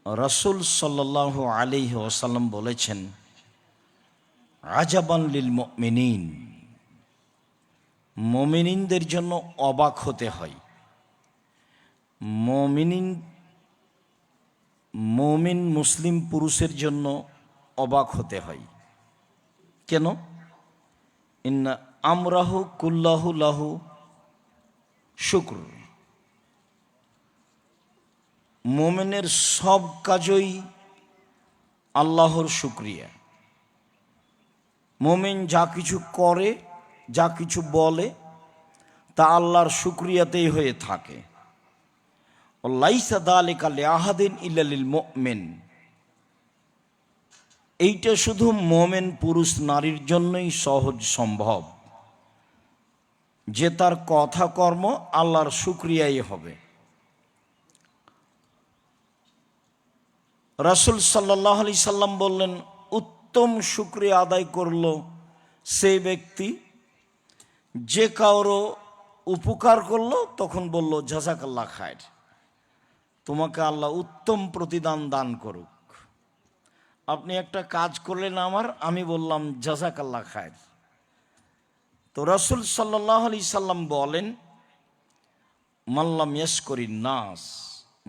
রাসূল সাল্লাল্লাহু আলাইহি ওয়াসাল্লাম বলেছেন, আজাবান লিল মুমিনিন, মুমিনদের জন্য অবাক হতে হয়। মুমিন মুসলিম পুরুষের জন্য অবাক হতে হয়। কেন? ইন্না আমরাহু কুল্লাহু লাহু শুকর। মুমিনের সব কাজই আল্লাহর শুকরিয়া। মুমিন যা কিছু করে, যা কিছু বলে, তা আল্লাহর শুকরিয়াতেই হয়ে থাকে। লাইসা যালিকা লিআহাদিন ইল্লা লিল মুমিন। এইটা শুধু মুমিন পুরুষ নারীর জন্যই সহজ সম্ভব, যে তার কথা কর্ম আল্লাহর শুকরিয়াই হবে। রাসূল সাল্লাল্লাহু আলাইহি সাল্লাম বললেন, উত্তম শুকরিয়া আদায় করলো সেই ব্যক্তি যে কারো উপকার করলো, তখন বলল জাযাকাল্লাহ খায়র, তোমাকে আল্লাহ উত্তম প্রতিদান দান করুক। আপনি একটা কাজ করলেন আমার, আমি বললাম জাযাকাল্লাহ খায়র। তো রাসূল সাল্লাল্লাহু আলাইহি সাল্লাম বলেন, মাল্লাম ইয়াশকুরিন নাস,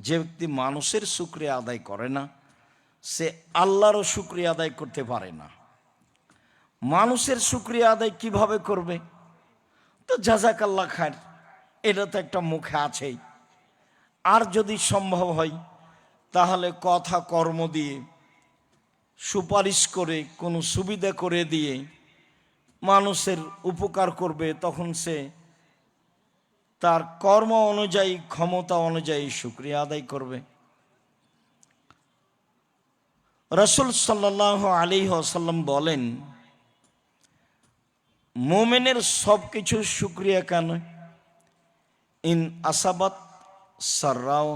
যে ব্যক্তি মানুষের শুকরিয়া আদায় করে না, সে আল্লাহরও শুকরিয়া আদায় করতে পারে না। মানুষের শুকরিয়া আদায় কিভাবে করবে? তো জাযাকাল্লাহ খায়র, এটা তো একটা মুখে আছেই। আর যদি সম্ভব হয় তাহলে কথা কর্ম দিয়ে, সুপারিশ করে, কোনো সুবিধা করে দিয়ে মানুষের উপকার করবে, তখন সে তার কর্ম অনুযায়ী, ক্ষমতা অনুযায়ী শুকরিয়া আদায় করবে। রাসূল সাল্লাল্লাহু আলাইহি ওয়াসাল্লাম বলেন, মুমিনের সব কিছু শুকরিয়া কেন? ইন আসাবাত সাররাও,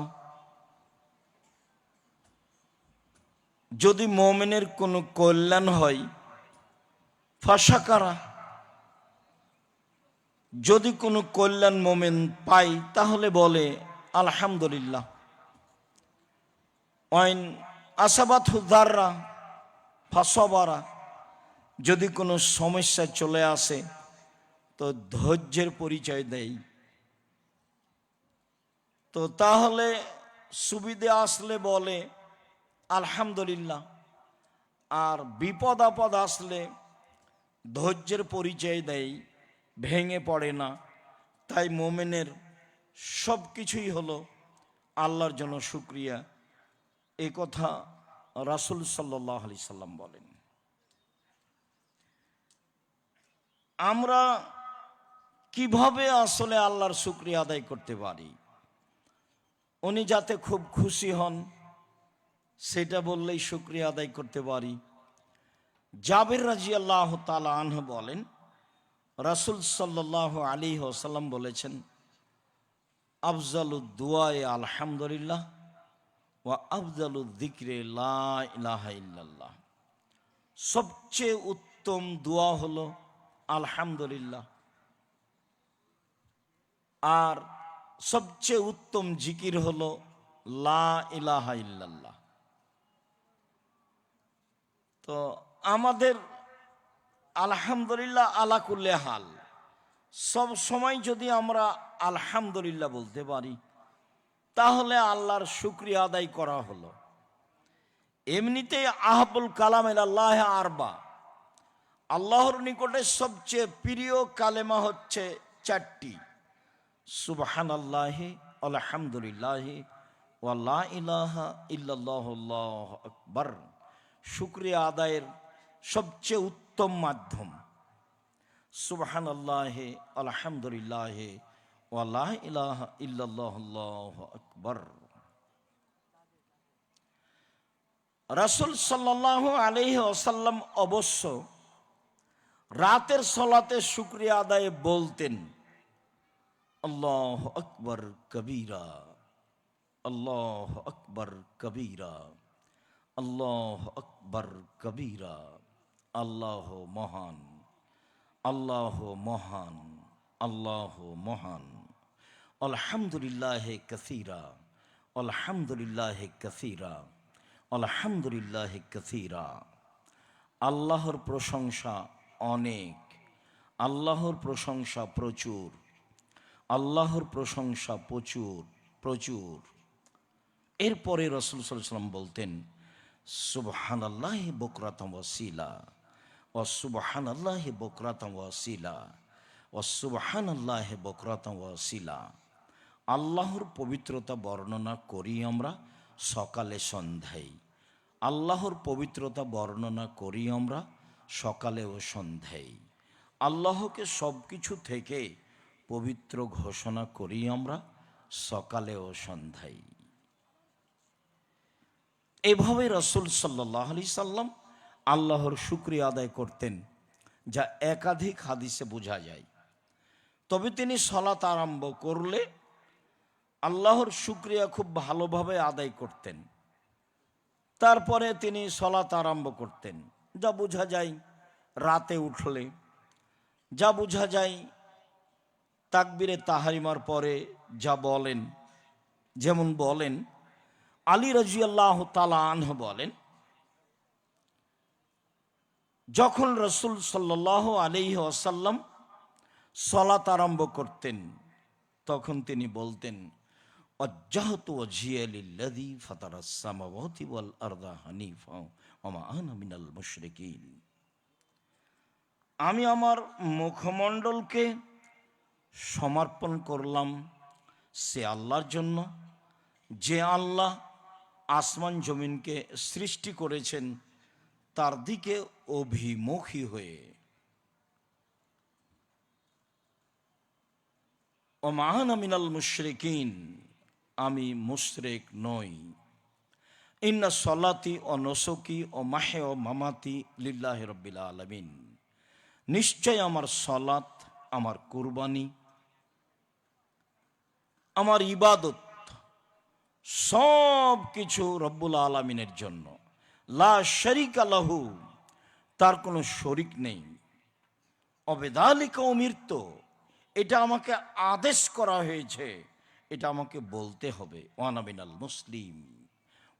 যদি মুমিনের কোনো কল্যাণ হয়, ফাশাকারা, যদি কোনো কল্যাণ মুমিন পায় তাহলে বলে আলহামদুলিল্লাহ। ওয়াইন আসাবাতহু যাররা ফাসাবারা, যদি কোনো সমস্যা চলে আসে তো ধৈর্যের পরিচয় দেয়। তো তাহলে সুবিধে আসলে বলে আলহামদুলিল্লাহ, আর বিপদ আপদ আসলে ধৈর্যের পরিচয় দেয়, ভেঙে পড়ে না। তাই মুমিনের সব কিছুই হলো আল্লাহর জন্য শুকরিয়া। এই কথা রাসূল সাল্লাল্লাহু আলাইহি সাল্লাম বলেন। আমরা কিভাবে আসলে আল্লাহর শুকরিয়া আদায় করতে পারি? উনি যাতে খুব খুশি হন সেটা বললেই শুকরিয়া আদায় করতে পারি। জাবির রাদিয়াল্লাহু তাআলা আনহু বলেন, রাসূল সাল্লাল্লাহু আলাইহি ওয়াসাল্লাম বলেছেন, আফজালুদ দুআয়ে আলহামদুলিল্লাহ ওয়া আফজালুয যিকরি লা ইলাহা ইল্লাল্লাহ। সবচেয়ে উত্তম দোয়া হলো আলহামদুলিল্লাহ, আর সবচেয়ে উত্তম জিকির হলো লা ইলাহা ইল্লাল্লাহ। তো আমাদের আলহামদুলিল্লাহ আলা কুল্লি হাল, সব সময় যদি আমরা আলহামদুলিল্লাহ বলতে পারি তাহলে আল্লাহর শুকরিয়া আদায় করা হলো। এমনিতেই আহাবুল কালাম ইলাল্লাহ আরবা, আল্লাহর নিকটে সবচেয়ে প্রিয় কালেমা হচ্ছে চারটি: সুবহানাল্লাহি আলহামদুলিল্লাহি ওয়া লা ইলাহা ইল্লাল্লাহু আল্লাহু আকবার। শুকরিয়া আদায়ের সবচেয়ে উত্তম মাধ্যম সুবহানাল্লাহি আলহামদুলিল্লাহি ওয়া লা ইলাহা ইল্লাল্লাহু আল্লাহু আকবার। রাসূল সাল্লাল্লাহু আলাইহি ওয়াসাল্লাম অবশ্য রাতের সালাতে শুকরিয়া আদায়ে বলতেন, আল্লাহু আকবার কবীরা, আল্লাহু আকবার কবীরা, আল্লাহু আকবার কবীরা। আল্লাহ মহান, আল্লাহ মহান, আল্লাহ মহান। আলহামদুলিল্লাহ কাসীরা, আলহামদুলিল্লাহ কাসীরা, আলহামদুলিল্লাহি কাসীরা। আল্লাহর প্রশংসা অনেক, আল্লাহর প্রশংসা প্রচুর, আল্লাহর প্রশংসা প্রচুর প্রচুর। এরপরে রাসূল সাল্লাল্লাহু আলাইহি ওয়াসাল্লাম বলতেন, সুবহানাল্লাহি বুকরাতাম ওয়াসিলা, ও সুবহানাল্লাহি বুকরাতাম ওয়াসিলা, ও সুবহানাল্লাহি বুকরাতাম ওয়াসিলা। আল্লাহর পবিত্রতা বর্ণনা করি আমরা সকালে সন্ধ্যায়, আল্লাহর পবিত্রতা বর্ণনা করি আমরা সকালে ও সন্ধ্যায়। আল্লাহকে সব কিছু থেকে পবিত্র ঘোষণা করি আমরা সকালে ও সন্ধ্যায়। এভাবে রাসূল সাল্লাল্লাহু আলাইহি সাল্লাম আল্লাহর শুকরিয়া আদায় করতেন, যা একাধিক হাদিসে বোঝা যায়। তবে তিনি সালাত আরম্ভ করলে আল্লাহর শুকরিয়া খুব ভালোভাবে আদায় করতেন। তারপরে তিনি সালাত আরম্ভ করতেন, যা বোঝা যায় রাতে উঠলে, যা বোঝা যায় তাকবীরে তাহরিমার পরে যা বলেন। যেমন বলেন, আলী রাদিয়াল্লাহু তাআলা আনহু বলেন, যখন রাসূল সাল্লাল্লাহু আলাইহি ওয়াসাল্লাম সালাত আরম্ভ করতেন তখন তিনি বলতেন, ওয়াজ্জাহতু ওয়াজহিয়া লিল্লাযী ফাতারাস সামাওয়াতি ওয়াল আরদা হানিফা ওয়া মা আনা মিনাল মুশরিকিন। আমি আমার মুখমণ্ডলকে সমর্পণ করলাম সে আল্লাহর জন্য, যে আল্লাহ আসমান জমিনকে সৃষ্টি করেছেন তার দিকে অভিমুখী হয়ে। ওয়া মা আনা মিনাল মুশরিকিন, আমি মুশরিক নই। ইন্না সলাতি ও নসুকি ও মাহে ও মামাতি লিল্লাহি রাব্বিল আলামিন, নিশ্চয় আমার সলাত, আমার কুরবানি, আমার ইবাদত সব কিছু রব্বুল আলামিনের জন্য। লা শারীকা লাহু, তার কোনো শরিক নেই। অবেদালিকা উমিরতু, এটা আমাকে আদেশ করা হয়েছে, এটা আমাকে বলতে হবে। ওয়ানা মিনাল মুসলিম,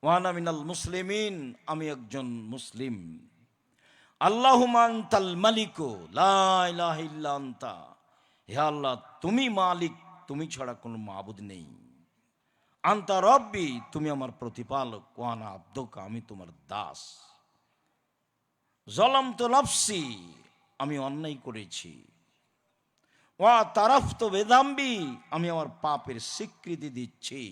ওয়ানা মিনাল মুসলিমিন, আমি একজন মুসলিম। আল্লাহুম্মা আনতাল মালিকু লা ইলাহা ইল্লা আনতা, হে আল্লাহ তুমি মালিক, তুমি ছাড়া কোনো মাবুদ নেই। আনতা রব্বি, তুমি আমার প্রতিপালক। ওয়ানা আবদুকা, আমি তোমার দাস। যালামতু নাফসি, আমি অন্যায় করেছি। ওয়া তারাফতু বিযামবি, আমি আমার পাপের স্বীকৃতি দিচ্ছি।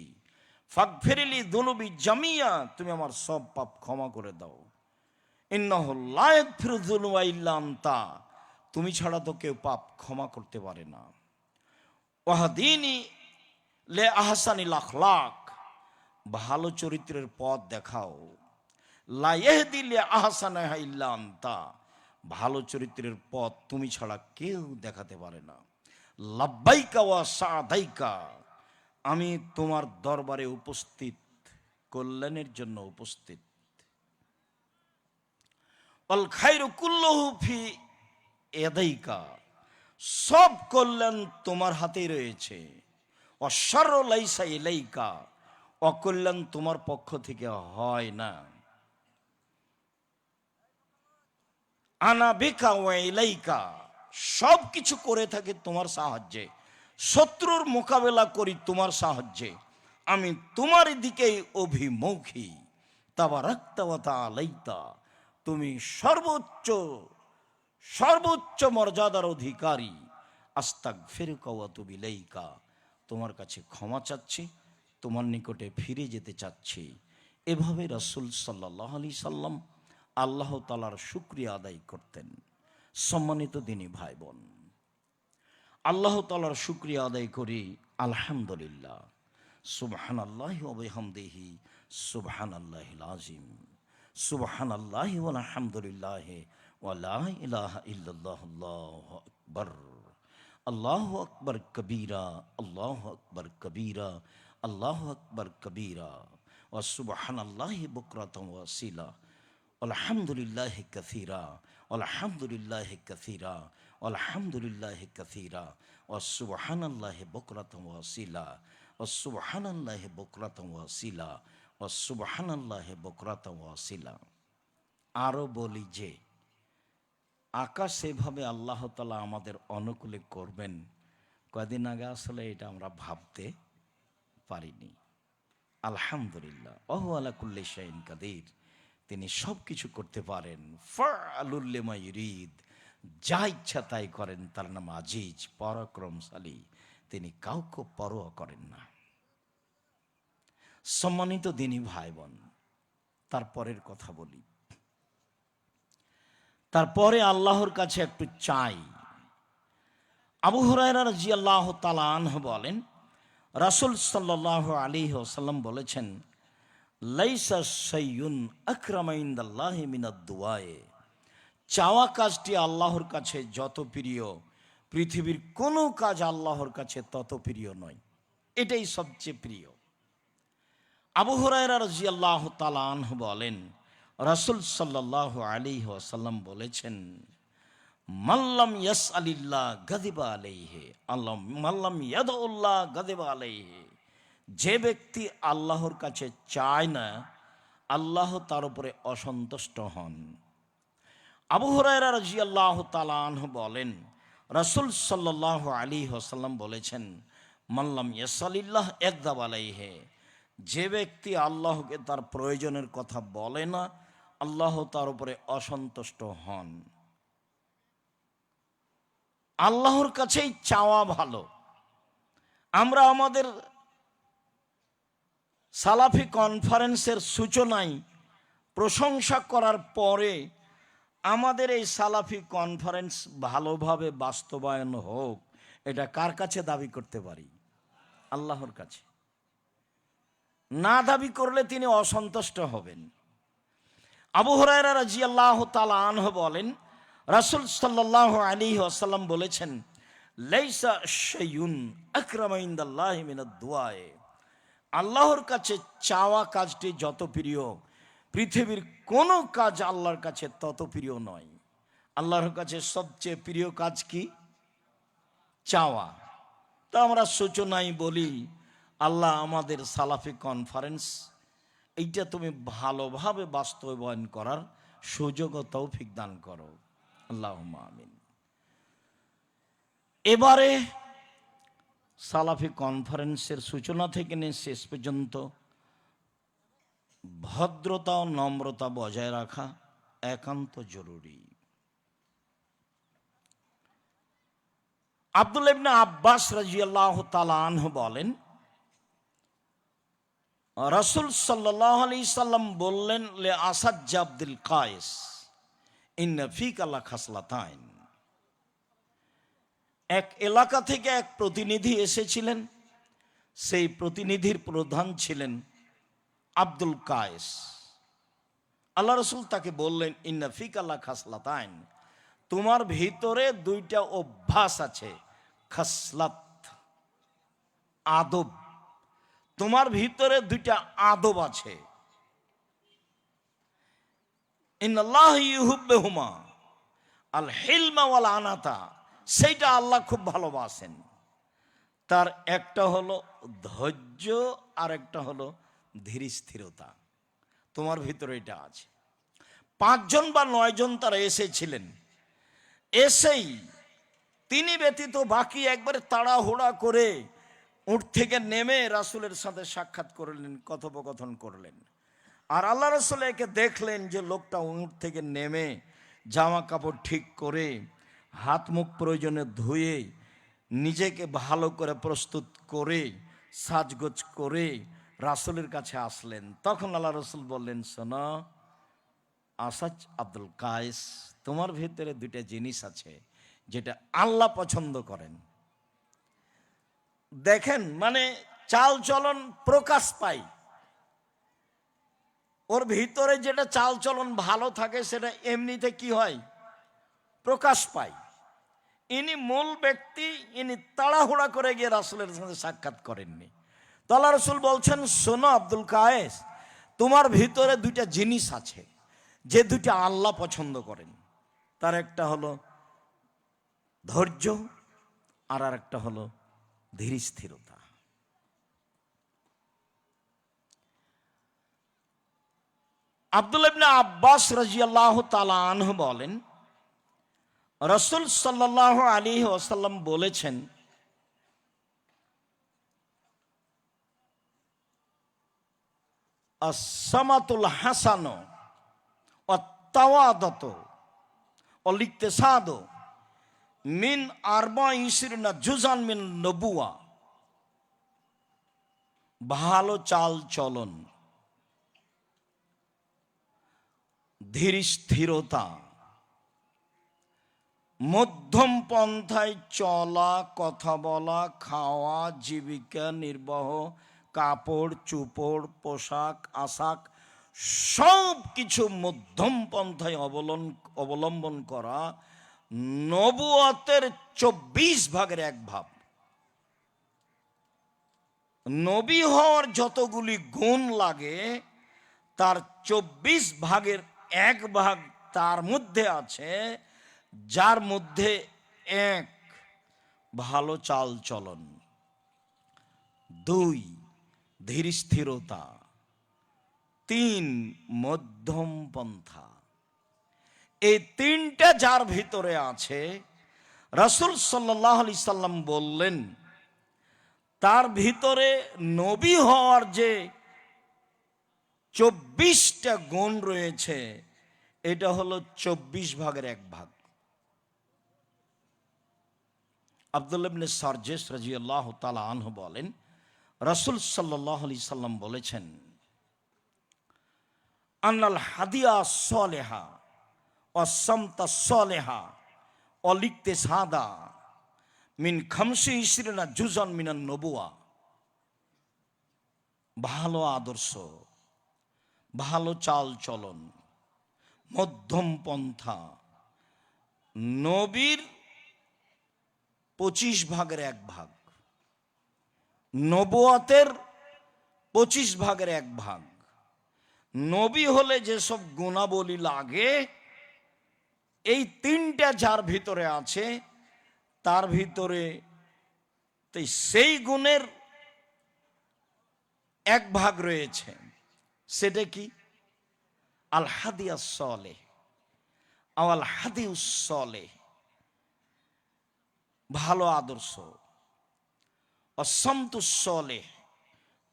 ফাগফিরলি যুনুবি জামিয়া, তুমি আমার সব পাপ ক্ষমা করে দাও। ইন্নাহু লা ইয়াগফিরু যুনুবা ইল্লা আনতা, তুমি ছাড়া তো কেউ পাপ ক্ষমা করতে পারে না। ওয়াহদিনি লে আহসানিল আখলাক, ভালো চরিত্রের পথ দেখাও। লা ইয়াহদি লে আহসানাহা ইল্লা আনতা, ভালো চরিত্রের পথ তুমি ছাড়া কেউ দেখাতে পারে না। লাব্বাইকা ওয়া সাদাইকা, আমি তোমার দরবারে উপস্থিত, কল্যাণের জন্য উপস্থিত। আল খায়রু কুল্লুহু ফি ইয়াদাইকা, সব কল্যাণ তোমার হাতেই রয়েছে। অশাররু লাইসা ইলাইকা, অকল্যাণ তোমার পক্ষ থেকে হয় না। আনা বিকা ওয়া ইলাইকা, সব কিছু করে থাকে তোমার সাহায্যে, শত্রুর মোকাবেলা করি তোমার সাহায্যে, আমি তোমার দিকেই অভিমুখী। তাবারাকতা ওয়া তাআলাইতা, তুমি সর্বোচ্চ সর্বোচ্চ মর্যাদার অধিকারী। আস্তাগফিরুকা ওয়া আতুবু ইলাইকা, তোমার কাছে ক্ষমা চাচ্ছি, তোমার নিকটে ফিরে যেতে চাচ্ছি। এভাবে রাসূল সাল্লাল্লাহু আলাইহি সাল্লাম আল্লাহ তাআলার শুকরিয়া আদায় করতেন। সম্মানিত দিনী ভাই বোন, আল্লাহ তাআলার শুকরিয়া আদায় করি আলহামদুলিল্লাহ। সুবহানাল্লাহি ওয়া বিহামদিহি সুবহানাল্লাহিল আযীম, সুবহানাল্লাহি ওয়া আলহামদুলিল্লাহি ওয়া লা ইলাহা ইল্লাল্লাহু আল্লাহু আকবার। আল্লাহু আকবার কবীরা, আল্লাহু আকবার কবীরা, আল্লাহু আকবার কবীরা, ওয়া সুবহানাল্লাহি বুকরাতাম ওয়া আসীলা, আলহামদুলিল্লাহি কাসীরা, আলহামদুলিল্লাহি কাসীরা, আলহামদুলিল্লাহি কাসীরা, ওয়া সুবহানাল্লাহি বুকরাতাম ওয়া আসীলা, ওয়া সুবহানাল্লাহি বুকরাতাম ওয়া আসীলা, ওয়া সুবহানাল্লাহি বুকরাতাও ওয়া আসিলা। আরও বলি যে আকাশ এভাবে আল্লাহ তাআলা আমাদের অনুকূলে করবেন, কদিন আগে আসলে এটা আমরা ভাবতে পারিনি। আলহামদুলিল্লাহ, ওহু আলা কুল্লি শাইইন কাদির, তিনি সব কিছু করতে পারেন। ফাআলুল লিমা ইউরিদ, যা ইচ্ছা তাই করেন, তার নাম আজিজ, পরাক্রমশালী, তিনি কাউকে পরোয়া করেন না। সম্মানিত দিনী ভাই বোন, তারপরের কথা বলি। তারপরে আল্লাহর কাছে একটু চাই। আবু হুরায়রা রাদিয়াল্লাহু তাআলা আনহু বলেন, রাসূল সাল্লাল্লাহু আলাইহি ওয়াসাল্লাম বলেছেন, লাইসা শাইউন আকরামা ইনদাল্লাহি মিনাদ দুআয়ে, চাওয়া কাজটি আল্লাহর কাছে যত প্রিয়, পৃথিবীর কোনো কাজ আল্লাহর কাছে তত প্রিয় নয়, এটাই সবচেয়ে প্রিয়। আবু হুরায়রা রাদিয়াল্লাহু তাআলা আনহু বলেন, রাসূল সাল্লাল্লাহু আলাইহি ওয়াসাল্লাম বলেছেন, মাল্লাম ইয়াসআলিল্লাহ গাযিবা আলাইহি, আল্লাহ মাল্লাম ইয়াদউল্লাহ গাযিবা আলাইহি, যে ব্যক্তি আল্লাহর কাছে চায় না, আল্লাহ তার উপরে অসন্তুষ্ট হন। আবু হুরায়রা রাদিয়াল্লাহু তাআলা আনহু বলেন, রাসূল সাল্লাল্লাহু আলাইহি ওয়াসাল্লাম বলেছেন, মাল্লাম ইয়াসআলিল্লাহ ইয়াগযাব আলাইহি, যে ব্যক্তি আল্লাহকে তার প্রয়োজনের কথা বলে না, আল্লাহ তার উপরে অসন্তুষ্ট হন। আল্লাহর কাছেই চাওয়া ভালো। আমরা আমাদের সালাফি কনফারেন্সের সূচনায় প্রশংসা করার পরে আমাদের এই সালাফি কনফারেন্স ভালোভাবে বাস্তবায়ন হোক, এটা কার কাছে দাবি করতে পারি? আল্লাহর কাছে। না দাবি করলে তিনি অসন্তুষ্ট হবেন। আবু হুরায়রা রাদিয়াল্লাহু তাআলা আনহু বলেন, রাসূল সাল্লাল্লাহু আলাইহি ওয়াসাল্লাম বলেছেন, লাইসা শাইউন আকরামা ইনদাল্লাহি মিনাদ দুআয়ে, আল্লাহর কাছে চাওয়া কাজটি যত প্রিয়, পৃথিবীর কোনো কাজ আল্লাহর কাছে তত প্রিয় নয়। আল্লাহর কাছে সবচেয়ে প্রিয় কাজ কি? চাওয়া। তা আমরা সূচনায় বলি, আল্লাহ আমাদের সালাফি কনফারেন্স এইটা তুমি ভালোভাবে বাস্তবায়ন করার সুযোগ ও তৌফিক দান করো, আল্লাহুম্মা আমিন। এবারে সালাফি কনফারেন্সের সূচনা থেকে নিয়ে শেষ পর্যন্ত ভদ্রতা ও নম্রতা বজায় রাখা একান্ত জরুরি। আব্দুল্লাহ ইবনে আব্বাস রাদিয়াল্লাহু তাআলা আনহু বলেন, রাসূল সাল্লাল্লাহু আলাইহি সাল্লাম বললেন, লে আসাদ আব্দুল কায়েস ইন্না ফিকা লাখাসলাতাইন, এক এলাকা থেকে এক প্রতিনিধি এসেছিলেন, সেই প্রতিনিধির প্রধান ছিলেন আব্দুল কায়েস। আল্লাহ রাসূল তাকে বললেন, ইন্না ফিকা লাখাসলাতাইন, তোমার ভিতরে দুইটা অভ্যাস আছে, খাসলাত, আদব, তোমার ভিতরে দুইটা আদব আছে। ইন্নাল্লাহ ইউহিব্বুহুমা আল হিলমা ওয়াল আনাতা, সেইটা আল্লাহ খুব ভালোবাসেন। তার একটা হলো ধৈর্য, আর একটা হলো ধীর স্থিরতা। তোমার ভিতরে এটা আছে। 5 জন বা 9 জন তারা এসেছিলেন। এসেই তিনি ব্যতীত বাকি একবারে তাড়াহুড়া করে উঠ থেকে নেমে রাসূলের সাথে সাক্ষাৎ করলেন, কথোপকথন করলেন। আর আল্লাহ রাসূল একে দেখলেন যে লোকটা উঠ থেকে নেমে জামা কাপড় ঠিক করে, হাত মুখ প্রয়োজনে ধুয়ে, নিজেকে ভালো করে প্রস্তুত করে, সাজগোজ করে রাসূলের কাছে আসলেন। তখন আল্লাহ রাসূল বললেন, শোনো আসাদ আব্দুল কায়েস, তোমার ভিতরে দুইটা জিনিস আছে যেটা আল্লাহ পছন্দ করেন। দেখেন, মানে চাল চলন প্রকাশ পায়, ওর ভিতরে যেটা চাল চলন ভালো থাকে সেটা এমনিতে কি হয়? প্রকাশ পায়। ইনি মূল ব্যক্তি, ইনি তাড়াহুড়া করে গিয়ে রাসূলের সাথে সাক্ষাৎ করেননি। তো আল্লাহ রাসূল বলছেন, শোনো আব্দুল কায়েস, তোমার ভিতরে দুইটা জিনিস আছে যে দুইটা আল্লাহ পছন্দ করেন। তার একটা হলো ধৈর্য, আর একটা হলো ধীর স্থিরতা। আব্দুল্লাহ ইবনে আব্বাস রাদিয়াল্লাহু তাআলা আনহু বলেন, রাসূল সাল্লাল্লাহু আলাইহি ওয়াসাল্লাম বলেছেন, আস-সামাতুল হাসানু ওয়াত-তাওয়াদাতু ওয়াল-ইকতিসাদু মিন 24 জুজান মিন নবুওয়া। ভালো চাল চলন, ধীর স্থিরতা, মধ্যম পন্থায় চলা, কথা বলা, খাওয়া, জীবিকা নির্বাহ, কাপড় চোপড়, পোশাক আশাক সব কিছু মধ্যম পন্থায় অবলম্বন করা নবুয়তের 24 ভাগের 1 ভাগ। নবী হওয়ার যতগুলি গুণ লাগে তার 24 ভাগের 1 ভাগ তার মধ্যে আছে, যার মধ্যে 1 ভালো চাল চলন, 2 ধীর স্থিরতা, 3 মধ্যম পন্থা। এই 3টা যার ভিতরে আছে, রাসূল সাল্লাল্লাহু আলাইহি সাল্লাম বললেন তার ভিতরে নবী হওয়ার যে 24টা গুণ রয়েছে, এটা হলো 24 ভাগের 1 ভাগ। আব্দুল্লাহ ইবনে সারজিস রাদিয়াল্লাহু তাআলা আনহু বলেন, রাসূল সাল্লাল্লাহু আলাইহি সাল্লাম বলেছেন, আন্নাল হাদিয়া সলিহা ওয়াস-সামতা সলিহা ওয়াল-ইকতিসাদা মিন 25 জুজান মিনান নবুওয়া। ভালো আদর্শ, ভালো চাল চলন, মধ্যম পন্থা নবীর 25 ভাগের 1 ভাগ, নবুয়তের 25 ভাগের 1 ভাগ। নবী হলে যেসব গুণাবলী লাগে, এই 3টা যার ভিতরে আছে, তার ভিতরে সেই গুণের 1 ভাগ রয়েছে। সেটা কি? আল হাদিয়াস সলেহ আল হাদিউস সলেহ, ভালো আদর্শ, অসামতুস সলেহ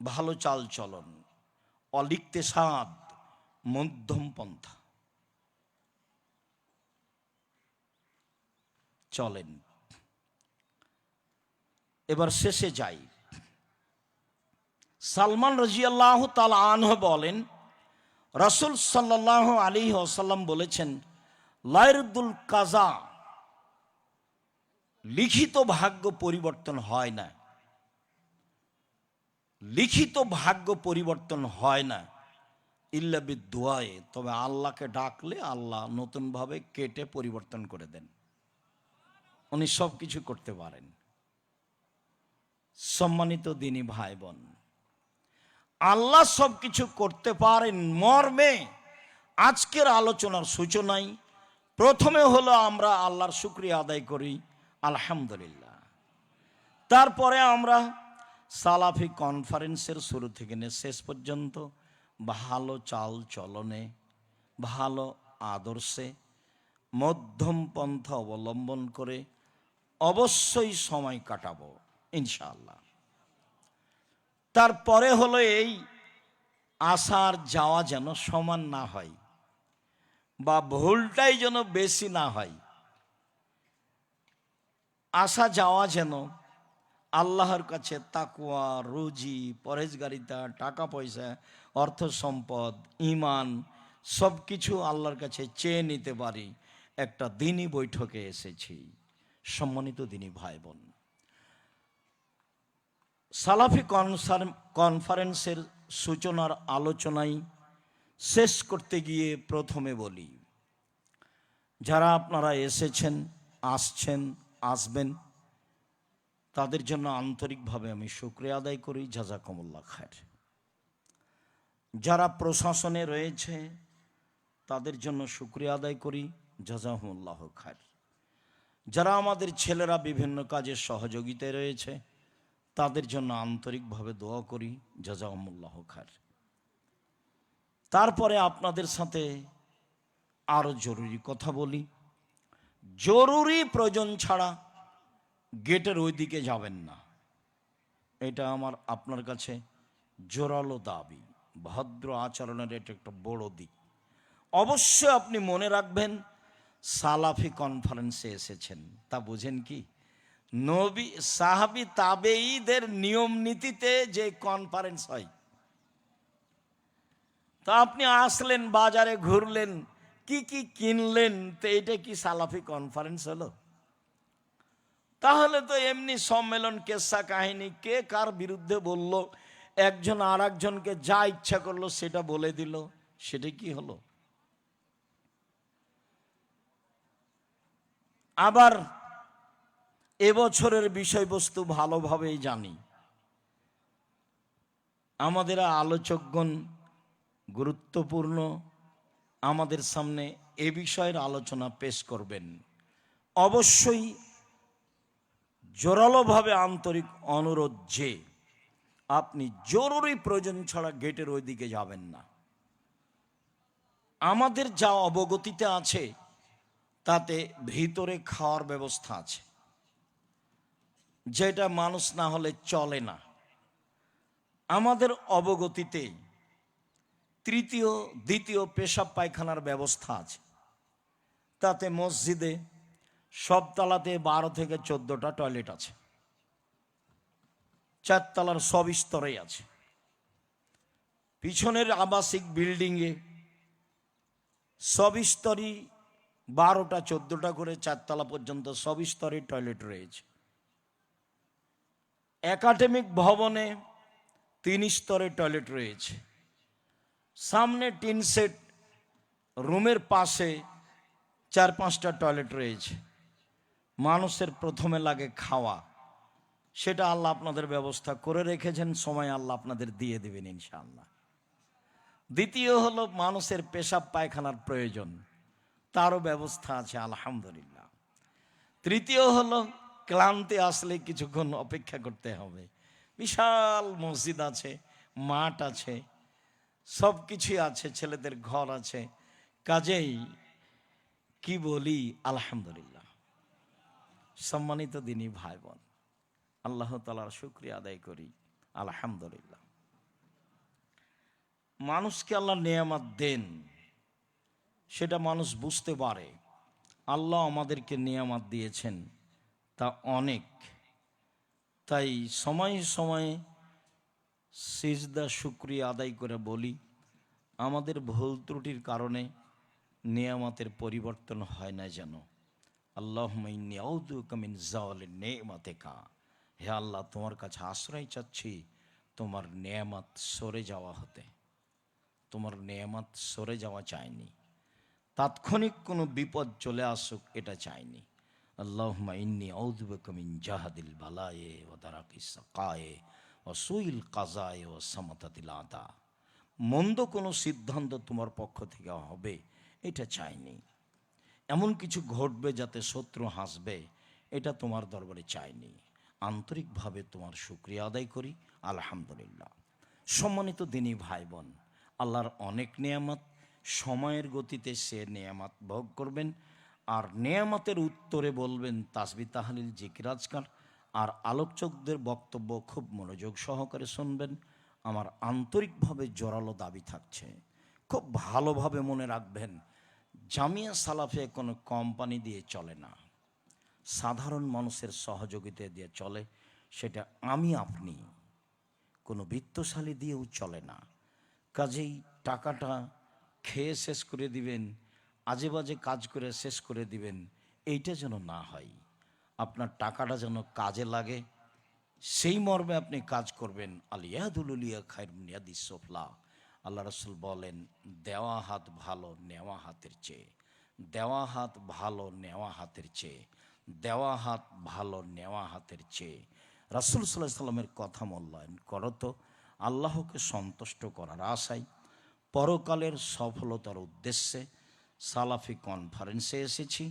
ভালো চাল চলন, অল-ইকতিসাদ মধ্যম পন্থা। চলেন এবার শেষে যাই। সালমান রাদিয়াল্লাহু তাআলা আনহু বলেন, রাসূল সাল্লাল্লাহু আলাইহি ওয়াসাল্লাম বলেছেন, লা ইয়ারদুল কাযা, লিখিত ভাগ্য পরিবর্তন হয় না। লিখিত ভাগ্য পরিবর্তন হয় না ইল্লা বিদুআয়ে, তবে আল্লাহকে ডাকলে আল্লাহ নতুনভাবে কেটে পরিবর্তন করে দেন। উনি সব কিছু করতে পারেন। সম্মানিত দিনী ভাই বোন, আল্লাহ সব কিছু করতে পারেন মর্মে আজকের আলোচনার সূচনায় প্রথমে হলো আমরা আল্লাহর শুকরিয়া আদায় করি, আলহামদুলিল্লাহ। তারপরে আমরা সালাফি কনফারেন্সের শুরু থেকে নিয়ে শেষ পর্যন্ত ভালো চাল চলনে, ভালো আদর্শে, মধ্যম পন্থা অবলম্বন করে অবশ্যই সময় কাটাবো ইনশাআল্লাহ। তারপরে হলো এই আসার যাওয়া যেন সমান না হয়, বা ভুলটাই যেন বেশি না হয়। আসা যাওয়া যেন আল্লাহর কাছে তাকওয়া, রুজি, পরহেজগারিতা, টাকা পয়সা, অর্থ সম্পদ, ঈমান সব কিছু আল্লাহর কাছে চেয়ে নিতে পারি। একটা দিনী বৈঠকে এসেছি। সম্মানিত দিনী ভাই বোন, সালাফি কনফারেন্সের সূচনার আলোচনায় শেষ করতে গিয়ে প্রথমে বলি, যারা আপনারা এসেছেন, আসছেন, আসবেন, তাদের জন্য আন্তরিকভাবে আমি শুকরিয়া আদায় করি, জাযাকুমুল্লাহ খায়র। যারা প্রশাসনে রয়েছে তাদের জন্য শুকরিয়া আদায় করি, জাযাকুমুল্লাহ খায়র। যারা আমাদের ছেলেরা বিভিন্ন কাজে সহযোগিতায় রয়েছে তাদের জন্য আন্তরিকভাবে দোয়া করি, জাযাকুমুল্লাহ খায়র। তারপরে আপনাদের সাথে আরো জরুরি কথা বলি। জরুরি প্রয়োজন ছাড়া গেটের ওই দিকে যাবেন না, এটা আমার আপনার কাছে জোরালো দাবি। ভদ্র আচরণের এটা একটা বড় দিক। অবশ্যই আপনি মনে রাখবেন, সালাফি কনফারেন্সে এসেছেন, তা বুঝেন কি? নবী সাহাবী তাবেঈদের নিয়ম নীতিতে যে কনফারেন্স হয়, তা আপনি আসলেন, বাজারে ঘুরলেন, কি কি কিনলেন, তো এটা কি সালাফি কনফারেন্স হলো? তাহলে তো এমনি সম্মেলন, কেসা কাহিনী, কে কার বিরুদ্ধে বলল, একজন আর একজনকে যা ইচ্ছা করলো সেটা বলে দিল, সেটা কি হলো? আবার এবছরের বিষয়বস্তু ভালোভাবেই জানি, আমাদের আলোচকগণ গুরুত্বপূর্ণ আমাদের সামনে এ বিষয়ের আলোচনা পেশ করবেন। অবশ্যই জোরালোভাবে আন্তরিক অনুরোধ যে আপনি জরুরি প্রয়োজন ছাড়া গেটের ওই দিকে যাবেন না। আমাদের যা অবগতিতে আছে তাতে ভিতরে খাওয়ার ব্যবস্থা আছে, যেটা মানুষ না হলে চলে না। আমাদের অবগতিতে তৃতীয় দ্বিতীয় পেশাব পায়খানার ব্যবস্থা আছে, তাতে মসজিদে সব তলাতে 12 থেকে 14টা টয়লেট আছে, 4 তলার সব স্তরেই আছে। পিছনের আবাসিক বিল্ডিংয়ে সব স্তরই 12টা 14টা করে 4 তলা পর্যন্ত সব স্তরে টয়লেট রয়েছে। একাডেমিক ভবনে 3 স্তরে টয়লেট রয়েছে। সামনে টিন সেট রুমের পাশে 4-5টা টয়লেট রয়েছে। মানুষের প্রথমে লাগে খাওয়া, সেটা আল্লাহ আপনাদের ব্যবস্থা করে রেখেছেন, সময় আল্লাহ আপনাদের দিয়ে দেবেন ইনশাআল্লাহ। দ্বিতীয় হলো মানুষের পেশাব পায়খানার প্রয়োজন, তারও ব্যবস্থা আছে আলহামদুলিল্লাহ। তৃতীয় হলো ক্লান্তি আসলে কিছুক্ষণ অপেক্ষা করতে হবে, বিশাল মসজিদ আছে, মাঠ আছে, সব কিছুই আছে, ছেলেদের ঘর আছে। কাজেই কি বলি, আলহামদুলিল্লাহ। সম্মানিত দিনী ভাই বোন, আল্লাহ তাআলার শুকরিয়া আদায় করি, আলহামদুলিল্লাহ। মানুষকে আল্লাহ নেয়ামত দেন, সেটা মানুষ বুঝতে পারে। আল্লাহ আমাদেরকে নেয়ামত দিয়েছেন তা অনেক, তাই সময়ে সময়ে সিজদা শুকরিয়া আদায় করে বলি, আমাদের ভুল ত্রুটির কারণে নেয়ামতের পরিবর্তন হয় না যেন। আল্লাহুম্মা ইন্নী আউযুবিকা মিন যাওয়ালি নি'মাতিকা, হে আল্লাহ তোমার কাছে আশ্রয় চাচ্ছি তোমার নেয়ামত সরে যাওয়া হতে। তোমার নেয়ামত সরে যাওয়া চাইনি, তাৎক্ষণিক কোনো বিপদ চলে আসুক এটা চাইনি। আল্লাহুম্মা ইন্নী আউযুবিকা মিন জাহাদিল বালায়ে ওয়া দারাকিস সাকায়ে ওয়া সুইল কাযায়ে ওয়া সামাতাতিল আদা, মন্দ কোনো সিদ্ধান্ত তোমার পক্ষ থেকে হবে এটা চাইনি, এমন কিছু ঘটবে যাতে শত্রু হাসবে এটা তোমার দরবারে চাইনি। আন্তরিকভাবে তোমার শুকরিয়া আদায় করি, আলহামদুলিল্লাহ। সম্মানিত দিনী ভাই বোন, আল্লাহর অনেক নেয়ামত, সময়ের গতিতে সে নেয়ামত ভোগ করবেন, আর নেয়ামতের উত্তরে বলবেন তাসবিহ তাহলিল জিকির আজকার, আর আলোচকদের বক্তব্য খুব মনোযোগ সহকারে শুনবেন। আমার আন্তরিকভাবে জোরালো দাবি থাকছে, খুব ভালোভাবে মনে রাখবেন, জামিয়া সালাফিয়া কোনো কোম্পানি দিয়ে চলে না, সাধারণ মানুষের সহযোগিতা দিয়ে চলে। সেটা আমি আপনি, কোনো বিত্তশালী দিয়েও চলে না। কাজেই টাকাটা খেয়ে শেষ করে দিবেন, আজে বাজে কাজ করে শেষ করে দিবেন, এইটা যেন না হয়। আপনার টাকাটা যেন কাজে লাগে, সেই মর্মে আপনি কাজ করবেন। আলিয়াদুলিয়া খায়রুন ইয়াদিস সুফলা, আল্লাহ রাসূল বলেন, দেওয়া হাত ভালো নেওয়া হাতের চেয়ে, দেওয়া হাত ভালো নেওয়া হাতের চেয়ে, দেওয়া হাত ভালো নেওয়া হাতের চেয়ে। রাসূল সাল্লাল্লাহু আলাইহি সাল্লামের কথা মূল্যায়ন করো তো, আল্লাহকে সন্তুষ্ট করার আশায় পরকালের সফলতার উদ্দেশ্যে সালাফি কনফারেন্সে এসেছি।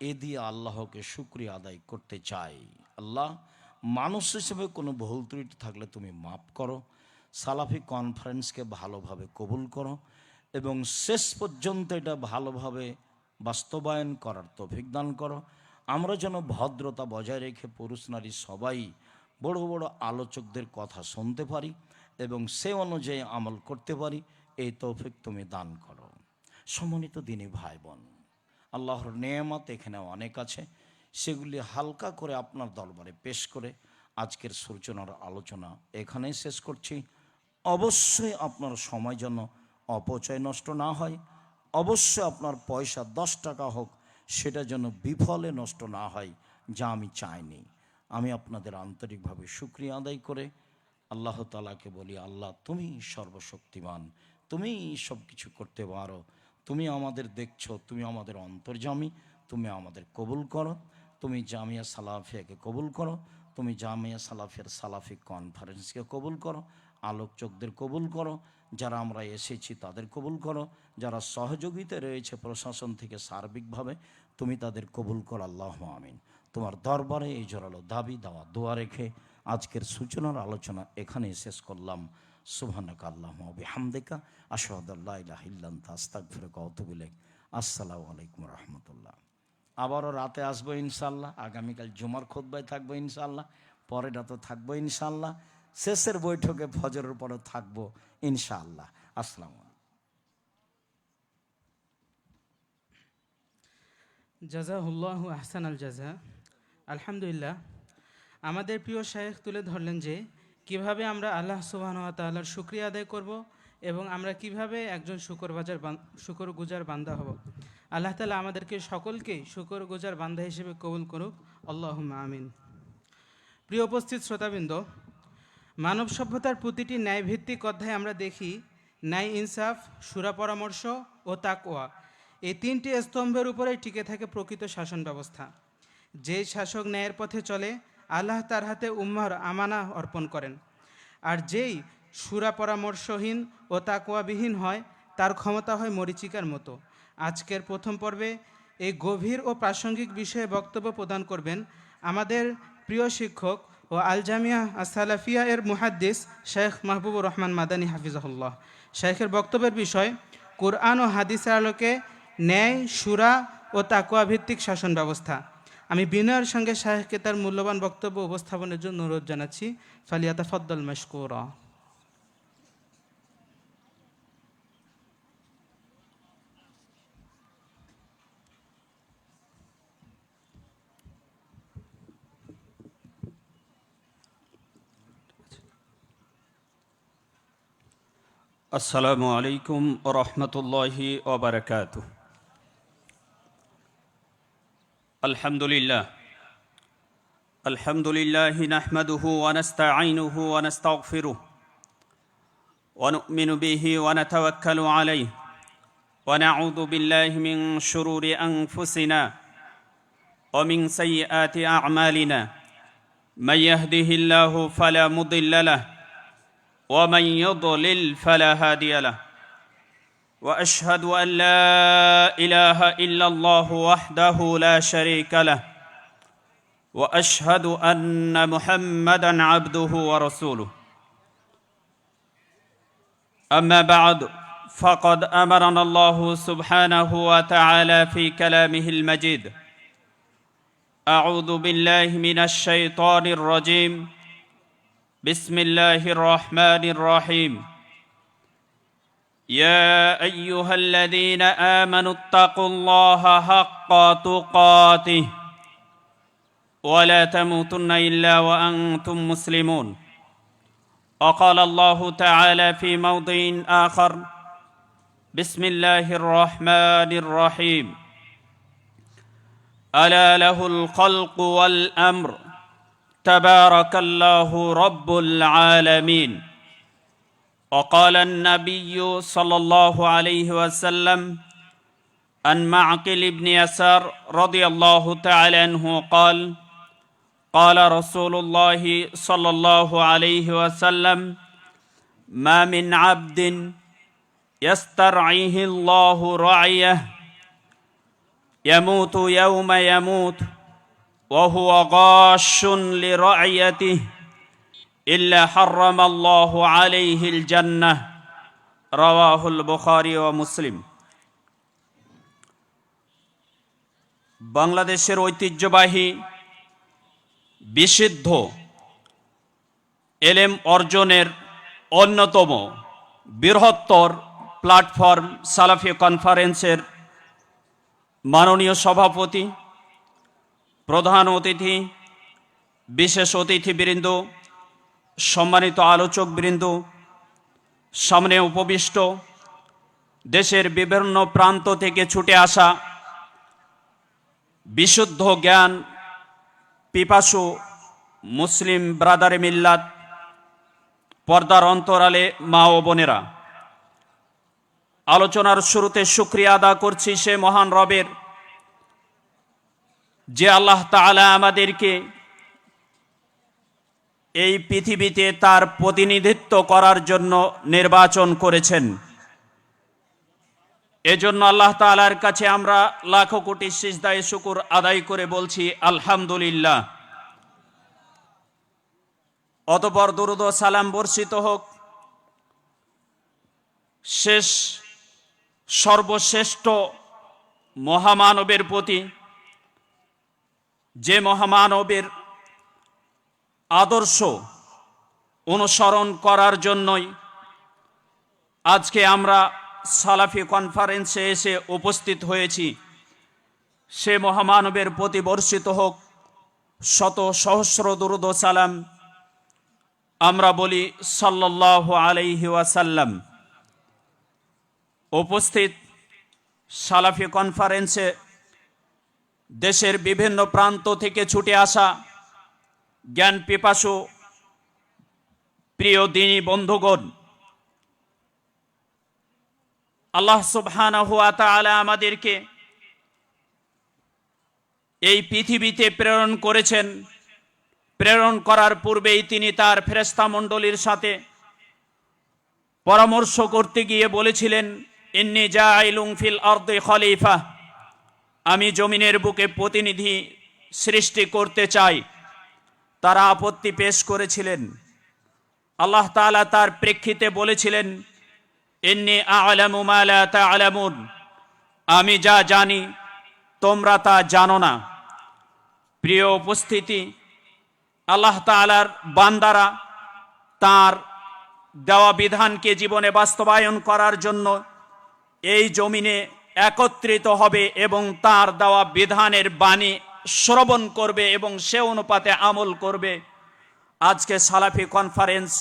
এ দিয়ে আল্লাহকে শুকরিয়া আদায় করতে চাই। আল্লাহ, মানুষ হিসেবে কোনো ভুল ত্রুটি থাকলে তুমি মাফ করো, সালাফি কনফারেন্সকে ভালোভাবে কবুল করো, এবং শেষ পর্যন্ত এটা ভালোভাবে বাস্তবায়ন করার তৌফিক দান করো। আমরা যেন ভদ্রতা বজায় রেখে পুরুষ নারী সবাই বড় বড় আলোচকদের কথা শুনতে পারি এবং সে অনুযায়ী আমল করতে পারি, এই তৌফিক তুমি দান করো। সম্মানিত দিনী ভাই বোন, আল্লাহর নেয়ামত এখানে অনেক আছে, সেগুলি হালকা করে আপনার দরবারে পেশ করে আজকের সূচনার আলোচনা এখানেই শেষ করছি। অবশ্যই আপনার সময় যেন অপচয় নষ্ট না হয়, অবশ্যই আপনার পয়সা 10 টাকা হোক সেটা যেন বিফলে নষ্ট না হয়, যা আমি চাইনি। আমি আপনাদের আন্তরিকভাবে শুকরিয়া আদায় করে আল্লাহ তাআলাকে বলি, আল্লাহ তুমি সর্বশক্তিমান, তুমি সব কিছু করতে পারো, তুমি আমাদের দেখছো, তুমি আমাদের অন্তর্যামী, তুমি আমাদের কবুল করো। তুমি জামিয়া সালাফিয়াকে কবুল করো, তুমি জামিয়া সালাফিয়ার সালাফি কনফারেন্সকে কবুল করো, আলোচকদের কবুল করো, যারা আমরা এসেছি তাদের কবুল করো, যারা সহযোগিতা রয়েছে প্রশাসন থেকে সার্বিকভাবে তুমি তাদের কবুল করো। আল্লাহুম্মা আমিন। তোমার দরবারে এই জোরালো দাবি দেওয়া দোয়া রেখে আজকের সূচনার আলোচনা এখানে শেষ করলাম। সুবহানাকা আল্লাহুম্মা ওয়া বিহামদিকা আশহাদু আল্লা ইলাহা ইল্লা আনতা আস্তাগফিরুকা ওয়া আতুবু ইলাইক। আসসালামু আলাইকুম ওয়া রাহমাতুল্লাহ। আবারও রাতে আসবো ইনশাআল্লাহ, আগামীকাল জুমার খুতবায় থাকবো ইনশাআল্লাহ, পরের রাতে থাকবো ইনশাআল্লাহ, শেষের বৈঠকে ফজরের পরে থাকবো ইনশাআল্লাহ। আসসালামু আলাইকুম। জাযাহুল্লাহু আহসানাল জাযা। আলহামদুলিল্লাহ, আমাদের প্রিয় শায়েখ তুলে ধরলেন যে কিভাবে আমরা আল্লাহ সুবহানাহু ওয়া তাআলার শুকরিয়া আদায় করব এবং আমরা কিভাবে একজন শুকরগুজার বান্দা হব। আল্লাহ তাআলা আমাদেরকে সকলকে শুকরগুজার বান্দা হিসেবে কবুল করুক, আল্লাহুম্মা আমিন। প্রিয় উপস্থিত শ্রোতাবৃন্দ, মানব সভ্যতার প্রতিটি ন্যায়ভিত্তিক অধ্যায়ে আমরা দেখি ন্যায়, ইনসাফ, সুরা পরামর্শ ও তাকওয়া, এই 3টি স্তম্ভের উপরেই টিকে থাকে প্রকৃত শাসন ব্যবস্থা। যেই শাসক ন্যায়ের পথে চলে, আল্লাহ তার হাতে উম্মাহর আমানা অর্পণ করেন, আর যেই সুরা পরামর্শহীন ও তাকওয়াবিহীন হয় তার ক্ষমতা হয় মরীচিকার মতো। আজকের প্রথম পর্বে এই গভীর ও প্রাসঙ্গিক বিষয়ে বক্তব্য প্রদান করবেন আমাদের প্রিয় শিক্ষক ও আল জামিয়া আস-সালাফিয়া এর মুহাদ্দিস শেখ মাহবুবুর রহমান মাদানী হাফিজাহুল্লাহ। শেখের বক্তব্যের বিষয় কুরআন ও হাদিসের আলোকে ন্যায়, সুরা ও তাকওয়া ভিত্তিক শাসন ব্যবস্থা। আমি বিনয়ের সঙ্গে শেখকে তার মূল্যবান বক্তব্য উপস্থাপনের জন্য অনুরোধ জানাচ্ছি। ফালিয়াতাফাদ্দাল মাশকুরা। আসসালামু আলাইকুম ওয়া রাহমাতুল্লাহি ওয়া বারাকাতুহু। আলহামদুলিল্লাহ নাহমাদুহু ওয়া নাস্তাঈনুহু ওয়া নাস্তাগফিরুহু ওয়া নু'মিনু বিহি ওয়া নাতাওয়াক্কালু আলাইহি ওয়া না'উযু বিল্লাহি মিন শুরুরি আনফুসিনা ওয়া মিন সাইয়্যাতি আ'মালিনা। মান ইয়াহদিহিল্লাহু ফালা মুদিল্লা লাহু ومن يضلل فلا هادي له واشهد ان لا اله الا الله وحده لا شريك له واشهد ان محمدا عبده ورسوله. اما بعد، فقد امرنا الله سبحانه وتعالى في كلامه المجيد. اعوذ بالله من الشيطان الرجيم. بسم الله الرحمن الرحيم. يا أيها الذين آمنوا اتقوا الله حق تقاته ولا تموتن إلا وأنتم مسلمون. وقال الله تعالى في موضع آخر: بسم الله الرحمن الرحيم. ألا له الخلق والأمر تبارك الله رب العالمين. وقال النبي صلى الله عليه وسلم عن معقل بن يسار رضي الله تعالى عنه قال: قال رسول الله صلى الله عليه وسلم: ما من عبد يسترعيه الله رعيه يموت يوم يموت وهو غاش لرعيته إلا حرم الله عليه الجنة. রাওয়াহুল বুখারী ও মুসলিম। বাংলাদেশের ঐতিহ্যবাহী বিশুদ্ধ এলেম অর্জনের অন্যতম বৃহত্তর প্ল্যাটফর্ম সালাফি কনফারেন্সের মাননীয় সভাপতি, প্রধান অতিথি, বিশেষ অতিথিবৃন্দ, সম্মানিত আলোচকবৃন্দ, সামনে উপবিষ্ট দেশের বিভিন্ন প্রান্ত থেকে ছুটে আসা বিশুদ্ধ জ্ঞান পিপাসু মুসলিম ব্রাদারে মিল্লাত, পর্দার অন্তরালে মা ও বোনেরা, আলোচনার শুরুতে শুকরিয়া আদা করছি সে মহান রবের, যে আল্লাহ তাআলা আমাদেরকে এই পৃথিবীতে তার প্রতিনিধিত্ব করার জন্য নির্বাচন করেছেন। এজন্য আল্লাহ তাআলার কাছে আমরা লাখো কোটি সিজদায়ে শুকর আদায় করে বলছি আলহামদুলিল্লাহ। অতঃপর দরুদ ও সালাম বর্ষিত হোক শেষ সর্বশ্রেষ্ঠ মহামানবের প্রতি, যে মহামানবের আদর্শ অনুসরণ করার জন্যই আজকে আমরা সালাফি কনফারেন্সে এসে উপস্থিত হয়েছি। সে মহামানবের প্রতি বর্ষিত হোক শত সহস্র দরুদ ও সালাম। আমরা বলি সাল্লাল্লাহু আলাইহি ওয়াসাল্লাম। উপস্থিত সালাফি কনফারেন্সে দেশের বিভিন্ন প্রান্ত থেকে ছুটে আসা জ্ঞান পিপাসু প্রিয় দ্বীনী বন্ধুগণ, আল্লাহ সুবহানাহু ওয়া তাআলা আমাদেরকে এই পৃথিবীতে প্রেরণ করেছেন। প্রেরণ করার পূর্বেই তিনি তার ফেরেশতা মণ্ডলীর সাথে পরামর্শ করতে গিয়ে বলেছিলেন, ইন্নী জাইলুন ফিল আরদি খলিফা, আমি জমিনের বুকে প্রতিনিধি সৃষ্টি করতে চাই। তারা আপত্তি পেশ করেছিলেন। আল্লাহ তাআলা তার প্রেক্ষিতে বলেছিলেন, ইন্নী আ'লামু মা লা তা'লামুন, আমি যা জানি তোমরা তা জানো না। প্রিয় উপস্থিতি, আল্লাহ তাআলার বান্দারা তার দেওয়া বিধানকে জীবনে বাস্তবায়ন করার জন্য এই জমিনে একত্রিত হবে এবং তার দেওয়া বিধানের বাণী শ্রবণ করবে এবং সে অনুপাতে আমল করবে। আজকে সালাফি কনফারেন্স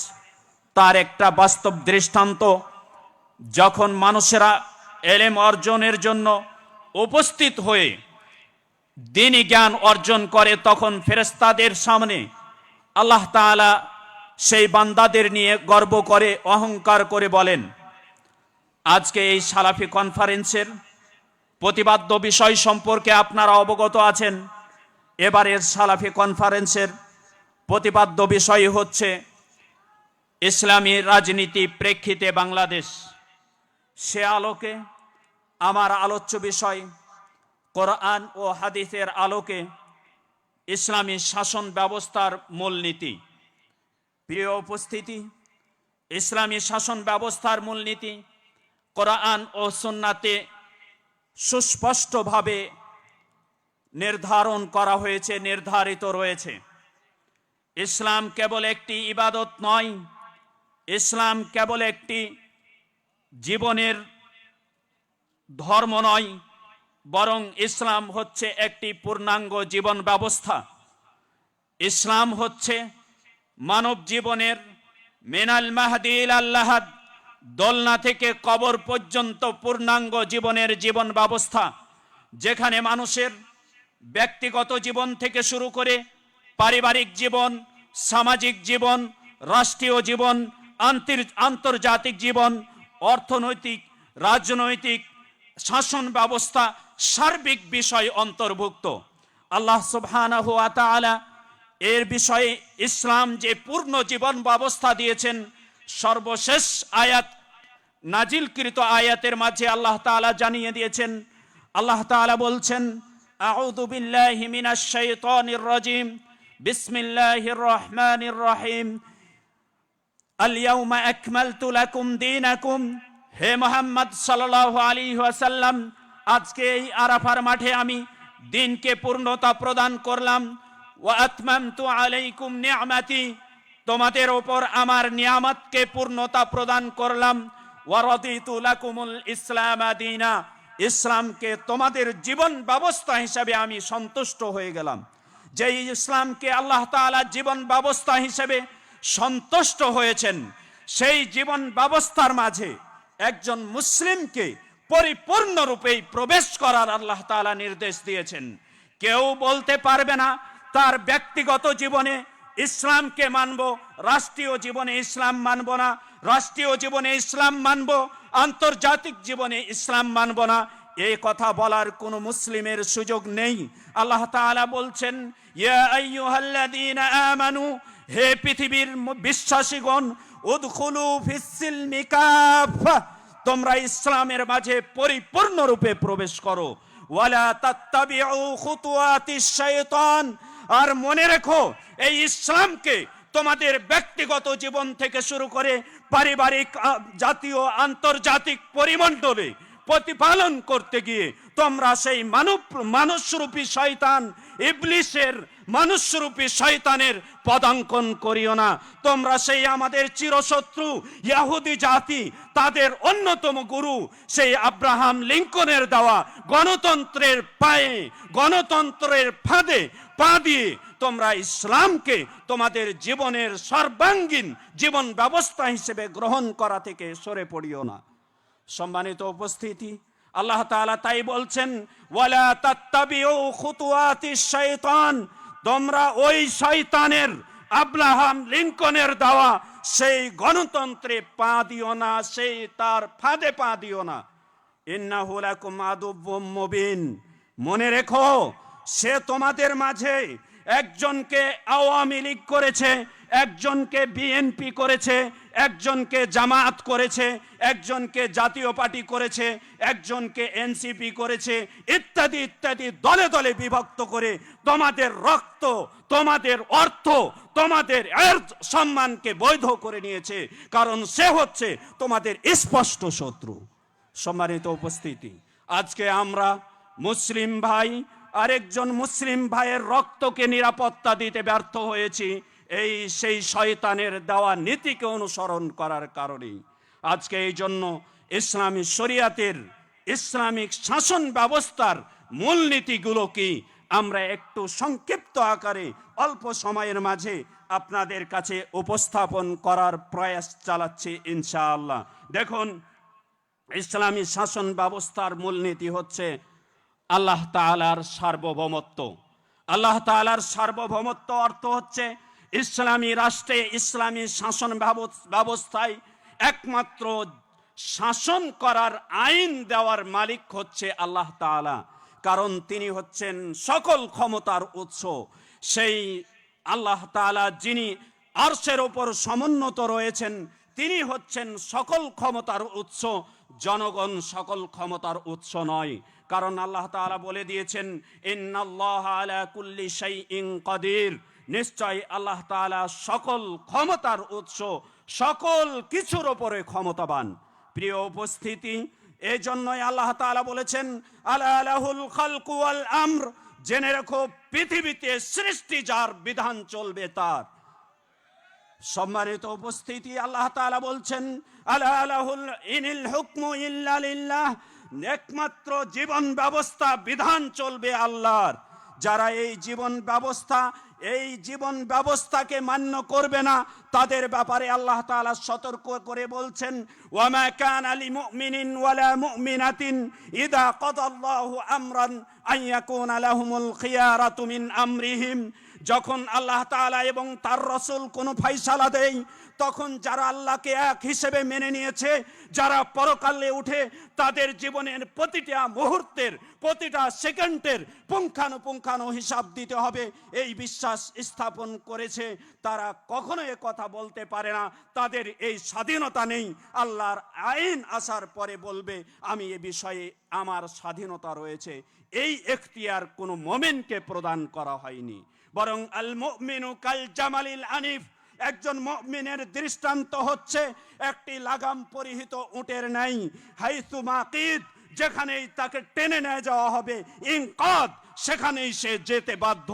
তার একটা বাস্তব দৃষ্টান্ত। যখন মানুষেরা এলেম অর্জনের জন্য উপস্থিত হয়ে দ্বীনি জ্ঞান অর্জন করে, তখন ফেরেশতাদের সামনে আল্লাহ তাআলা সেই বান্দাদের নিয়ে গর্ব করে, অহংকার করে বলেন। আজকে এই সালাফি কনফারেন্সের প্রতিপাদ্য বিষয় সম্পর্কে আপনারা অবগত আছেন। এবারের সালাফি কনফারেন্সের প্রতিপাদ্য বিষয় হচ্ছে ইসলামী রাজনীতি প্রেক্ষিতে বাংলাদেশ। সে আলোকে আমার আলোচ্য বিষয় কোরআন ও হাদিসের আলোকে ইসলামী শাসন ব্যবস্থার মূলনীতি। প্রিয় উপস্থিতি, ইসলামী শাসন ব্যবস্থার মূলনীতি কোরআন ও সুন্নাতে সুস্পষ্টভাবে নির্ধারণ করা হয়েছে, নির্ধারিত রয়েছে। ইসলাম কেবল একটি ইবাদত নয়, ইসলাম কেবল একটি জীবনের ধর্ম নয়, বরং ইসলাম হচ্ছে একটি পূর্ণাঙ্গ জীবন ব্যবস্থা। ইসলাম হচ্ছে মানব জীবনের মিনাল মাহদি ইলাল লাহাদ, দোলনা থেকে কবর পর্যন্ত পূর্ণাঙ্গ জীবনের জীবন ব্যবস্থা, যেখানে মানুষের ব্যক্তিগত জীবন থেকে শুরু করে পারিবারিক জীবন, সামাজিক জীবন, রাষ্ট্রীয় জীবন, আন্তর্জাতিক জীবন, অর্থনৈতিক, রাজনৈতিক, শাসন ব্যবস্থা, সার্বিক বিষয় অন্তর্ভুক্ত। আল্লাহ সুবহানাহু ওয়া তাআলা এর বিষয়ে ইসলাম যে পূর্ণ জীবন ব্যবস্থা দিয়েছেন, সর্বশেষ আয়াত নাজিলকৃত আয়াতের মাঝে আল্লাহ তাআলা জানিয়ে দিয়েছেন। আল্লাহ তাআলা বলছেন, আউযু বিল্লাহি মিনাশ শাইতানির রাজিম, বিসমিল্লাহির রহমানির রহিম, আল ইয়াউমা আকমালতু লাকুম দীনাকুম, হে মুহাম্মদ সাল্লাল্লাহু আলাইহি ওয়াসাল্লাম, আজকে এই আরাফার মাঠে আমি দিনকে পূর্ণতা প্রদান করলাম। ওয়া আতমামতু আলাইকুম নি'মাতি, তোমাদের ওপর আমার নিয়ামতকে পূর্ণতা প্রদান করলাম। ওয়া রাদিতু লাকুমুল ইসলাম দীনা, ইসলামকে তোমাদের জীবন ব্যবস্থা হিসেবে আমি সন্তুষ্ট হয়ে গেলাম। যেই ইসলামকে আল্লাহ তাআলা জীবন ব্যবস্থা হিসেবে সন্তুষ্ট হয়েছেন, সেই জীবন ব্যবস্থার মাঝে একজন মুসলিমকে পরিপূর্ণরূপে প্রবেশ করার আল্লাহ তাআলা নির্দেশ দিয়েছেন। কেউ বলতে পারবে না তার ব্যক্তিগত জীবনে ইসলামকে মানব, রাষ্ট্রীয় জীবনে ইসলাম মানব না, রাষ্ট্রীয় জীবনে ইসলাম মানব, আন্তর্জাতিক জীবনে ইসলাম মানব না, এই কথা বলার কোনো মুসলিমের সুযোগ নেই। আল্লাহ তাআলা বলছেন, ইয়া আইয়ুহাল্লাযীনা আমানু, হে পৃথিবীর বিশ্বাসীগণ, উদখুলু ফিস-সিলমি কাফা, তোমরা ইসলামের মাঝে পরিপূর্ণরূপে প্রবেশ করো। ওয়ালা তাত্তাবিউ খুতুওয়াতিশ শাইতান, আর মনে রেখো এই ইসলামকে তোমাদের ব্যক্তিগত জীবন থেকে শুরু করে পারিবারিক, জাতীয়, আন্তর্জাতিক পরিমণ্ডলে প্রতিপালন করতে গিয়ে তোমরা সেই মানুষরূপী শয়তান ইবলিসের, মানুষরূপী শয়তানের পদাঙ্কন করিও না। তোমরা সেই আমাদের চিরশত্রু ইহুদি জাতি, তাদের অন্যতম গুরু সেই আব্রাহাম লিঙ্কনের দেওয়া গণতন্ত্রের পায়ে, গণতন্ত্রের ফাঁদে পা দিয়ে তোমরা ইসলামকে তোমাদের জীবনের সর্বাঙ্গীন জীবন ব্যবস্থা হিসেবে গ্রহণ করা থেকে সরে পড়িও না। সম্মানিত উপস্থিতি, আল্লাহ তাআলা তাই বলছেন, ওয়ালা তাত্তাবিউ খুতুওয়াতিশ শাইতান, তোমরা ওই শয়তানের, আব্রাহাম লিঙ্কনের দেওয়া সেই গণতন্ত্রে পা দিও না, সেই তার ফাঁদে পা দিও না। ইন্নাহু লাকুম আদুউম মুবিন, মনে রেখো সে তোমাদের মাঝে একজনকে আওয়ামী লীগ করেছে, একজনকে বিএনপি করেছে, একজনকে জামাত করেছে, একজনকে জাতীয় পার্টি করেছে, একজনকে এনসিপি করেছে, ইত্যাদি ইত্যাদি দলে দলে বিভক্ত করে তোমাদের রক্ত, তোমাদের অর্থ, তোমাদের সম্মানকে বৈধ করে নিয়েছে, কারণ সে হচ্ছে তোমাদের স্পষ্ট শত্রু। সম্মানিত উপস্থিতি, আজকে আমরা মুসলিম ভাই আরেকজন মুসলিম ভাইয়ের রক্তকে নিরাপত্তা দিতে ব্যর্থ হয়েছি সেই শয়তানের দেওয়া নীতিকে অনুসরণ করার কারণেই। আজকে এই জন্য ইসলামী শরিয়াতের, ইসলামিক শাসন ব্যবস্থার মূলনীতিগুলো কি আমরা একটু সংক্ষিপ্ত আকারে অল্প সময়ের মাঝে আপনাদের কাছে উপস্থাপন করার প্রয়াস চালাচ্ছি ইনশাআল্লাহ। দেখুন, ইসলামী শাসন ব্যবস্থার মূলনীতি হচ্ছে আল্লাহ তাআলার সার্বভৌমত্ব। আল্লাহ তাআলার সার্বভৌমত্ব অর্থ হচ্ছে ইসলামী রাষ্ট্রে, ইসলামী শাসন ব্যবস্থায় একমাত্র শাসন করার, আইন দেওয়ার মালিক হচ্ছে আল্লাহ তাআলা, কারণ তিনি হচ্ছেন সকল ক্ষমতার উৎস। সেই আল্লাহ তাআলা যিনি আরশের ওপর সমুন্নত রয়েছেন, তিনি হচ্ছেন সকল ক্ষমতার উৎস, জনগণ সকল ক্ষমতার উৎস নয়। কারণ আল্লাহ তাআলা বলে দিয়েছেন, ইন্নাল্লাহা আলা কুল্লি শাইইন কাদির, নিশ্চয় আল্লাহ তাআলা সকল ক্ষমতার উৎস, সকল কিছুর উপরে ক্ষমতাবান। প্রিয় উপস্থিতি, এই জন্যই আল্লাহ তাআলা বলেছেন, আলা লাহুল খালকু ওয়াল আমর, জেনে রাখো পৃথিবীতে সৃষ্টি যার, বিধান চলবে তার। সম্মানিত উপস্থিতি, আল্লাহ তাআলা বলছেন, আলা লাহুল ইনিল হুকমু ইল্লা লিল্লাহ, একমাত্র জীবন ব্যবস্থা, বিধান চলবে আল্লাহর। যারা এই জীবন ব্যবস্থাকে মান্য করবে না, তাদের ব্যাপারে আল্লাহ তাআলা সতর্ক করে বলছেন, ওয়ামা কানা লিমুমিনিন ওয়ালা মুমিনাতিন ইযা কাদাল্লাহু আমরান আইয়াকুনা লাহুমুল খিয়ারাতু মিন আমরিহিম, যখন আল্লাহ তাআলা এবং তার রাসূল কোনো ফয়সালা দেয়, তখন যারা আল্লাহকে এক হিসেবে মেনে নিয়েছে, যারা পরকালে উঠে তাদের জীবনের প্রতিটা মুহূর্তের, প্রতিটা সেকেন্ডের পুঙ্খানুপুঙ্খানু হিসাব দিতে হবে, এই বিশ্বাস স্থাপন করেছে, তারা কখনো এ কথা বলতে পারে না তাদের এই স্বাধীনতা নেই। আল্লাহর আইন আসার পরে বলবে, আমি এ বিষয়ে আমার স্বাধীনতা রয়েছে। এই এখতিয়ার কোনো মুমিনকে প্রদান করা হয়নি, বরং আল মুমিনু কাল জামালিল আনিফ, একজন মুমিনের দৃষ্টান্ত হচ্ছে একটি লাগাম পরিহিত উটের নাই, হাইসু মাকিদ, যেখানেই তাকে টেনে নিয়ে যাওয়া হবে, ইনকাদ, সেখানেই সে যেতে বাধ্য।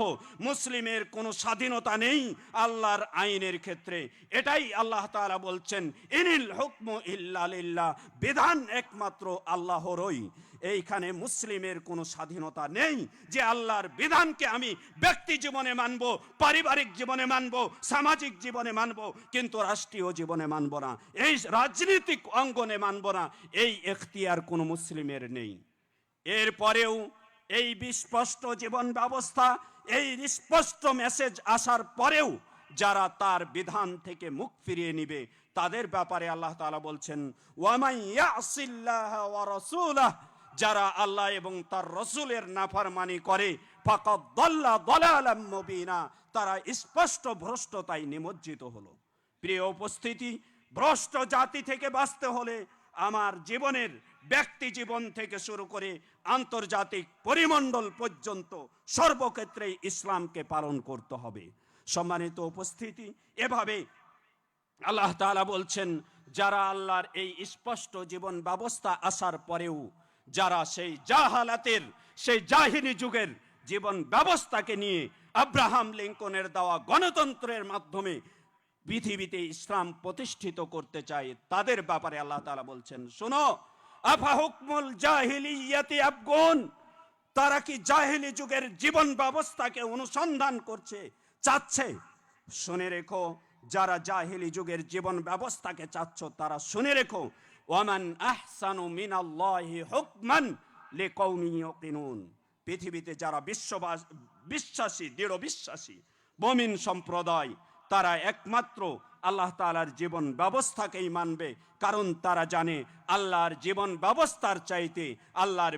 মুসলিমের কোনো স্বাধীনতা নেই আল্লাহর আইনের ক্ষেত্রে। এটাই আল্লাহ তাআলা বলছেন, ইনিল হুকমু ইল্লা লিল্লাহ, বিধান একমাত্র আল্লাহরই। এইখানে মুসলিমের কোনো স্বাধীনতা নেই যে আল্লাহর বিধানকে আমি ব্যক্তি জীবনে মানব, পারিবারিক জীবনে মানব, সামাজিক জীবনে মানব, কিন্তু রাষ্ট্রীয় জীবনে মানব না, এই রাজনৈতিক অঙ্গনে মানব না, এই এখতিয়ার কোনো মুসলিমের নেই। এরপরেও এই বিস্পষ্ট জীবন ব্যবস্থা, এই স্পষ্ট মেসেজ আসার পরেও যারা তার বিধান থেকে মুখ ফিরিয়ে নিবে, তাদের ব্যাপারে আল্লাহ তাআলা বলছেন, ওয়ামান ইয়াসিল্লাহ ওয়া রাসূলাহ, যারা আল্লাহ এবং তার রসুলের নাফরমানি করে, ফাকাদ দাল্লা দালালাম মুবিনা, তারা স্পষ্ট ভ্রষ্টতায় নিমজ্জিত হলো। প্রিয় উপস্থিতি, ভ্রষ্ট জাতি থেকে বাঁচতে হলে আমার জীবনের ব্যক্তি জীবন থেকে শুরু করে আন্তর্জাতিক পরিমণ্ডল পর্যন্ত সর্বক্ষেত্রে ইসলামকে পালন করতে হবে। সম্মানিত উপস্থিতি, এভাবে আল্লাহ তাআলা বলছেন, যারা আল্লাহর এই স্পষ্ট জীবন ব্যবস্থা আসার পরেও যারা সেই জাহালাতের, সেই জাহিলি যুগের জীবন ব্যবস্থাকে নিয়ে আব্রাহাম লিঙ্কনের দেওয়া গণতন্ত্রের মাধ্যমে পৃথিবীতে ইসলাম প্রতিষ্ঠিত করতে চায়, তাদের ব্যাপারে আল্লাহ তাআলা বলছেন, শোনো, আফা হুকমুল জাহিলিয়াতি আবগুন, তারা কি জাহিলি যুগের জীবন ব্যবস্থাকে অনুসন্ধান করছে, চাচ্ছে? শুনে রেখো, যারা জাহিলি যুগের জীবন ব্যবস্থাকে চাচ্ছ, তারা শুনে রেখো, ওয়ামান আহসানু মিনাল্লাহি হুকমান লিকাউমিন ইয়াকিনুন, পৃথিবীতে যারা বিশ্বাসী, দৃঢ় বিশ্বাসী মুমিন সম্প্রদায়, তারা একমাত্র আল্লাহ তাআলার জীবন ব্যবস্থাকেই মানবে, কারণ তারা জানে আল্লাহর জীবন ব্যবস্থার চাইতে, আল্লাহর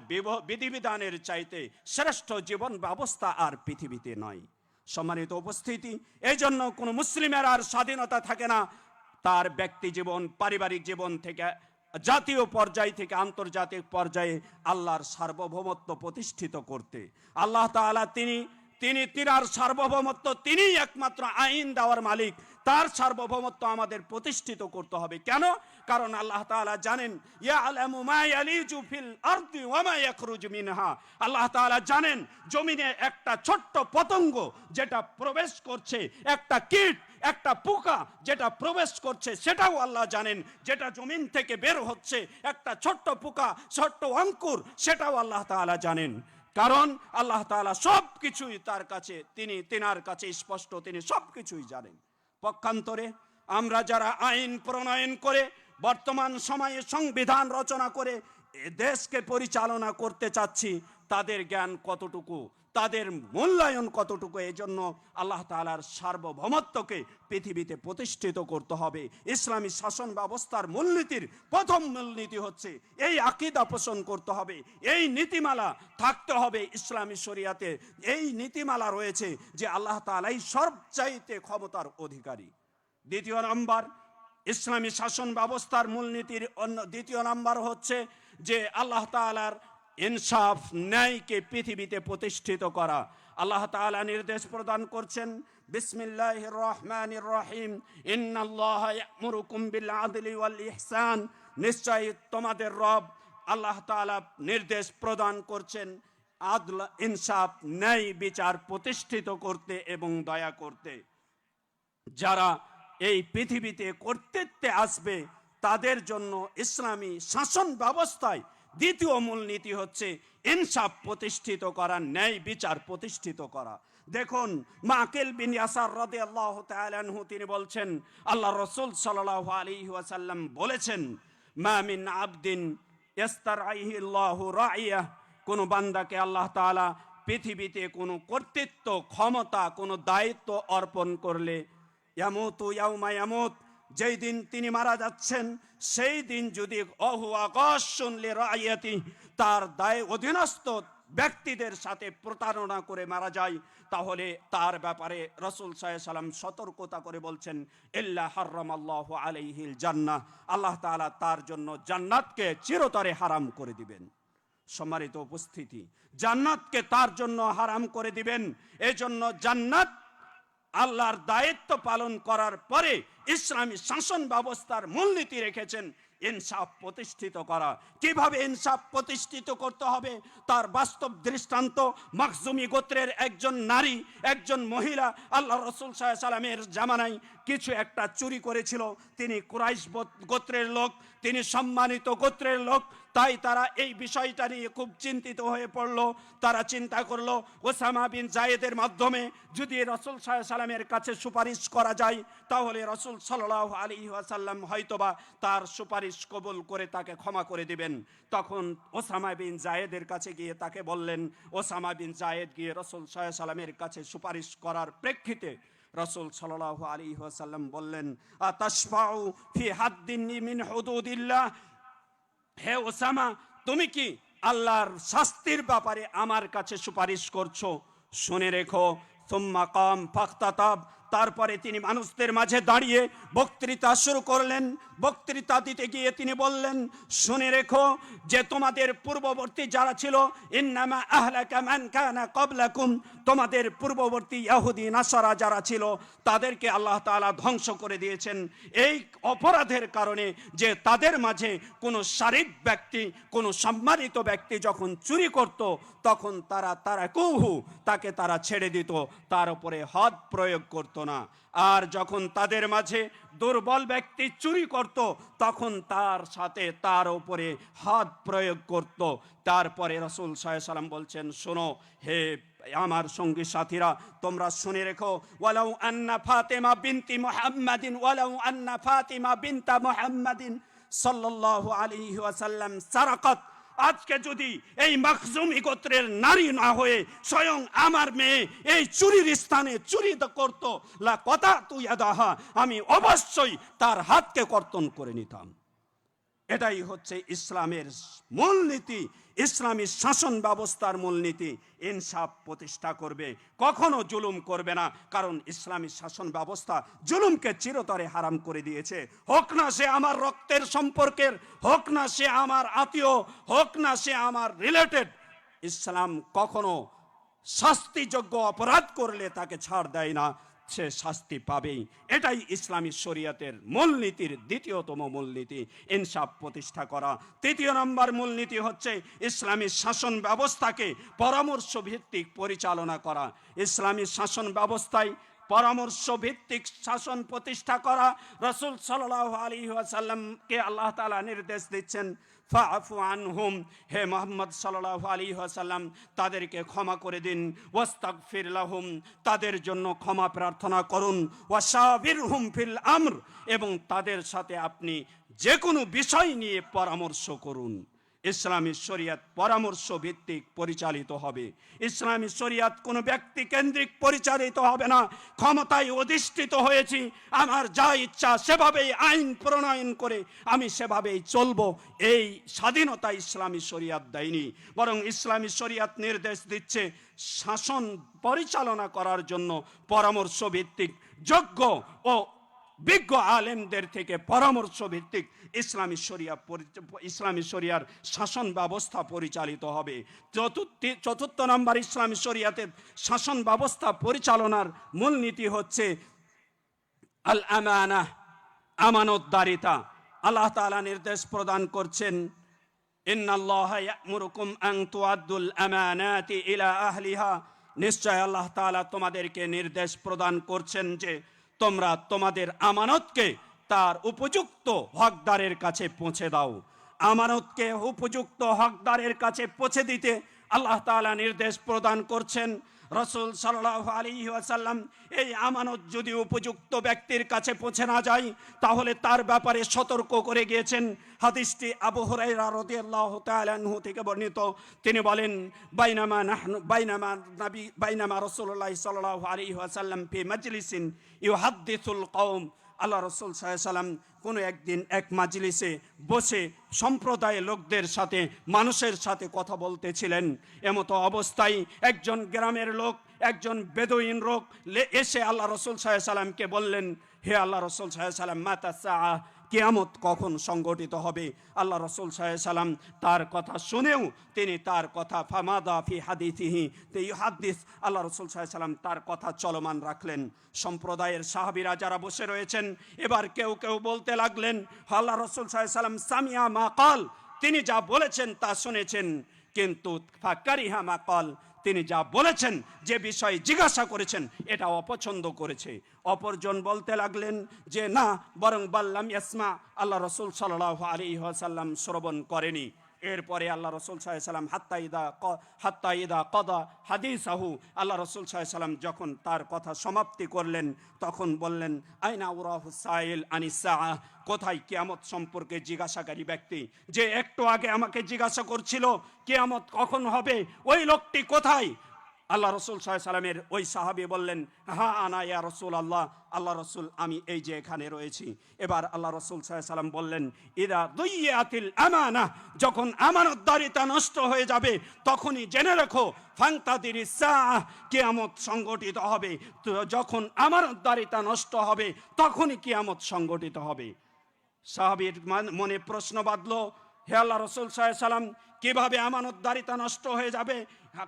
বিধিবিধানের চাইতে শ্রেষ্ঠ জীবন ব্যবস্থা আর পৃথিবীতে নয়। সম্মানিত উপস্থিতি, এই জন্য কোনো মুসলিমের আর স্বাধীনতা থাকে না তার ব্যক্তি জীবন, পারিবারিক জীবন থেকে জাতীয় পর্যায় থেকে আন্তর্জাতিক পর্যায়ে আল্লাহর সার্বভৌমত্ব প্রতিষ্ঠিত করতে। আল্লাহ তাআলা তিনার সার্বভৌমত্ব, তিনিই একমাত্র আইন দেওয়ার মালিক, তার সার্বভৌমত্ব আমাদের প্রতিষ্ঠিত করতে হবে। কেন? কারণ আল্লাহ তাআলা জানেন, ইয়ালামু মা ইয়ালিজু ফিল আরদি ওয়া মা ইয়াখরুজু মিনহা, আল্লাহ তাআলা জানেন জমিনে একটা ছোট্ট পতঙ্গ যেটা প্রবেশ করছে, একটা কীট, একটা পোকা যেটা প্রবেশ করছে, সেটাও আল্লাহ জানেন। যেটা জমিন থেকে বের হচ্ছে, একটা ছোট্ট পোকা, ছোট্ট অঙ্কুর, সেটাও আল্লাহ তাআলা জানেন। কারণ আল্লাহ তাআলা সব কিছুই তার কাছে, তিনার কাছে স্পষ্ট, তিনি সব কিছুই জানেন। পক্ষান্তরে আমরা যারা আইন প্রণয়ন করে বর্তমান সময়ে সংবিধান রচনা করে দেশকে পরিচালনা করতে চাচ্ছি, তাদের জ্ঞান কতটুকু, তাদের মূল্যায়ন কতটুকু? এজন্য আল্লাহ তাআলার সার্বভৌমত্বকে পৃথিবীতে প্রতিষ্ঠিত করতে হবে। ইসলামী শাসন ব্যবস্থার মূলনীতির প্রথম মূলনীতি হচ্ছে এই আকীদা পোষণ করতে হবে, এই নীতিমালা থাকতে হবে ইসলামী শরিয়াতে। এই নীতিমালা রয়েছে যে আল্লাহ তাআলাই সবচাইতে ক্ষমতার অধিকারী। দ্বিতীয় নাম্বার, ইসলামী শাসন ব্যবস্থার মূলনীতির দ্বিতীয় নাম্বার হচ্ছে যে আল্লাহ তাআলার ইনসাফ, ন্যায়কে পৃথিবীতে প্রতিষ্ঠিত করা। আল্লাহ তাআলা নির্দেশ প্রদান করছেন, বিসমিল্লাহির রহমানির রহিম, ইন্নাল্লাহা ইয়া'মুরুকুম বিল আদলি ওয়াল ইহসান, নিশ্চয়ই তোমাদের রব আল্লাহ তাআলা নির্দেশ প্রদান করছেন আদল, ইনসাফ, ন্যায় বিচার প্রতিষ্ঠিত করতে এবং দয়া করতে। যারা এই পৃথিবীতে কর্তৃত্বে আসবে তাদের জন্য ইসলামী শাসন ব্যবস্থায় দ্বিতীয় মূলনীতি হচ্ছে ইনসাফ প্রতিষ্ঠিত করা, ন্যায় বিচার প্রতিষ্ঠিত করা। দেখুন, মাকিল বিন ইয়াসার রাদিয়াল্লাহু তাআলা আনহু তিনি বলছেন, আল্লাহ রাসূল সাল্লাল্লাহু আলাইহি ওয়াসাল্লাম বলেছেন, মা মিন আবদিন ইস্তারআইহি আল্লাহু রাইয়াহ, কোন বান্দাকে আল্লাহ তাআলা পৃথিবীতে কোনো কর্তৃত্ব, ক্ষমতা, কোনো দায়িত্ব অর্পণ করলে, ইয়ামুতু ইয়াউমা ইয়ামুত, যেই দিন তিনি মারা যাচ্ছেন সেই দিন যদি অহুয়া গাশুন লিরাইয়াতি, তার দায় অধীনস্থ ব্যক্তিদের সাথে প্রতারণা করে মারা যায়, তাহলে তার ব্যাপারে রাসূল সাল্লাল্লাহু আলাইহি ওয়াসাল্লাম সতর্কতা করে বলছেন, ইল্লা হারামাল্লাহু আলাইহিল জান্নাহ, আল্লাহ তাআলা তার জন্য জান্নাতকে চিরতরে হারাম করে দিবেন। সম্মানিত উপস্থিতি, জান্নাতকে তার জন্য হারাম করে দিবেন। এজন্য জান্নাত আল্লাহর দায়িত্ব পালন করার পরে ইসলামী শাসন ব্যবস্থার মূলনীতি রেখেছেন ইনসাফ প্রতিষ্ঠিত করা। কিভাবে ইনসাফ প্রতিষ্ঠিত করতে হবে তার বাস্তব দৃষ্টান্ত মাখজুমি গোত্রের একজন নারী, একজন মহিলা আল্লাহ রাসূল সাল্লাল্লাহু আলাইহি ওয়াসাল্লামের জামানায় কিছু একটা চুরি করেছিল। তিনি কুরাইশ গোত্রের লোক, তিনি সম্মানিত গোত্রের লোক, তাই তারা এই বিষয়টা নিয়ে খুব চিন্তিত হয়ে পড়ল। তারা চিন্তা করলো ওসামা বিন জায়েদের মাধ্যমে যদি রাসূল সাল্লাল্লাহু আলাইহি ওয়াসাল্লামের কাছে সুপারিশ করা যায় তাহলে রাসূল সাল্লাল্লাহু আলাইহি ওয়াসাল্লাম হয়তোবা তার সুপারিশ কবুল করে তাকে ক্ষমা করে দিবেন। তখন ওসামা বিন জায়েদের কাছে গিয়ে তাকে বললেন, ওসামা বিন জায়েদ গিয়ে রাসূল সাল্লাল্লাহু আলাইহি ওয়াসাল্লামের কাছে সুপারিশ করার প্রেক্ষিতে রাসূল সাল্লাল্লাহু আলাইহি ওয়াসাল্লাম বললেন, আতাশফাউ ফি হাদ্দিন মিন হুদুদিল্লাহ, হে ওসামা, তুমি কি আল্লাহর শাস্তির ব্যাপারে আমার কাছে সুপারিশ করছো? শুনে রেখো। সুম্মা কাম ফাখতাতাব, তারপরে তিনি মানুষদের মাঝে দাঁড়িয়ে বক্তৃতা শুরু করলেন। বক্তৃতা দিতে গিয়ে তিনি বললেন, শুনে রেখো যে তোমাদের পূর্ববর্তী যারা ছিল, ইন্নামা আহলাকা মান কানা ক্বাবলাকুম, তোমাদের পূর্ববর্তী ইহুদি নাসারা যারা ছিল তাদেরকে আল্লাহ তাআলা ধ্বংস করে দিয়েছেন এই অপরাধের কারণে যে তাদের মাঝে কোনো শারীফ ব্যক্তি, কোনো সম্মানিত ব্যক্তি যখন চুরি করত তখন তারা কুহু, তাকে তারা ছেড়ে দিত, তার উপরে হদ প্রয়োগ করত না। আর যখন তাদের মাঝে দুর্বল ব্যক্তি চুরি করত তখন তার সাথে তার উপরে হাত প্রয়োগ করত। তারপরে রাসূল সাল্লাল্লাহু আলাইহি ওয়াসাল্লাম বলছেন, শোনো হে আমার সঙ্গী সাথীরা, তোমরা শুনে রেখো, ওয়ালাউ আন্না ফাতিমা বিনতি মুহাম্মাদিন ওয়ালাউ আন্না ফাতিমা বিনতা মুহাম্মাদিন সাল্লাল্লাহু আলাইহি ওয়াসাল্লাম সারাকাত, আজকে যদি এই মাখজুমি গোত্রের নারী না হয়ে স্বয়ং আমার মেয়ে এই চুরির স্থানে চুরি করত, লা কথা তুই আদাহা, আমি অবশ্যই তার হাতকে কর্তন করে নিতাম। এটাই হচ্ছে ইসলামের মূলনীতি, ইসলামী শাসন ব্যবস্থার মূলনীতি। ইনসাফ প্রতিষ্ঠা করবে, কখনো জুলুম করবে না, কারণ ইসলামী শাসন ব্যবস্থা জুলুমকে চিরতরে হারাম করে দিয়েছে। হোক না সে আমার রক্তের সম্পর্কের, হোক না সে আমার আত্মীয়, হোক না সে আমার রিলেটেড, ইসলাম কখনো শাস্তিযোগ্য অপরাধ করলে তাকে ছাড় দেয় না, সে শাস্তি পাবেই। এটাই ইসলামী শরীয়তের মূলনীতির দ্বিতীয়তম মূলনীতি, ইনসাফ প্রতিষ্ঠা করা। তৃতীয় নম্বর মূলনীতি হচ্ছে ইসলামী শাসন ব্যবস্থাকে পরামর্শ ভিত্তিক পরিচালনা করা। ইসলামী শাসন ব্যবস্থায় পরামর্শ ভিত্তিক শাসন প্রতিষ্ঠা করা। রাসূল সাল্লাল্লাহু আলাইহি ওয়াসাল্লামকে আল্লাহ তাআলা নির্দেশ দিচ্ছেন, ফাআফু আনহুম, হে মুহাম্মদ সাল্লাল্লাহু আলাইহি ওয়াসাল্লাম তাদেরকে ক্ষমা করে দিন, ওয়াস্তাগফির লাহুম, তাদের জন্য ক্ষমা প্রার্থনা করুন, ওয়াশাবিরহুম ফিল আমর, এবং তাদের সাথে আপনি যে কোনো বিষয় নিয়ে পরামর্শ করুন। ইসলামী শরিয়াত পরামর্শ ভিত্তিক পরিচালিত হবে। ইসলামী শরিয়াত কোনো ব্যক্তি কেন্দ্রিক পরিচালিত হবে না। ক্ষমতায় অধিষ্ঠিত হয়েছি, আমার যা ইচ্ছা সেভাবেই আইন প্রণয়ন করে আমি সেভাবেই চলবো, এই স্বাধীনতা ইসলামী শরিয়াত দেয়নি। বরং ইসলামী শরিয়াত নির্দেশ দিচ্ছে শাসন পরিচালনা করার জন্য পরামর্শ ভিত্তিক যোগ্য ও বিজ্ঞ আলেমদের থেকে পরামর্শ ভিত্তিক ইসলামী শরিয়ার শাসন ব্যবস্থা পরিচালিত হবে। চতুর্থ নম্বর ইসলামী শরিয়াতের শাসন ব্যবস্থা পরিচালনার মূলনীতি হচ্ছে আল আমানাহ, আমানতদারিতা। আল্লাহ তাআলা নির্দেশ প্রদান করছেন, ইন্নাল্লাহা ইয়া'মুরুকুম আন তুআদ্দুল আমানাতি ইলা আহলিহা, নিশ্চয় আল্লাহ তাআলা তোমাদেরকে নির্দেশ প্রদান করছেন যে তোমরা তোমাদের আমানতকে তার উপযুক্ত হকদারের কাছে পৌঁছে দাও। আমানতকে উপযুক্ত হকদারের কাছে পৌঁছে দিতে আল্লাহ তাআলা নির্দেশ প্রদান করছেন। রাসূল সাল্লাল্লাহু আলাইহি ওয়াসাল্লাম এই আমানত যদি উপযুক্ত ব্যক্তির কাছে পৌঁছে না যায় তাহলে তার ব্যাপারে সতর্ক করে গিয়েছেন। হাদিসটি আবু হুরায়রা রাদিয়াল্লাহু তাআলা আনহু থেকে বর্ণিত। তিনি বলেন, বাইনামা রাসূলুল্লাহ সাল্লাল্লাহু আলাইহি ওয়াসাল্লাম ফি মাজলিসিন ইউহাদ্দিসুল কওম, আল্লাহ রাসূল সাল্লাল্লাহু আলাইহি ওয়াসাল্লাম কোনো একদিন এক মাজলিসে বসে সম্প্রদায়ের লোকদের সাথে, মানুষের সাথে কথা বলতেছিলেন। এমতো অবস্থায় একজন গ্রামের লোক, একজন বেদুইন লোক এসে আল্লাহ রাসূল সাল্লাল্লাহু আলাইহি ওয়াসাল্লামকে বললেন, হে আল্লাহ রাসূল সাল্লাল্লাহু আলাইহি ওয়াসাল্লাম, মাতা সাআ, কিয়ামত কখন সংগঠিত হবে। আল্লাহ রসুল সাল্লাম তার কথা শুনেও তিনি তার কথা ফামাদা ফি হাদিসিহি ইউহাদ্দিস, আল্লাহ রসুল সাল্লাম তার কথা চলমান রাখলেন। সম্প্রদায়ের সাহাবীরা যারা বসে রয়েছেন, এবার কেউ কেউ বলতে লাগলেন, আল্লাহ রসুল সাল্লাম সামিয়া মা কাল, তিনি যা বলেছেন তা শুনেছেন, কিন্তু ফাকারিহা মা কাল, তিনি যা বলেছেন, যে বিষয়ে জিজ্ঞাসা করেছেন, এটা অপছন্দ করেছে। অপরজন বলতে লাগলেন যে না, বরং বাল্লাম ইয়াসমা, আল্লাহ রসুল সাল্লাল্লাহু আলাইহি ওয়াসাল্লাম শ্রবণ করেনি। এরপরে আল্লাহ রসুল সাল্লাম হাত্তা ইদা কদা হাদিসাহু, আল্লাহ রসুল সাল্লাম যখন তার কথা সমাপ্তি করলেন, তখন বললেন আইনা উরাহু সাইল আনিসসাআ, কোথায় কিয়ামত সম্পর্কে জিজ্ঞাসাকারী ব্যক্তি, যে একটু আগে আমাকে জিজ্ঞাসা করছিল কিয়ামত কখন হবে, ওই লোকটি কোথায়? আল্লাহ রসুল সাল্লামের ওই সাহাবী বললেন, হ্যাঁ আনা ইয়া রসুল আল্লাহ, আল্লাহ রসুল আমি এই যে এখানে রয়েছি। এবার আল্লাহ রসুল সাল্লাম বললেন, ইদা দুইয়াতিল আমানা, যখন আমানতদারিতা নষ্ট হয়ে যাবে তখনই জেনে রেখো ফাংতাদিরিস সাআহ, কিয়ামত সংগঠিত হবে। তো যখন আমানতদারিতা নষ্ট হবে তখনই কিয়ামত সংগঠিত হবে। সাহাবীর মনে প্রশ্ন বাঁধল, হে আল্লাহ রসুল সাল্লাম, কিভাবে আমানতদারিতা নষ্ট হয়ে যাবে?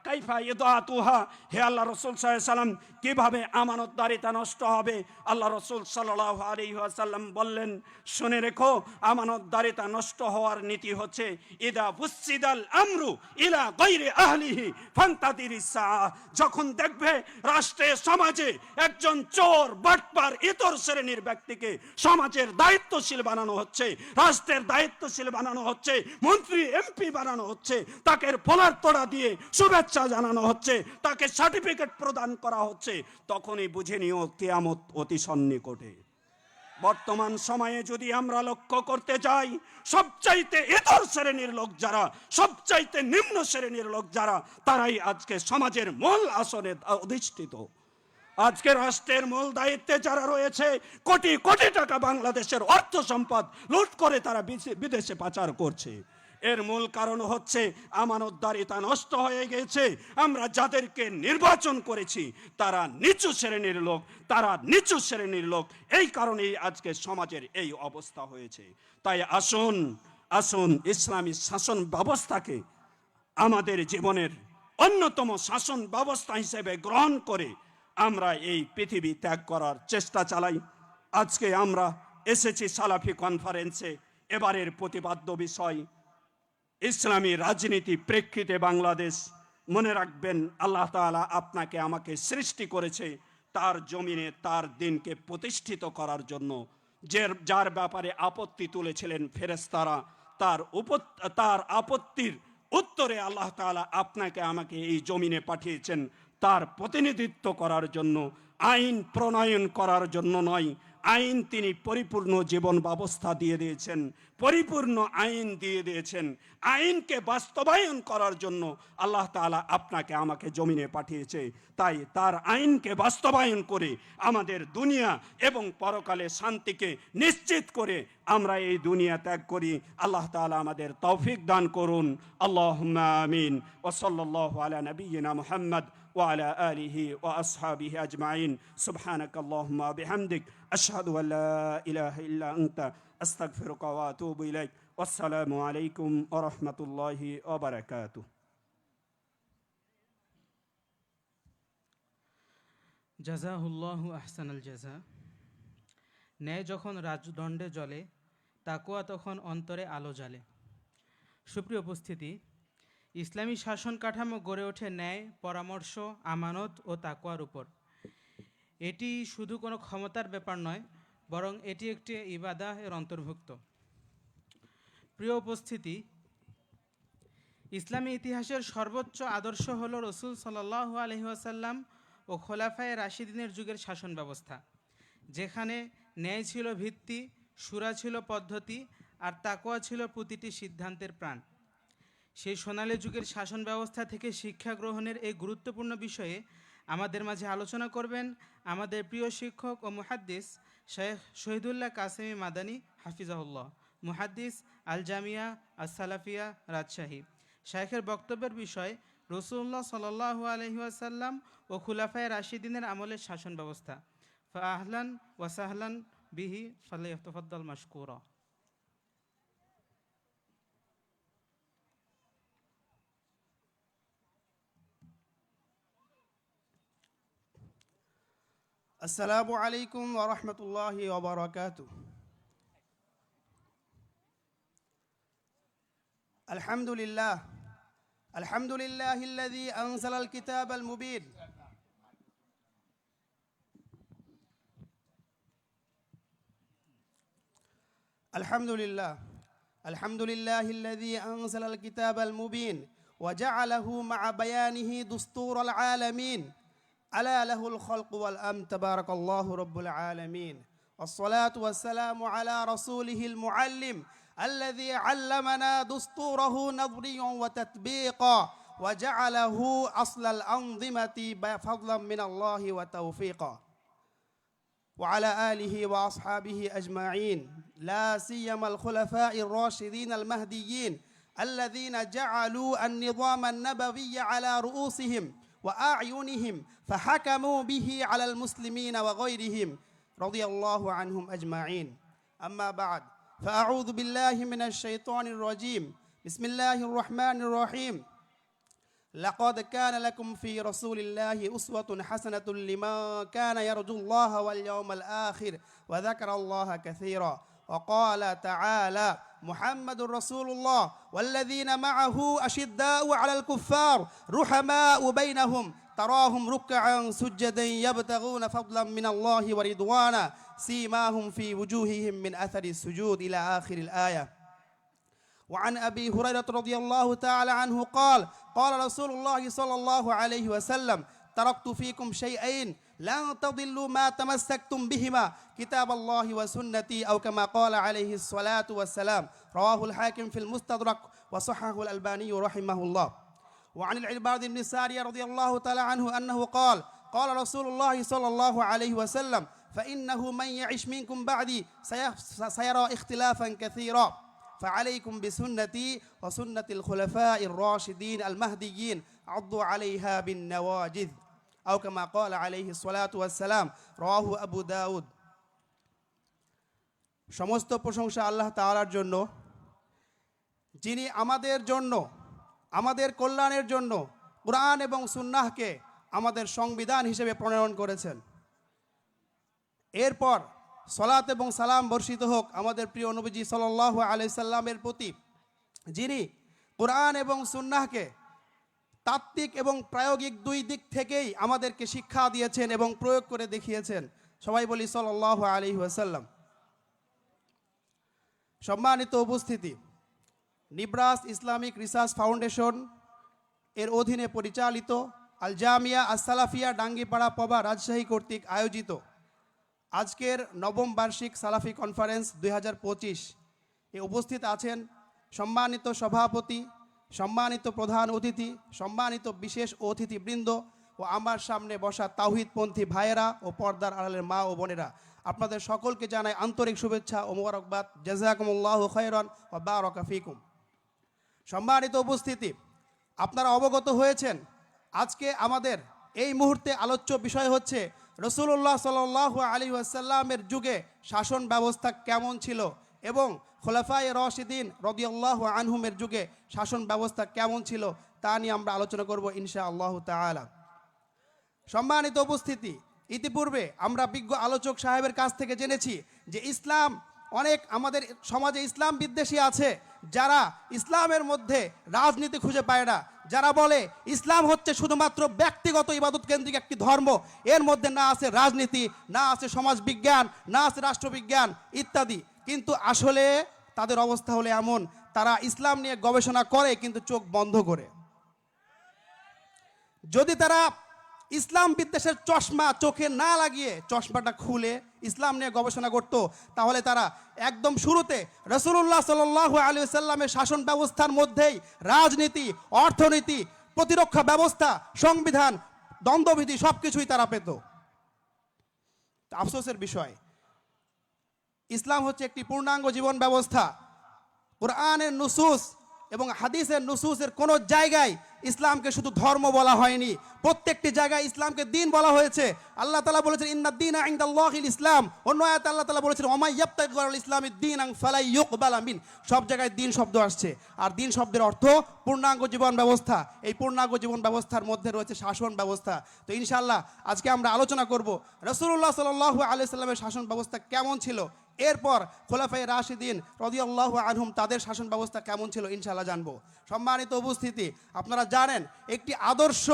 কাইফা ইদাতুহা, হে আল্লাহ রসুল সাল্লাম, কিভাবে আমানতদারিতা নষ্ট হবে? আল্লাহ রসুল সাল্লাল্লাহু আলাইহি ওয়াসাল্লাম বললেন, শুনে রেখো, আমানতদারিতা নষ্ট হওয়ার নীতি হচ্ছে ইদা ফুসিদাল আমরু ইলা গায়রি আহলিহি ফান্তাদিরিস সাআহ, যখন দেখবে রাষ্ট্রে সমাজে একজন চোর বাটপার ইতর শ্রেণীর ব্যক্তিকে সমাজের দায়িত্বশীল বানানো হচ্ছে, রাষ্ট্রের দায়িত্বশীল বানানো হচ্ছে, মন্ত্রী এমপি বানানো হচ্ছে, তাকে ফলার তোড়া দিয়ে শুভেচ্ছা জানানো হচ্ছে, তাকে সার্টিফিকেট প্রদান করা হচ্ছে, তখনই বুঝে নিও কিয়ামত অতি সন্নিকটে। বর্তমান সময়ে যদি আমরা লক্ষ্য করতে যাই, সবচাইতে ইতর শ্রেণীর লোক যারা, সবচাইতে নিম্ন শ্রেণীর লোক যারা, তারাই আজকে সমাজের মূল আসনে অধিষ্ঠিত। আজকে রাষ্ট্রের মূল দায়িত্বে যারা রয়েছে, কোটি কোটি টাকা বাংলাদেশের অর্থ সম্পদ লুট করে তারা বিদেশে পাচার করছে। এর মূল কারণ হচ্ছে আমানতদারিতা নষ্ট হয়ে গেছে। আমরা যাদেরকে নির্বাচন করেছি তারা নিচু শ্রেণীর লোক, তারা নিচু শ্রেণীর লোক, এই কারণেই আজকে সমাজের এই অবস্থা হয়েছে। তাই আসুন আসুন ইসলামী শাসন ব্যবস্থাকে আমাদের জীবনের অন্যতম শাসন ব্যবস্থা হিসেবে গ্রহণ করে আমরা এই পৃথিবী ত্যাগ করার চেষ্টা চালাই। আজকে আমরা এসেছি সালাফি কনফারেন্সে, এবারের প্রতিপাদ্য বিষয় ইসলামী রাজনীতি প্রেক্ষিতে বাংলাদেশ। মনে রাখবেন, আল্লাহ তাআলা আপনাকে আমাকে সৃষ্টি করেছে তার জমিনে তার দিনকে প্রতিষ্ঠিত করার জন্য। যার ব্যাপারে আপত্তি তুলেছিলেন ফেরেশতারা, তার আপত্তির উত্তরে আল্লাহ তাআলা আপনাকে আমাকে এই জমিনে পাঠিয়েছেন তার প্রতিনিধিত্ব করার জন্য, আইন প্রণয়ন করার জন্য নয়। আইন তিনি পরিপূর্ণ জীবন ব্যবস্থা দিয়ে দিয়েছেন, পরিপূর্ণ আইন দিয়ে দিয়েছেন। আইনকে বাস্তবায়ন করার জন্য আল্লাহ তাআলা আপনাকে আমাকে জমিনে পাঠিয়েছে। তাই তার আইনকে বাস্তবায়ন করে আমাদের দুনিয়া এবং পরকালে শান্তিকে নিশ্চিত করে আমরা এই দুনিয়া ত্যাগ করি। আল্লাহ তাআলা আমাদের তৌফিক দান করুন। আল্লাহুম্মা আমিন। ওয়া সাল্লাল্লাহু আলা নাবিয়িনা মুহাম্মদ وعلى آله وأصحابه أجمعين سبحانك اللهم وبحمدك أشهد أن لا إله إلا أنت أستغفرك وأتوب إليك والسلام عليكم ورحمة الله وبركاته. জাযাহুল্লাহু আহসানাল জাযা। ন্যায় যখন রাজদণ্ডে জ্বলে, তাকওয়া তখন অন্তরে আলো জ্বালে। সুপ্রিয় উপস্থিতি, ইসলামী শাসন কাঠামো গড়ে ওঠে ন্যায়, পরামর্শ, আমানত ও তাকওয়ার উপর। এটি শুধু কোনো ক্ষমতার ব্যাপার নয়, বরং এটি একটি ইবাদাহ এর অন্তর্ভুক্ত। প্রিয় উপস্থিতি, ইসলামী ইতিহাসের সর্বোচ্চ আদর্শ হলো রসুল সাল্লাল্লাহু আলাইহি ওয়াসাল্লাম ও খোলাফায়ে রাশিদিনের যুগের শাসন ব্যবস্থা, যেখানে ন্যায় ছিল ভিত্তি, শুরা ছিল পদ্ধতি, আর তাকওয়া ছিল প্রতিটি সিদ্ধান্তের প্রাণ। সেই সোনালী যুগের শাসন ব্যবস্থা থেকে শিক্ষা গ্রহণের এই গুরুত্বপূর্ণ বিষয়ে আমাদের মাঝে আলোচনা করবেন আমাদের প্রিয় শিক্ষক ও মুহাদ্দিস শেখ শহীদুল্লাহ কাসেমি মাদানী হাফিজাহুল্লাহ, মুহাদ্দিস আল জামিয়া আস সালাফিয়া রাজশাহী। শেখের বক্তব্যের বিষয় রাসূলুল্লাহ সাল্লাল্লাহু আলাইহি ওয়াসাল্লাম ও খুলাফায়ে রাশিদিনের আমলের শাসন ব্যবস্থা। ফাআহলান ওয়া সাহলান বিহি ফালিয়াতাফাদ্দাল মাশকুরা। আসসালামু আলাইকুম ওয়া রাহমাতুল্লাহি ওয়া বারাকাতুহু। আলহামদুলিল্লাহ আলহামদুলিল্লাহিল্লাযী আনজালাল কিতাবাল মুবিন আলহামদুলিল্লাহিল্লাযী আনজালাল কিতাবাল মুবিন ওয়া জাআলাহু মা বায়ানিহি দুস্তুরাল আলামিন আলা লাহুল খালকু ওয়াল আমর তাবারাকাল্লাহু রাব্বুল আলামিন والصلاة والسلام على رسوله المعلم الذي علمنا دستوره نظريا وتطبيقا وجعله أصل الأنظمة فضلا من الله وتوفيقا وعلى آله وأصحابه أجمعين لا سيما الخلفاء الراشدين المهديين الذين جعلوا النظام النبوي على رؤوسهم وأعينهم فحكموا به على المسلمين وغيرهم رضي الله عنهم أجمعين. أما بعد فأعوذ بالله من الشيطان الرجيم. بسم الله الرحمن الرحيم. لقد كان لكم في رسول الله أسوة حسنة لمن كان يرجو الله واليوم الآخر وذكر الله كثيرا. وقال تعالى محمد رسول الله والذين معه أشداء على الكفار رحماء بينهم تراهم ركعا سجدا يبتغون فضلا من الله ورضوانا سيماهم في وجوههم من أثر السجود إلى آخر الآية. وعن أبي هريرة رضي الله تعالى عنه قال قال رسول الله صلى الله عليه وسلم تركت فيكم شيئين لن تضلوا ما تمسكتم بهما كتاب الله وسنتي أو كما قال عليه الصلاة والسلام. رواه الحاكم في المستدرك وصححه الألباني رحمه الله. وعن العرباض بن سارية رضي الله تعالى عنه أنه قال قال رسول الله صلى الله عليه وسلم فإنه من يعش منكم بعدي سيرى اختلافا كثيرا فعليكم بسنتي وسنة الخلفاء الراشدين المهديين عضوا عليها بالنواجذ أو كما قال عليه الصلاة والسلام. رواه أبو داود. সমস্ত প্রশংসা আল্লাহ তাআলার জন্য, যিনি আমাদের জন্য, আমাদের কল্যাণের জন্য কুরআন এবং সুন্নাহকে আমাদের সংবিধান হিসেবে প্রণয়ন করেছেন। এরপর সালাত এবং সালাম বর্ষিত হোক আমাদের প্রিয় নবীজি সাল্লাল্লাহু আলাইহি সাল্লামের প্রতি, যিনি কুরআন এবং সুন্নাহকে তাত্ত্বিক এবং প্রায়োগিক দুই দিক থেকেই আমাদেরকে শিক্ষা দিয়েছেন এবং প্রয়োগ করে দেখিয়েছেন। সবাই বলি সাল্লাল্লাহু আলাইহি ওয়াসাল্লাম। সম্মানিত উপস্থিতি, নিব্রাস ইসলামিক রিসার্চ ফাউন্ডেশন এর অধীনে পরিচালিত আল জামিয়া আস-সালাফিয়া ডাঙ্গিপাড়া পবা রাজশাহী কর্তৃক আয়োজিত আজকের নবম বার্ষিক সালাফি কনফারেন্স 2025 এ উপস্থিত আছেন সম্মানিত সভাপতি, সম্মানিত প্রধান অতিথি, সম্মানিত বিশেষ অতিথিবৃন্দ ও আমার সামনে বসা তাওহীদপন্থী ভাইয়েরা ও পর্দার আড়ালের মা ও বোনেরা। আপনাদের সকলকে জানাই আন্তরিক শুভেচ্ছা ও মোবারকবাদ। জাযাকুমুল্লাহু খায়রান ওয়া বারাকা ফীকুম। সম্মানিত উপস্থিতি, আপনারা অবগত হয়েছেন আজকে আমাদের এই মুহূর্তে আলোচ্য বিষয় হচ্ছে রাসূলুল্লাহ সাল্লাল্লাহু আলাইহি ওয়াসাল্লামের যুগে শাসন ব্যবস্থা কেমন ছিল এবং খোলাফায়ে রাশিদিন রাদিয়াল্লাহু আনহুমের যুগে শাসন ব্যবস্থা কেমন ছিল তা নিয়ে আমরা আলোচনা করব ইনশাআল্লাহু তাআলা। সম্মানিত উপস্থিতি, ইতিপূর্বে আমরা বিজ্ঞ আলোচক সাহেবের কাছ থেকে জেনেছি যে ইসলাম, অনেক আমাদের সমাজে ইসলাম বিদ্বেষী আছে যারা ইসলামের মধ্যে রাজনীতি খুঁজে পায় না, যারা বলে ইসলাম হচ্ছে শুধুমাত্র ব্যক্তিগত ইবাদত কেন্দ্রিক একটি ধর্ম, এর মধ্যে না আছে রাজনীতি, না আছে সমাজ বিজ্ঞান, না আছে রাষ্ট্রবিজ্ঞান ইত্যাদি। কিন্তু আসলে তাদের অবস্থা হলো এমন, তারা ইসলাম নিয়ে গবেষণা করে কিন্তু চোখ বন্ধ করে। যদি তারা ইসলাম বিদ্বেষের চশমা চোখে না লাগিয়ে চশমাটা খুলে ইসলাম নিয়ে গবেষণা করত, তাহলে তারা একদম শুরুতে রাসূলুল্লাহ সাল্লাল্লাহু আলাইহি ওয়াসাল্লামের শাসন ব্যবস্থার মধ্যেই রাজনীতি, অর্থনীতি, প্রতিরক্ষা ব্যবস্থা, সংবিধান, দ্বন্দ্ববিধি সবকিছুই তারা পেত। আফসোসের বিষয়, ইসলাম হচ্ছে একটি পূর্ণাঙ্গ জীবন ব্যবস্থা। কুরআনের নুসুস এবং হাদিসের নুসুসের কোনো জায়গায় ইসলামকে শুধু ধর্ম বলা হয়নি, প্রত্যেকটি জায়গায় ইসলামকে দিন বলা হয়েছে। আল্লাহ তাআলা বলেছেন ইন্নাদ দীনা ইনদাল্লাহিল ইসলাম। অন্য আয়াতে আল্লাহ তাআলা বলেছেন ওয়া মাই ইয়াবতাগি গায়রাল ইসলামি দীনান ফালা ইউকবালা মিন। সব জায়গায় দিন শব্দ আসছে, আর দিন শব্দের অর্থ পূর্ণাঙ্গ জীবন ব্যবস্থা। এই পূর্ণাঙ্গ জীবন ব্যবস্থার মধ্যে রয়েছে শাসন ব্যবস্থা। তো ইনশাআল্লাহ আজকে আমরা আলোচনা করব রাসূলুল্লাহ সাল্লাল্লাহু আলাইহি সাল্লামের শাসন ব্যবস্থা কেমন ছিল, এরপর খোলাফায়ে রাশিদিন রাদিয়াল্লাহু আনহুম তাদের শাসন ব্যবস্থা কেমন ছিল ইনশাআল্লাহ জানবো। সম্মানিত উপস্থিতি, আপনারা জানেন একটি আদর্শ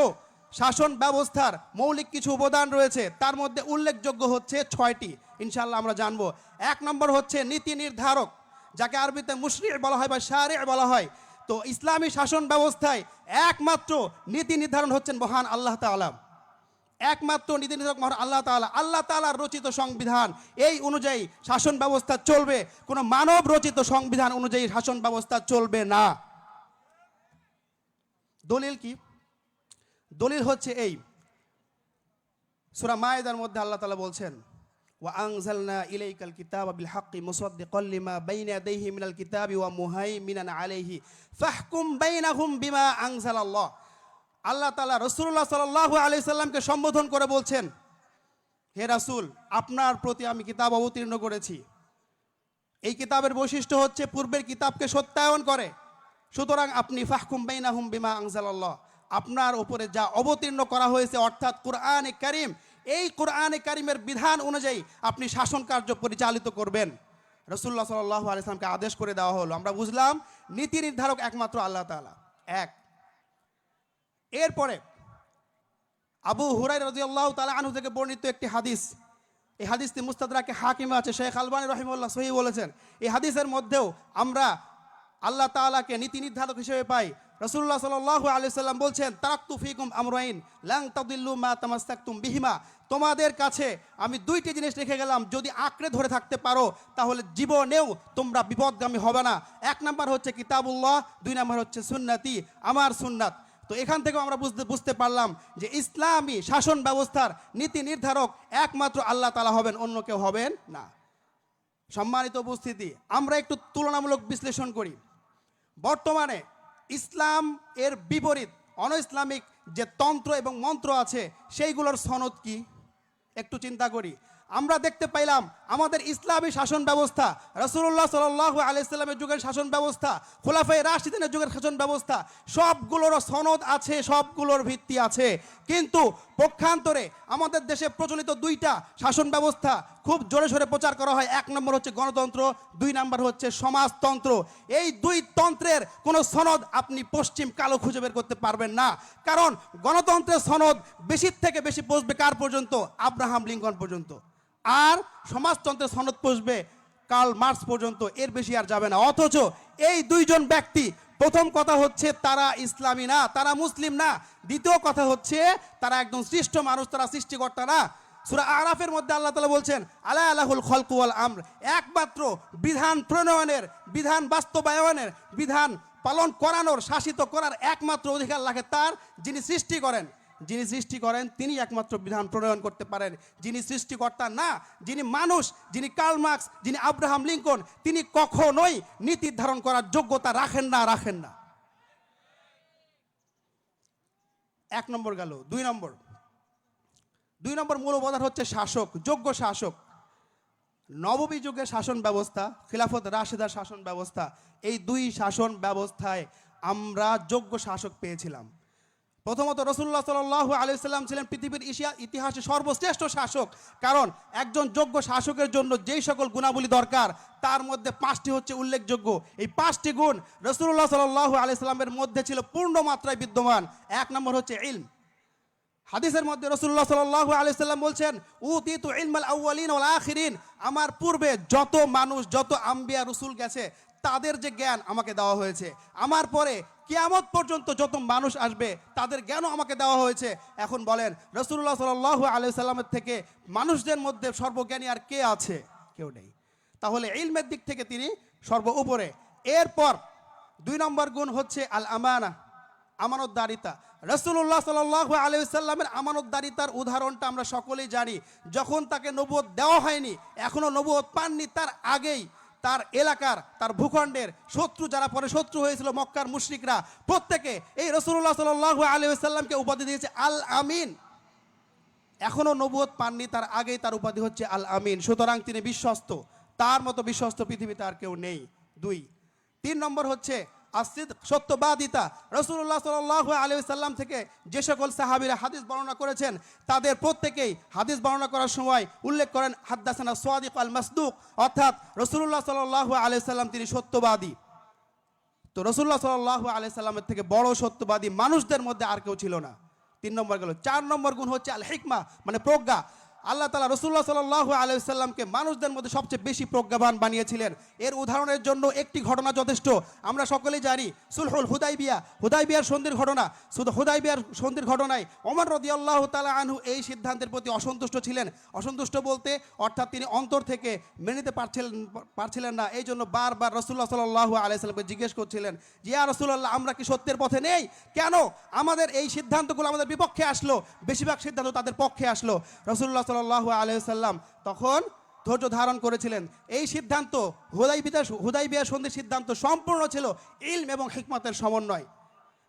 শাসন ব্যবস্থার মৌলিক কিছু উপাদান রয়েছে, তার মধ্যে উল্লেখযোগ্য হচ্ছে 6টি। ইনশাআল্লাহ আমরা জানবো। 1 নম্বর হচ্ছে নীতি নির্ধারক, যাকে আরবিতে মুশরি' বলা হয় বা শারি' বলা হয়। তো ইসলামী শাসন ব্যবস্থায় একমাত্র নীতি নির্ধারণ হচ্ছেন মহান আল্লাহ তাআলা। একমাত্র নীতি নির্ধারক মহান আল্লাহ তাআলা। আল্লাহ তাআলার রচিত সংবিধান, এই অনুযায়ী শাসন ব্যবস্থা চলবে, কোনো মানব রচিত সংবিধান অনুযায়ী শাসন ব্যবস্থা চলবে না। দলিল কি? দলিল হচ্ছে এই সূরা মায়েদার মধ্যে আল্লাহ তাআলা বলছেন ওয়া আনজালনা ইলাইকাল কিতাবা বিল হাক্কি মুসাদ্দিকাল লিমা বাইনা ইয়াদাইহি মিনাল কিতাবি ওয়া মুহাইমিনান আলাইহি ফাহকুম বাইনাহুম বিমা আনজালাল্লাহ। আল্লাহ তাআলা রাসূলুল্লাহ সাল্লাল্লাহু আলাইহি সাল্লামকে সম্বোধন করে বলছেন, হে রাসূল, আপনার প্রতি আমি কিতাব অবতীর্ণ করেছি। এই কিতাবের বৈশিষ্ট্য হচ্ছে পূর্বের কিতাবকে সত্যায়ন করে। সুতরাং আপনি ফাহকুম বাইনাহুম বিমা আনজালাল্লাহ, আপনার উপরে যা অবতীর্ণ করা হয়েছে অর্থাৎ কোরআনে কারীম, এই কোরআনে কারীমের বিধান অনুযায়ী আপনি শাসন কার্য পরিচালিত করবেন। রাসূলুল্লাহ সাল্লাল্লাহু আলাইহি সাল্লামকে আদেশ করে দেওয়া হলো। আমরা বুঝলাম নীতি নির্ধারক একমাত্র আল্লাহ তাআলা। এক। এরপরে আবু হুরায়রা রাদিয়াল্লাহু তাআলা আনহু থেকে বর্ণিত একটি হাদিস, এই হাদিসটি মুস্তাদরাকে হাকিমে আছে, শেখ আলবানী রাহিমাহুল্লাহ সহিহ বলেছেন। এই হাদিসের মধ্যেও আমরা আল্লাহ তাআলাকে নীতি নির্ধারক হিসেবে পাই। রাসূলুল্লাহ সাল্লাল্লাহু আলাইহি সাল্লাম বলছেন তারাকতু ফিকুম আমরাইন লান তাদিল্লু মা তামাসসাকতুম বিহিমা, তোমাদের কাছে আমি 2টি জিনিস রেখে গেলাম, যদি আঁকড়ে ধরে থাকতে পারো তাহলে জীবনেও তোমরা বিপদগামী হবে না। 1 নাম্বার হচ্ছে কিতাবুল্লাহ, 2 নাম্বার হচ্ছে সুন্নতি, আমার সুন্নাত। তো এখান থেকেও আমরা বুঝতে পারলাম যে ইসলামী শাসন ব্যবস্থার নীতি নির্ধারক একমাত্র আল্লাহ তাআলা হবেন, অন্য কেউ হবেন না। সম্মানিত উপস্থিতি, আমরা একটু তুলনামূলক বিশ্লেষণ করি। বর্তমানে ইসলাম এর বিপরীত অন ইসলামিক যে তন্ত্র এবং মন্ত্র আছে সেইগুলোর সনদ কি একটু চিন্তা করি। আমরা দেখতে পাইলাম আমাদের ইসলামী শাসন ব্যবস্থা, রাসূলুল্লাহ সাল্লাল্লাহু আলাইহি সাল্লামের যুগের শাসন ব্যবস্থা, খোলাফায়ে রাশিদিনের যুগের শাসন ব্যবস্থা, সবগুলোর সনদ আছে, সবগুলোর ভিত্তি আছে। কিন্তু পক্ষান্তরে আমাদের দেশে প্রচলিত 2টা শাসন ব্যবস্থা খুব জোরে সোরে প্রচার করা হয়। 1 নম্বর হচ্ছে গণতন্ত্র, 2 নম্বর হচ্ছে সমাজতন্ত্র। এই 2 তন্ত্রের কোনো সনদ আপনি পশ্চিম কালো খুঁজে বের করতে পারবেন না। কারণ গণতন্ত্রের সনদ বেশির থেকে বেশি পৌঁছবে কার পর্যন্ত? আব্রাহাম লিঙ্কন পর্যন্ত। আর সমাজতন্ত্রের সনদ পৌঁছবে কার্ল মার্কস পর্যন্ত, এর বেশি আর যাবে না। অথচ এই 2 জন ব্যক্তি, প্রথম কথা হচ্ছে তারা ইসলামী না, তারা মুসলিম না। দ্বিতীয় কথা হচ্ছে তারা একদম সৃষ্ট মানুষ, তারা সৃষ্টিকর্তা না। সূরা আরাফের মধ্যে আল্লাহ তাআলা বলছেন আলা লাহুল খালকু ওয়াল আমর, একমাত্র বিধান প্রণয়নের, বিধান বাস্তবায়নের, বিধান পালন করানোর, শাসিত করার একমাত্র অধিকার লাগে তার, যিনি সৃষ্টি করেন। যিনি সৃষ্টি করেন তিনি একমাত্র বিধান প্রণয়ন করতে পারেন। যিনি সৃষ্টিকর্তা না, যিনি মানুষ, যিনি কার্ল মার্কস, যিনি আব্রাহাম লিঙ্কন, তিনি কখনোই নীতি ধারণ করার যোগ্যতা রাখেন না। 1 নম্বর গেল। 2 নম্বর মূল উপাদান হচ্ছে শাসক, যোগ্য শাসক। নববী যুগের শাসন ব্যবস্থা, খিলাফত রাশিদার শাসন ব্যবস্থা, এই 2 শাসন ব্যবস্থায় আমরা যোগ্য শাসক পেয়েছিলাম। প্রথমত রাসূলুল্লাহ সাল্লাল্লাহু আলাইহি সাল্লাম ছিলেন পৃথিবীর ইতিহাসে সর্বশ্রেষ্ঠ শাসক। কারণ একজন যোগ্য শাসকের জন্য যেই সকল গুণাবলী দরকার তার মধ্যে 5টি হচ্ছে উল্লেখযোগ্য। এই 5টি গুণ রাসূলুল্লাহ সাল্লাল্লাহু আলাইহি সাল্লামের মধ্যে ছিল পূর্ণ মাত্রায় বিদ্যমান। 1 নম্বর হচ্ছে ইলম। হাদিসের মধ্যে রাসূলুল্লাহ সাল্লাল্লাহু আলাইহি সাল্লাম বলছেন উতিতু ইলমাল আউয়ালিন ওয়াল আখিরিন, আমার পূর্বে যত মানুষ, যত আম্বিয়া রাসূল গেছে তাদের যে জ্ঞান আমাকে দেওয়া হয়েছে, আমার পরে কিয়ামত পর্যন্ত যত মানুষ আসবে তাদের জ্ঞানও আমাকে দেওয়া হয়েছে। এখন বলেন রাসূলুল্লাহ সাল্লাল্লাহু আলাইহি সাল্লামের থেকে মানুষদের মধ্যে সর্বজ্ঞানী আর কে আছে? কেউ নেই। তাহলে ইলমের দিক থেকে তিনি সর্ব উপরে। এরপর 2 নম্বর গুণ হচ্ছে আল আমানা, আমানতদারিতা। রাসূলুল্লাহ সাল্লাল্লাহু আলাইহি সাল্লামের আমানতদারিতার উদাহরণটা আমরা সকলেই জানি। যখন তাকে নবুয়ত দেওয়া হয়নি, এখনো নবুয়ত পাননি, তার আগেই তার এলাকার, তার ভূখণ্ডের শত্রু যারা পরে শত্রু হয়েছিল মক্কার মুশরিকরা, প্রত্যেকে এই রাসূলুল্লাহ সাল্লাল্লাহু আলাইহি ওয়াসাল্লামকে উপাধি দিয়েছে আল আমিন। এখনো নবুয়ত পাননি, তার আগেই তার উপাধি হচ্ছে আল আমিন। সুতরাং তিনি বিশ্বস্ত, তার মতো বিশ্বস্ত পৃথিবীতে আর কেউ নেই। 2 3 নম্বর হচ্ছে আসিদ, সত্যবাদিতা। রাসূলুল্লাহ সাল্লাল্লাহু আলাইহি ওয়াসাল্লাম থেকে যে সকল সাহাবীরা হাদিস বর্ণনা করেছেন তাদের প্রত্যেকেই হাদিস বর্ণনা করার সময় উল্লেখ করেন হাদ্দাসানা সাদিক আল মাসদুক, অর্থাৎ রাসূলুল্লাহ সাল্লাল্লাহু আলাইহি ওয়াসাল্লাম তিনি সত্যবাদী। তো রাসূলুল্লাহ সাল্লাল্লাহু আলাইহি ওয়াসাল্লামের থেকে বড় সত্যবাদী মানুষদের মধ্যে আর কেউ ছিল না। 3 নম্বর গেল। 4 নম্বর গুণ হচ্ছে আল হিকমা, মানে প্রজ্ঞা। আল্লাহ তাআলা রাসূলুল্লাহ সাল্লাল্লাহু আলাইহি ওয়াসাল্লামকে মানুষদের মধ্যে সবচেয়ে বেশি প্রজ্ঞাবান বানিয়েছিলেন। এর উদাহরণের জন্য একটি ঘটনা যথেষ্ট। আমরা সকলেই জানি সুলহুল হুদাইবিয়ার সন্ধির ঘটনা। শুধু হুদাইবিয়ার সন্ধির ঘটনায় ওমর রাদিয়াল্লাহু তাআলা আনহু এই সিদ্ধান্তের প্রতি অসন্তুষ্ট ছিলেন। অসন্তুষ্ট বলতে অর্থাৎ তিনি অন্তর থেকে মেনে নিতে পারছিলেন না। এই জন্য বারবার রাসূলুল্লাহ সাল্লাল্লাহু আলাইহি ওয়াসাল্লামকে জিজ্ঞেস করছিলেন যে ইয়া রাসূলুল্লাহ, আমরা কি সত্যের পথে নেই? কেন আমাদের এই সিদ্ধান্তগুলো আমাদের বিপক্ষে আসলো? বেশিরভাগ সিদ্ধান্ত তাদের পক্ষে আসলো। রাসূলুল্লাহ সাল্লাল্লাহু আলাইহি ওয়াসাল্লাম তখন ধৈর্য ধারণ করেছিলেন। এই সিদ্ধান্ত হুদাইবিয়ার সন্ধির সিদ্ধান্ত সম্পূর্ণ ছিল ইলম এবং হিকমতের সমন্বয়।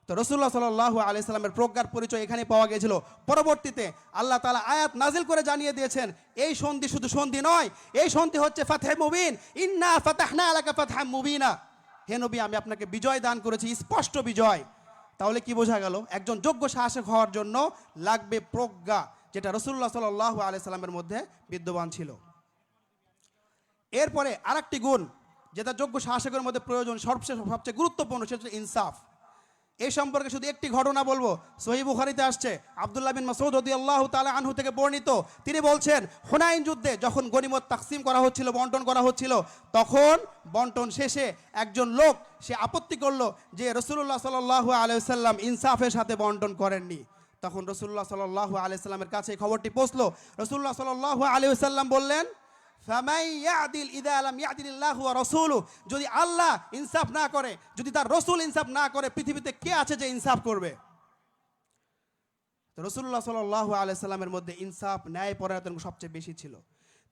তো রাসূলুল্লাহ সাল্লাল্লাহু আলাইহি সাল্লামের প্রজ্ঞার পরিচয় এখানে পাওয়া গিয়েছিল। পরবর্তীতে আল্লাহ তাআলা আয়াত নাজিল করে জানিয়ে দিয়েছেন এই সন্ধি শুধু সন্ধি নয়, এই সন্ধি হচ্ছে ফাতহে মুবিন, ইন্না ফাতাহনা লাকা ফাতহাম মুবিনা। হে নবী, আমি আপনাকে বিজয় দান করেছি, স্পষ্ট বিজয়। তাহলে কি বোঝা গেল? একজন যোগ্য শাসক হওয়ার জন্য লাগবে প্রজ্ঞা, যেটা রাসূলুল্লাহ সাল্লাল্লাহু আলাইহি সাল্লামের মধ্যে বিদ্যমান ছিল। এরপরে আরেকটি গুণ যেটা যোগ্য শাসকের মধ্যে প্রয়োজন, সবচেয়ে গুরুত্বপূর্ণ, সেটা হচ্ছে ইনসাফ। এই সম্পর্কে শুধু একটি ঘটনা বলবো। সহিহ বুখারীতে আসছে, আব্দুল্লাহ বিন মাসউদ রাদিয়াল্লাহু তাআলা আনহু থেকে বর্ণিত। তিনি বলছেন, হুনাইন যুদ্ধে যখন গনিমত তাকসিম করা হচ্ছিল, বন্টন করা হচ্ছিল, তখন বন্টন শেষে একজন লোক সে আপত্তি করলো যে রাসূলুল্লাহ সাল্লাল্লাহু আলাইহি ওয়াসাল্লাম ইনসাফের সাথে বন্টন করেননি। তখন রাসূলুল্লাহ সাল্লাল্লাহু আলাইহি ওয়াসাল্লামের কাছে খবরটি পৌঁছলো। রাসূলুল্লাহ সাল্লাল্লাহু আলাইহি ওয়াসাল্লাম বললেন, ফামাই ইয়াদিল ইযা লাম ইয়াদিলিল্লাহু ওয়া রাসূলুহু, যদি আল্লাহ ইনসাফ না করে, যদি তার রাসূল ইনসাফ না করে, পৃথিবীতে কে আছে যে ইনসাফ করবে? তো রাসূলুল্লাহ সাল্লাল্লাহু আলাইহি ওয়াসাল্লামের মধ্যে ইনসাফ, ন্যায়পরায়ণতা সবচেয়ে বেশি ছিল।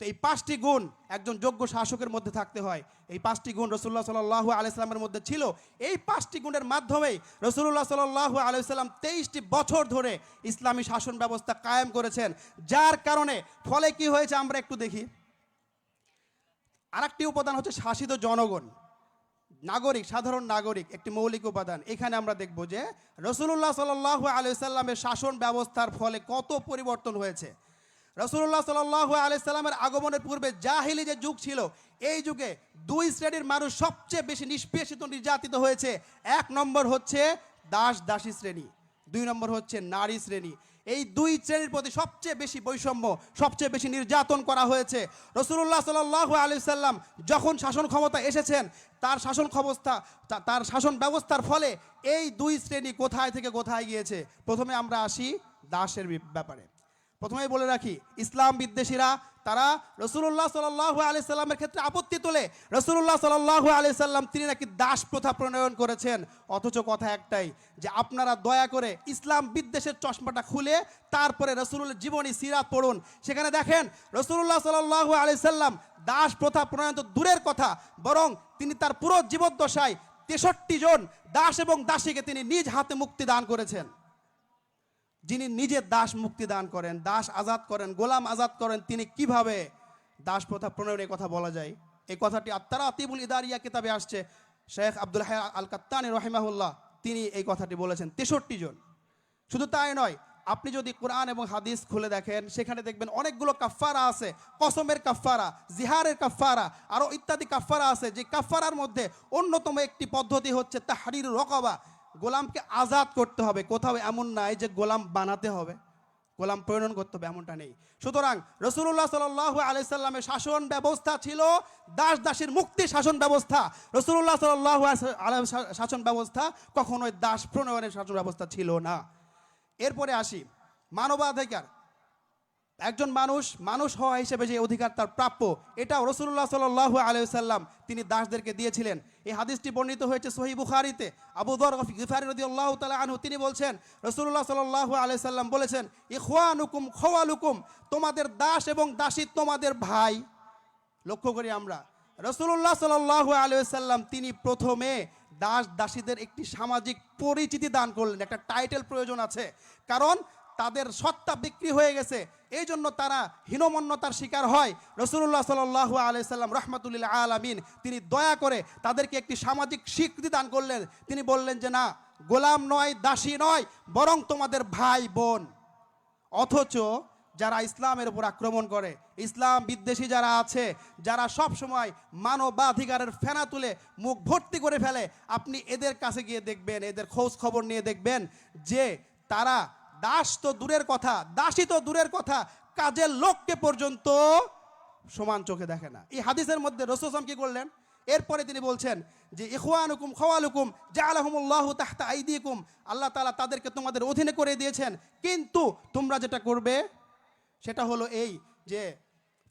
তো এই 5টি গুণ একজন যোগ্য শাসকের মধ্যে থাকতে হয়। এই 5টি গুণ রাসূলুল্লাহ সাল্লাল্লাহু আলাইহি ওয়াসাল্লামের মধ্যে ছিল। এই 5টি গুণের মাধ্যমেই রাসূলুল্লাহ সাল্লাল্লাহু আলাইহি ওয়াসাল্লাম 23টি বছর ধরে ইসলামী শাসন ব্যবস্থা কায়েম করেছেন। যার কারণে ফলে কি হয়েছে আমরা একটু দেখি। আরেকটি উপাদান হচ্ছে শাসিত জনগণ, নাগরিক, সাধারণ নাগরিক, একটি মৌলিক উপাদান। এখানে আমরা দেখব যে রাসূলুল্লাহ সাল্লাল্লাহু আলাইহি ওয়াসাল্লামের শাসন ব্যবস্থার ফলে কত পরিবর্তন হয়েছে। রাসূলুল্লাহ সাল্লাল্লাহু আলাইহি ওয়াসাল্লামের আগমনের পূর্বে জাহিলি যে যুগ ছিল, এই যুগে 2 শ্রেণীর মানুষ সবচেয়ে বেশি নিষ্পেষিত, নির্যাতিত হয়েছে। 1 নম্বর হচ্ছে দাসী শ্রেণী, 2 নম্বর হচ্ছে নারী শ্রেণী। এই 2 শ্রেণীর প্রতি সবচেয়ে বেশি বৈষম্য, সবচেয়ে বেশি নির্যাতন করা হয়েছে। রাসূলুল্লাহ সাল্লাল্লাহু আলাইহি ওয়াসাল্লাম যখন শাসন ক্ষমতা এসেছেন, তার শাসন ব্যবস্থার ফলে এই 2 শ্রেণী কোথায় থেকে কোথায় গিয়েছে। প্রথমে আমরা আসি দাসের ব্যাপারে। প্রথমেই বলে রাখি, ইসলাম বিদ্বেষীরা তারা রাসূলুল্লাহ সাল্লাল্লাহু আলাইহি সাল্লামের ক্ষেত্রে আপত্তি তোলে। রাসূলুল্লাহ সাল্লাল্লাহু আলাইহি সাল্লাম তিনি নাকি দাস প্রথা প্রণয়ন করেছেন। অথচ কথা একটাই, যে আপনারা দয়া করে ইসলাম বিদ্বেষের চশমাটা খুলে তারপরে রাসূলুল্লাহর জীবনী সিরাত পড়ুন। সেখানে দেখেন রাসূলুল্লাহ সাল্লাল্লাহু আলাইহি সাল্লাম দাস প্রথা প্রণয়ন তো দূরের কথা, বরং তিনি তার পুরো জীবদ্দশায় 63 জন দাস এবং দাসীকে তিনি নিজ হাতে মুক্তি দান করেছেন। যিনি নিজে দাস মুক্তি দান করেন, দাস আজাদ করেন, গোলাম আজাদ করেন, তিনি কিভাবে দাস প্রথা প্রণয়নের কথা বলা যায়? এই কথাটি আত-তারাতিবুল ইদারিয়া কিতাবে আসছে। শেখ আব্দুল হাই আল কাত্তানি রাহিমাহুল্লাহ তিনি এই কথাটি বলেছেন, 63 জন। শুধু তাই নয়, আপনি যদি কোরআন এবং হাদিস খুলে দেখেন, সেখানে দেখবেন অনেকগুলো কাফারা আছে। কসমের কাফারা, জিহারের কাফারা, আরও ইত্যাদি কাফারা আছে। যে কাফারার মধ্যে অন্যতম একটি পদ্ধতি হচ্ছে তাহরিরুর রকাবা, গোলামকে আজাদ করতে হবে। কোথাও এমন নাই যে গোলাম বানাতে হবে, গোলাম প্রেরণ করতে হবে, এমনটা নেই। সুতরাং রাসূলুল্লাহ সাল্লাল্লাহু আলাইহি সাল্লামের শাসন ব্যবস্থা ছিল দাস দাসীর মুক্তির শাসন ব্যবস্থা। রাসূলুল্লাহ সাল্লাল্লাহু আলাইহি শাসন ব্যবস্থা কখনোই দাস প্রণয়নের শাসন ব্যবস্থা ছিল না। এরপরে আসি মানবাধিকার। একজন মানুষ হওয়া হিসেবে যে অধিকার তার প্রাপ্য, এটা রাসূলুল্লাহ সাল্লাল্লাহু আলাইহি ওয়াসাল্লাম তিনি দাসদেরকে দিয়েছিলেন। এই হাদিসটি বর্ণিত হয়েছে সহিহ বুখারীতে। আবু যর গিফারী রাদিয়াল্লাহু তাআলা আনহু তিনি বলছেন, রাসূলুল্লাহ সাল্লাল্লাহু আলাইহি ওয়াসাল্লাম বলেছেন, ইখওয়ানুকুম খাওয়ালুকুম, তোমাদের দাস এবং দাসী তোমাদের ভাই। লক্ষ্য করি আমরা, রাসূলুল্লাহ সাল্লাল্লাহু আলাইহি ওয়াসাল্লাম তিনি প্রথমে দাস দাসীদের একটি সামাজিক পরিচিতি দান করলেন। একটা টাইটেল প্রয়োজন আছে, কারণ তাদের সত্তা বিক্রি হয়ে গেছে, এই জন্য তারা হীনমন্যতার শিকার হয়। রাসূলুল্লাহ সাল্লাল্লাহু আলাইহি ওয়াসাল্লাম রাহমাতুল আলামিন তিনি দয়া করে তাদেরকে একটি সামাজিক স্বীকৃতি দান করলেন। তিনি বললেন যে না, গোলাম নয়, দাসী নয়, বরং তোমাদের ভাই বোন। অথচ যারা ইসলামের উপর আক্রমণ করে, ইসলাম বিদ্বেষী যারা আছে, যারা সব সময় মানবাধিকারের ফেনা তুলে মুখ ভর্তি করে ফেলে, আপনি এদের কাছে গিয়ে দেখবেন, এদের খোঁজ খবর নিয়ে দেখবেন যে তারা দাস তো দূরের কথা, দাসী তো দূরের কথা, কাজের লোককে পর্যন্ত সমান চোখে দেখে না। এই হাদিসের মধ্যে রাসূল সাল্লাল্লাহু আলাইহি ওয়াসাল্লাম কি করলেন? এরপরে তিনি বলছেন যে ইখওয়ানুকুম খাওয়ালুকুম জাআলাহুমুল্লাহু তাহতা আইদিকুম, আল্লাহ তাআলা তাদেরকে তোমাদের অধীনে করে দিয়েছেন, কিন্তু তোমরা যেটা করবে সেটা হলো এই যে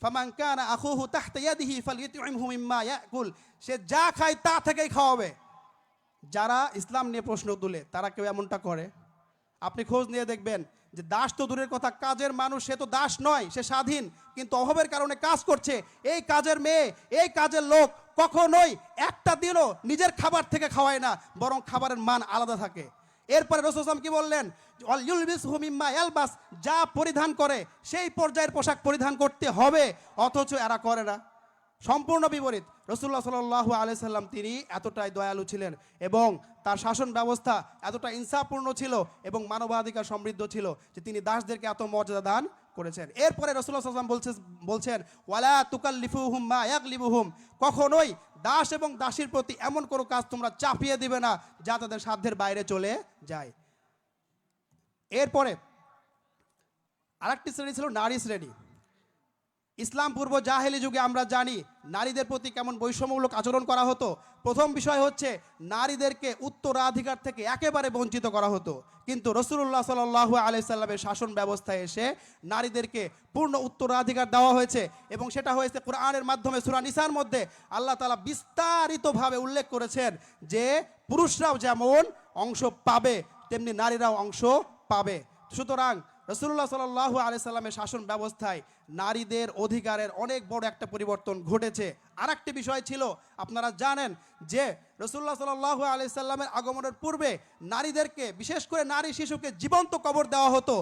ফামান কানা আখুহু তাহতা ইয়াদিহি ফালইউতইমহু মিম্মা ইয়াকুল, সে যা খায় তা থেকেই খাওয়াবে। যারা ইসলাম নিয়ে প্রশ্ন তুলে তারা কেউ এমনটা করে? আপনি খোঁজ নিয়ে দেখবেন যে দাস তো দূরের কথা, কাজের মানুষ সে তো দাস নয়, সে স্বাধীন, কিন্তু অভাবের কারণে কাজ করছে। এই কাজের মেয়ে, এই কাজের লোক কখনোই একটা দিনও নিজের খাবার থেকে খাওয়ায় না, বরং খাবারের মান আলাদা থাকে। এরপরে রাসূল সাল্লাল্লাহু আলাইহি ওয়াসাল্লাম কি বললেন? ইউলবিসহু মিম্মা ইয়ালবাস, যা পরিধান করে সেই পর্যায়ের পোশাক পরিধান করতে হবে, অথচ এরা করে না। সম্পূর্ণ বিপরীত। রাসূলুল্লাহ সাল্লাল্লাহু আলাইহি সাল্লাম তিনি এতটাই দয়ালু ছিলেন এবং তার শাসন ব্যবস্থা এতটা ইনসাফপূর্ণ ছিল এবং মানবাধিকার সমৃদ্ধ ছিল যে তিনি দাসদেরকে এত মর্যাদা দান করেছেন। এরপরে রাসূলুল্লাহ সাল্লাল্লাহু আলাইহি ওয়াসাল্লাম বলছেন ওয়ালা তুকাল্লিফুহুম মা ইয়াগলিবুহুম, কখনোই দাস এবং দাসীর প্রতি এমন কোনো কাজ তোমরা চাপিয়ে দিবে না যা তাদের সাধ্যের বাইরে চলে যায়। এরপরে আরেকটি শ্রেণী ছিল নারী শ্রেণী। ইসলাম পূর্ব জাহেলি যুগে আমরা জানি নারীদের প্রতি কেমন বৈষম্যমূলক আচরণ করা হতো। প্রথম বিষয় হচ্ছে নারীদেরকে উত্তরাধিকার থেকে একেবারে বঞ্চিত করা হতো, কিন্তু রাসূলুল্লাহ সাল্লাল্লাহু আলাইহি সাল্লামের শাসন ব্যবস্থায় এসে নারীদেরকে পূর্ণ উত্তরাধিকার দেওয়া হয়েছে এবং সেটা হয়েছে কোরআনের মাধ্যমে। সূরা নিসার মধ্যে আল্লাহ তাআলা বিস্তারিতভাবে উল্লেখ করেছেন যে পুরুষরাও যেমন অংশ পাবে তেমনি নারীরাও অংশ পাবে। সুতরাং রাসূলুল্লাহ সাল্লাল্লাহু আলাইহি সাল্লামের শাসন ব্যবস্থায় নারীদের অধিকারের অনেক বড় একটা পরিবর্তন ঘটেছে। আরেকটি বিষয় ছিল, আপনারা জানেন যে রাসূলুল্লাহ সাল্লাল্লাহু আলাইহি সাল্লামের আগমনের পূর্বে নারীদেরকে, বিশেষ করে নারী শিশুকে জীবন্ত কবর দেওয়া হতো।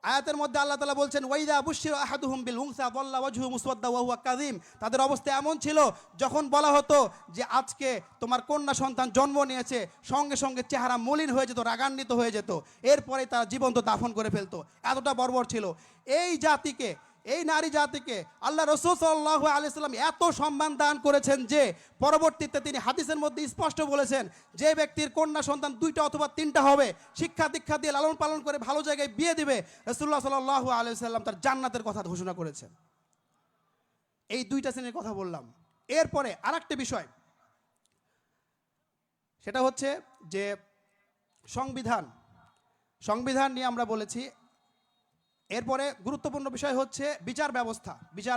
আয়াতের মধ্যে আল্লাহ তাআলা বলছেন ওয়াইদা বুশিরা আহাদুহুম বিল উনসা যাল্লা ওয়াজহু মুসওয়াদ্দা ওয়া হুয়া কাযীম, তাদের অবস্থা এমন ছিল যখন বলা হতো যে আজকে তোমার কন্যা সন্তান জন্ম নিয়েছে, সঙ্গে সঙ্গে চেহারা মলিন হয়ে যেত, রাগান্বিত হয়ে যেত, এরপরে তারা জীবন্ত দাফন করে ফেলতো। এতটা বর্বর ছিল এই জাতিকে, এই নারী জাতিকে আল্লাহ রাসূল সাল্লাল্লাহু আলাইহি ওয়াসাল্লাম এত সম্মান দান করেছেন যে পরবর্তীতে তিনি হাদিসের মধ্যে স্পষ্ট বলেছেন যে ব্যক্তির কন্যা সন্তান 2টা অথবা 3টা হবে, শিক্ষা দীক্ষা দিয়ে লালন পালন করে ভালো জায়গায় বিয়ে দিবে, রাসূলুল্লাহ সাল্লাল্লাহু আলাইহি ওয়াসাল্লাম তার জান্নাতের কথা ঘোষণা করেছেন। এই 2টা শ্রেণীর কথা বললাম। এরপরে আরেকটা বিষয়, সেটা হচ্ছে যে সংবিধান নিয়ে আমরা বলেছি। এরপরে গুরুত্বপূর্ণ বিষয় হচ্ছে বিচার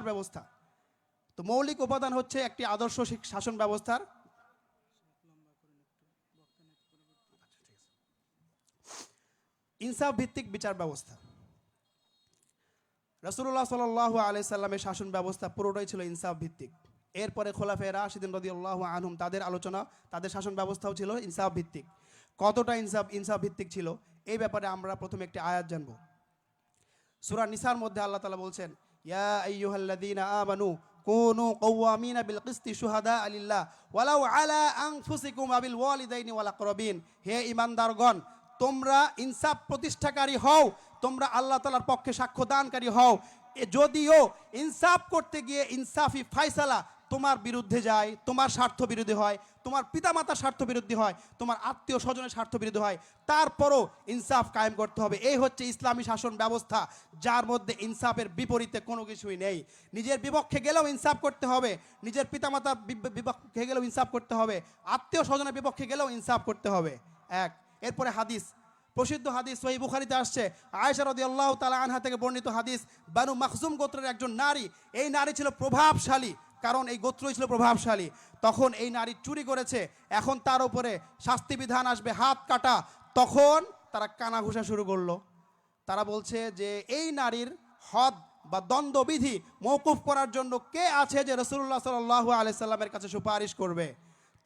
ব্যবস্থা। তো মৌলিক উপাদান হচ্ছে একটি আদর্শ শাসন ব্যবস্থার ইনসাফ ভিত্তিক বিচার ব্যবস্থা। রাসূলুল্লাহ সাল্লাল্লাহু আলাইহি সাল্লামের শাসন ব্যবস্থা পুরোটাই ছিল ইনসাফ ভিত্তিক। এরপরে খোলাফায়ে রাশিদিন রাদিয়াল্লাহু আনহুম তাদের আলোচনা, তাদের শাসন ব্যবস্থাও ছিল ইনসাফ ভিত্তিক। কতটা ইনসাফ ভিত্তিক ছিল এই ব্যাপারে আমরা প্রথমে একটি আয়াত জানব। সূরা নিসার মধ্যে আল্লাহ তাআলা বলছেন ইয়া আইয়ুহাল্লাযীনা আমানু কুনু কওয়ামিনা বিল কিসতি শুহাদা লিল্লাহ ওয়ালাউ আলা আনফুসিকুম ওয়া বিল ওয়ালিদাইনি ওয়াল আকরাবিন, হে ঈমানদারগণ তোমরা ইনসাফ প্রতিষ্ঠাকারী হও, তোমরা আল্লাহ তাআলার পক্ষে সাক্ষ্য দানকারী হও। যদিও ইনসাফ করতে গিয়ে ইনসাফি ফয়সালা তোমার বিরুদ্ধে যায়, তোমার স্বার্থ বিরোধী হয়, তোমার পিতামাতার স্বার্থ বিরোধী হয়, তোমার আত্মীয় স্বজনের স্বার্থ বিরোধী হয়, তারপরও ইনসাফ কায়েম করতে হবে। এই হচ্ছে ইসলামী শাসন ব্যবস্থা, যার মধ্যে ইনসাফের বিপরীতে কোনো কিছুই নেই। নিজের বিপক্ষে গেলেও ইনসাফ করতে হবে, নিজের পিতামাতার বিপক্ষে গেলেও ইনসাফ করতে হবে, আত্মীয় স্বজনের বিপক্ষে গেলেও ইনসাফ করতে হবে। এরপরে হাদিস, প্রসিদ্ধ হাদিস সহিহ বুখারীতে আসছে, আয়েশা রাদিয়াল্লাহু তাআলা আনহা থেকে বর্ণিত হাদিস, বানু মাখজুম গোত্রের একজন নারী, এই নারী ছিল প্রভাবশালী, কারণ এই গোত্রই ছিল প্রভাবশালী। তখন এই নারী চুরি করেছে, এখন তার উপরে শাস্তি বিধান আসবে, হাত কাটা। তখন তারা কানা ঘুষা শুরু করলো। তারা বলছে যে এই নারীর হদ বা দণ্ডবিধি মওকুফ করার জন্য কে আছে যে রাসূলুল্লাহ সাল্লাল্লাহু আলাইহি সাল্লামের কাছে সুপারিশ করবে?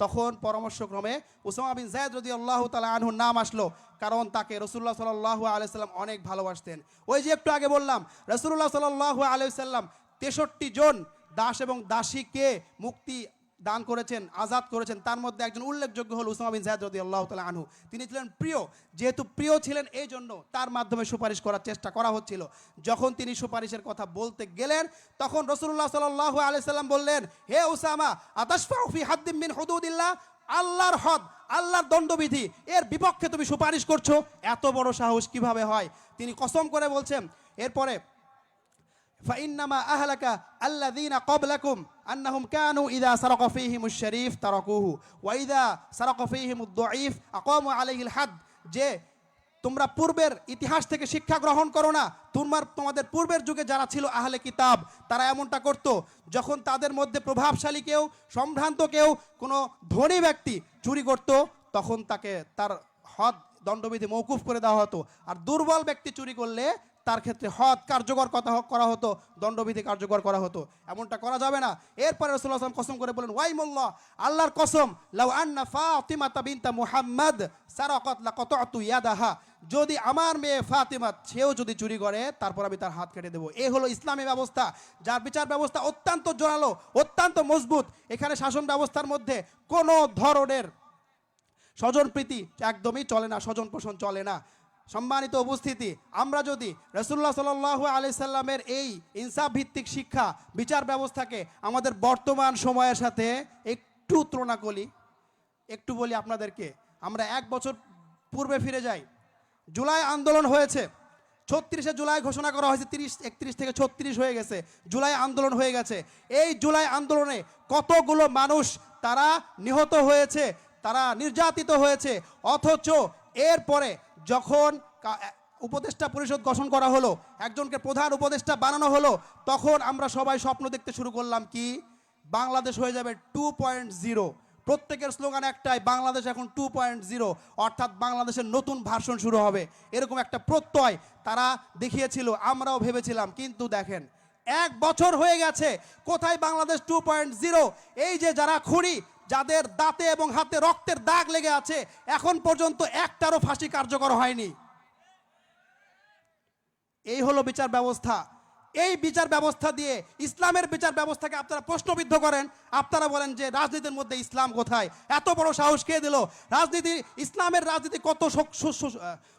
তখন পরামর্শক্রমে উসামা বিন যায়েদ রাদিয়াল্লাহু তাআলা আনহুর নাম আসলো, কারণ তাকে রাসূলুল্লাহ সাল্লাল্লাহু আলাইহি সাল্লাম অনেক ভালোবাসতেন। ওই যে একটু আগে বললাম, রাসূলুল্লাহ সাল্লাল্লাহু আলাইহি সাল্লাম 63 জন দাস এবং দাসীকে মুক্তি দান করেছেন, আজাদ করেছেন। তার মধ্যে একজন উল্লেখযোগ্য হল উসামা বিন যায়েদ রাদিয়াল্লাহু তাআলা আনহু। তিনি ছিলেন প্রিয়, যেহেতু প্রিয় ছিলেন এই জন্য তার মাধ্যমে সুপারিশ করার চেষ্টা করা হচ্ছিল। যখন তিনি সুপারিশের কথা বলতে গেলেন, তখন রাসূলুল্লাহ সাল্লাল্লাহু আলাইহি সাল্লাম বললেন, হে উসামা, আতাশফাউ ফি হাদ্দিম মিন হুদুদিল্লাহ, আল্লাহর হদ, আল্লাহর দণ্ডবিধি এর বিপক্ষে তুমি সুপারিশ করছো? এত বড় সাহস কিভাবে হয়? তিনি কসম করে বলছেন এরপরে, فإنما أهلك الذين قبلكم أنهم كانوا إذا سرق فيهم الشريف تركوه وإذا سرق فيهم الضعيف أقاموا عليه الحد। যে তোমরা পূর্বের ইতিহাস থেকে শিক্ষা গ্রহণ করো না? তোমাদের পূর্বের যুগে যারা ছিল আহলে কিতাব, তারা এমনটা করত, যখন তাদের মধ্যে প্রভাবশালী কেউ, সম্ভ্রান্ত কেউ, কোনো ধনী ব্যক্তি চুরি করত, তখন তাকে তার হদ দণ্ডবিধি মওকুফ করে দেওয়া হতো। আর দুর্বল ব্যক্তি চুরি করলে তার ক্ষেত্রে হদ কার্যকর করা হতো, দণ্ডবিধি কার্যকর করা হতো। এমনটা করা যাবে না। এরপরে রাসূলুল্লাহ সাল্লাল্লাহু আলাইহি ওয়াসাল্লাম কসম করে বলেন, ওয়াইমুল্লাহ, আল্লাহর কসম, লাউ আন্না ফাতিমাতা বিনতা মুহাম্মদ সারাকাত লাকাতাতু ইয়াদাহা, যদি আমার মেয়ে ফাতিমা সেও যদি চুরি করে তারপর আমি তার হাত কেটে দেবো। এই হলো ইসলামী ব্যবস্থা, যার বিচার ব্যবস্থা অত্যন্ত জোরালো, অত্যন্ত মজবুত। এখানে শাসন ব্যবস্থার মধ্যে কোনো ধরনের স্বজনপ্রীতি একদমই চলে না, স্বজন পোষণ চলে না। সম্মানিত উপস্থিতি, আমরা যদি রাসূলুল্লাহ সাল্লাল্লাহু আলাইহি সাল্লামের এই ইনসাফ ভিত্তিক শিক্ষা বিচার ব্যবস্থাকে আমাদের বর্তমান সময়ের সাথে একটু তুলনা করি, একটু বলি আপনাদেরকে, আমরা 1 বছর পূর্বে ফিরে যাই। জুলাই আন্দোলন হয়েছে, 36শে জুলাই ঘোষণা করা হয়েছে, 31 থেকে 36 হয়ে গেছে, জুলাই আন্দোলন হয়ে গেছে। এই জুলাই আন্দোলনে কতগুলো মানুষ তারা নিহত হয়েছে, তারা নির্যাতিত হয়েছে, অথচ এরপরে যখন উপদেষ্টা পরিষদ গঠন করা হলো, একজনকে প্রধান উপদেষ্টা বানানো হলো, তখন আমরা সবাই স্বপ্ন দেখতে শুরু করলাম কি, বাংলাদেশ হয়ে যাবে 2.0। প্রত্যেকের স্লোগান একটাই, বাংলাদেশ এখন 2.0, অর্থাৎ বাংলাদেশের নতুন ভার্সন শুরু হবে, এরকম একটা প্রত্যয় তারা দেখিয়েছিল, আমরাও ভেবেছিলাম। কিন্তু দেখেন 1 বছর হয়ে গেছে, কোথায় বাংলাদেশ 2.0? এই যে যারা খুনি, যাদের দাঁতে এবং হাতে রক্তের দাগ লেগে আছে, এখন পর্যন্ত একটারও ফাঁসি কার্যকর হয়নি। এই হলো বিচার ব্যবস্থা। এই বিচার ব্যবস্থা দিয়ে ইসলামের বিচার ব্যবস্থাকে আপনারা প্রশ্নবিদ্ধ করেন। আপনারা বলেন যে রাজনীতির মধ্যে ইসলাম কোথায়? এত বড় সাহস কে দিল? রাজনীতি, ইসলামের রাজনীতি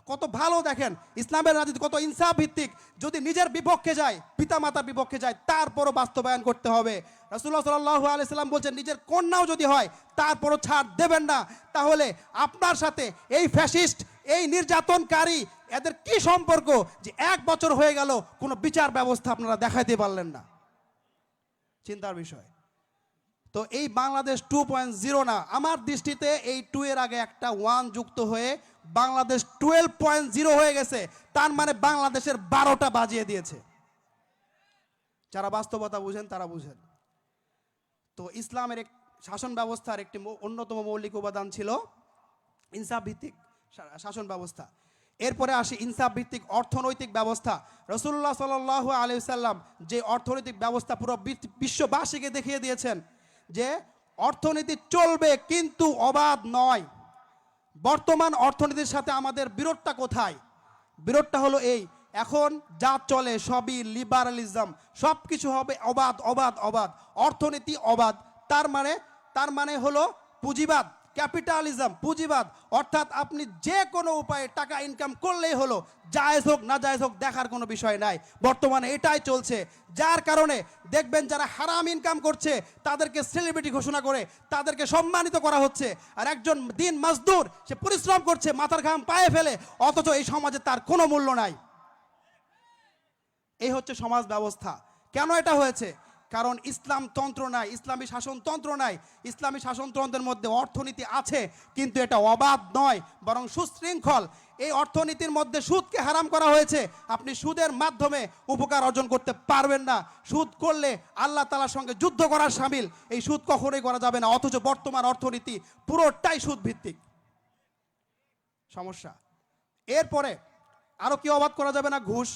কত ভালো দেখেন, ইসলামের রাজনীতি কত ইনসাফ ভিত্তিক। যদি নিজের বিপক্ষে যায়, পিতামাতার বিপক্ষে যায়, তারপরও বাস্তবায়ন করতে হবে। রাসূলুল্লাহ সাল্লাল্লাহু আলাইহি সাল্লাম বলছেন, নিজের কন্যাও যদি হয় তারপরও ছাড় দেবেন না। তাহলে আপনার সাথে এই ফ্যাসিস্ট, এই নির্যাতনকারী, এদের কি সম্পর্ক যে 1 বছর হয়ে গেল কোনো বিচার ব্যবস্থা আপনারা দেখাইতে পারলেন না? চিন্তার বিষয়। তো এই বাংলাদেশ 2.0 না, আমার দৃষ্টিতে এই 2 এর আগে একটা 1 যুক্ত হয়ে বাংলাদেশ 12.0 হয়ে গেছে। তার মানে বাংলাদেশের 12টা বাজিয়ে দিয়েছে। যারা বাস্তবতা বুঝেন তারা বুঝেন। তো ইসলামের শাসন ব্যবস্থার একটি অন্যতম মৌলিক উপাদান ছিল ইনসাফ ভিত্তিক শাসন ব্যবস্থা। এরপরে আসি ইনসাফ ভিত্তিক অর্থনৈতিক ব্যবস্থা। রাসূলুল্লাহ সাল্লাল্লাহু আলাইহি সাল্লাম যে অর্থনৈতিক ব্যবস্থা পুরো বিশ্ববাসীকে দেখিয়ে দিয়েছেন যে অর্থনীতি চলবে কিন্তু অবাধ নয়। বর্তমান অর্থনীতির সাথে আমাদের বিরোধটা কোথায়? বিরোধটা হলো এই, এখন যা চলে সবই লিবারালিজম, সব কিছু হবে অবাধ অবাধ অবাধ, অর্থনীতি অবাধ। তার মানে হলো পুঁজিবাদ, ক্যাপিটালিজম, পুঁজিবাদ। অর্থাৎ আপনি যে কোনো উপায়ে টাকা ইনকাম করলেই হলো, জায়েজ হোক না জায়েজ হোক দেখার কোনো বিষয় নাই। বর্তমানে এটাই চলছে, যার কারণে দেখবেন যারা হারাম ইনকাম করছে তাদেরকে সেলিব্রিটি ঘোষণা করে তাদেরকে সম্মানিত করা হচ্ছে। আর একজন দিন মজদুর, সে পরিশ্রম করছে, মাথার ঘাম পায়ে ফেলে, অথচ এই সমাজে তার কোনো মূল্য নাই। এই হচ্ছে সমাজ ব্যবস্থা। কেন এটা হয়েছে? কারণ ইসলাম তন্ত্র নাই, ইসলামী শাসনতন্ত্র নাই। ইসলামী শাসনতন্ত্রের মধ্যে অর্থনীতি আছে, কিন্তু এটা অবাধ নয়, বরং সুশৃঙ্খল। এই অর্থনীতির মধ্যে সুদকে হারাম করা হয়েছে। আপনি সুদের মাধ্যমে উপকার অর্জন করতে পারবেন না। সুদ করলে আল্লাহ তাআলার সঙ্গে যুদ্ধ করার শামিল। এই সুদ কখনোই করা যাবে না। অথচ বর্তমান অর্থনীতি পুরোটাই সুদ ভিত্তিক। সমস্যা। এরপরে আরো কি অবাধ করা যাবে না? ঘুষ,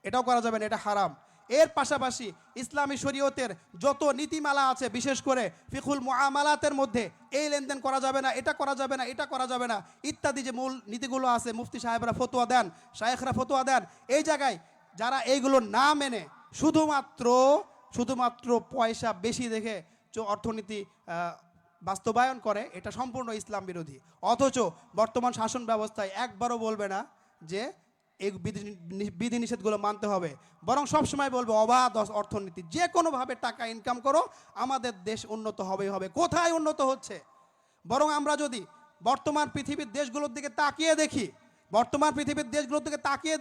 এটাও করা যাবে না, এটা হারাম। এর পাশাপাশি ইসলামী শরীয়তের যত নীতিমালা আছে, বিশেষ করে ফিকুল মুআমালাতের মধ্যে এই লেনদেন করা যাবে না, এটা করা যাবে না, এটা করা যাবে না ইত্যাদি যে মূল নীতিগুলো আছে, মুফতি সাহেবরা ফতোয়া দেন, শায়েখরা ফতোয়া দেন, এই জায়গায় যারা এইগুলো না মেনে শুধুমাত্র পয়সা বেশি দেখে অর্থনীতি বাস্তবায়ন করে, এটা সম্পূর্ণ ইসলাম বিরোধী। অথচ বর্তমান শাসন ব্যবস্থায় একবারও বলবে না যে এই বিধিনিষেধগুলো মানতে হবে, বরং সবসময় বলবে অবাধ অর্থনীতি, যে কোনোভাবে টাকা ইনকাম করো, আমাদের দেশ উন্নত হবেই হবে। কোথায় উন্নত হচ্ছে? বরং আমরা যদি বর্তমান পৃথিবীর দেশগুলোর দিকে তাকিয়ে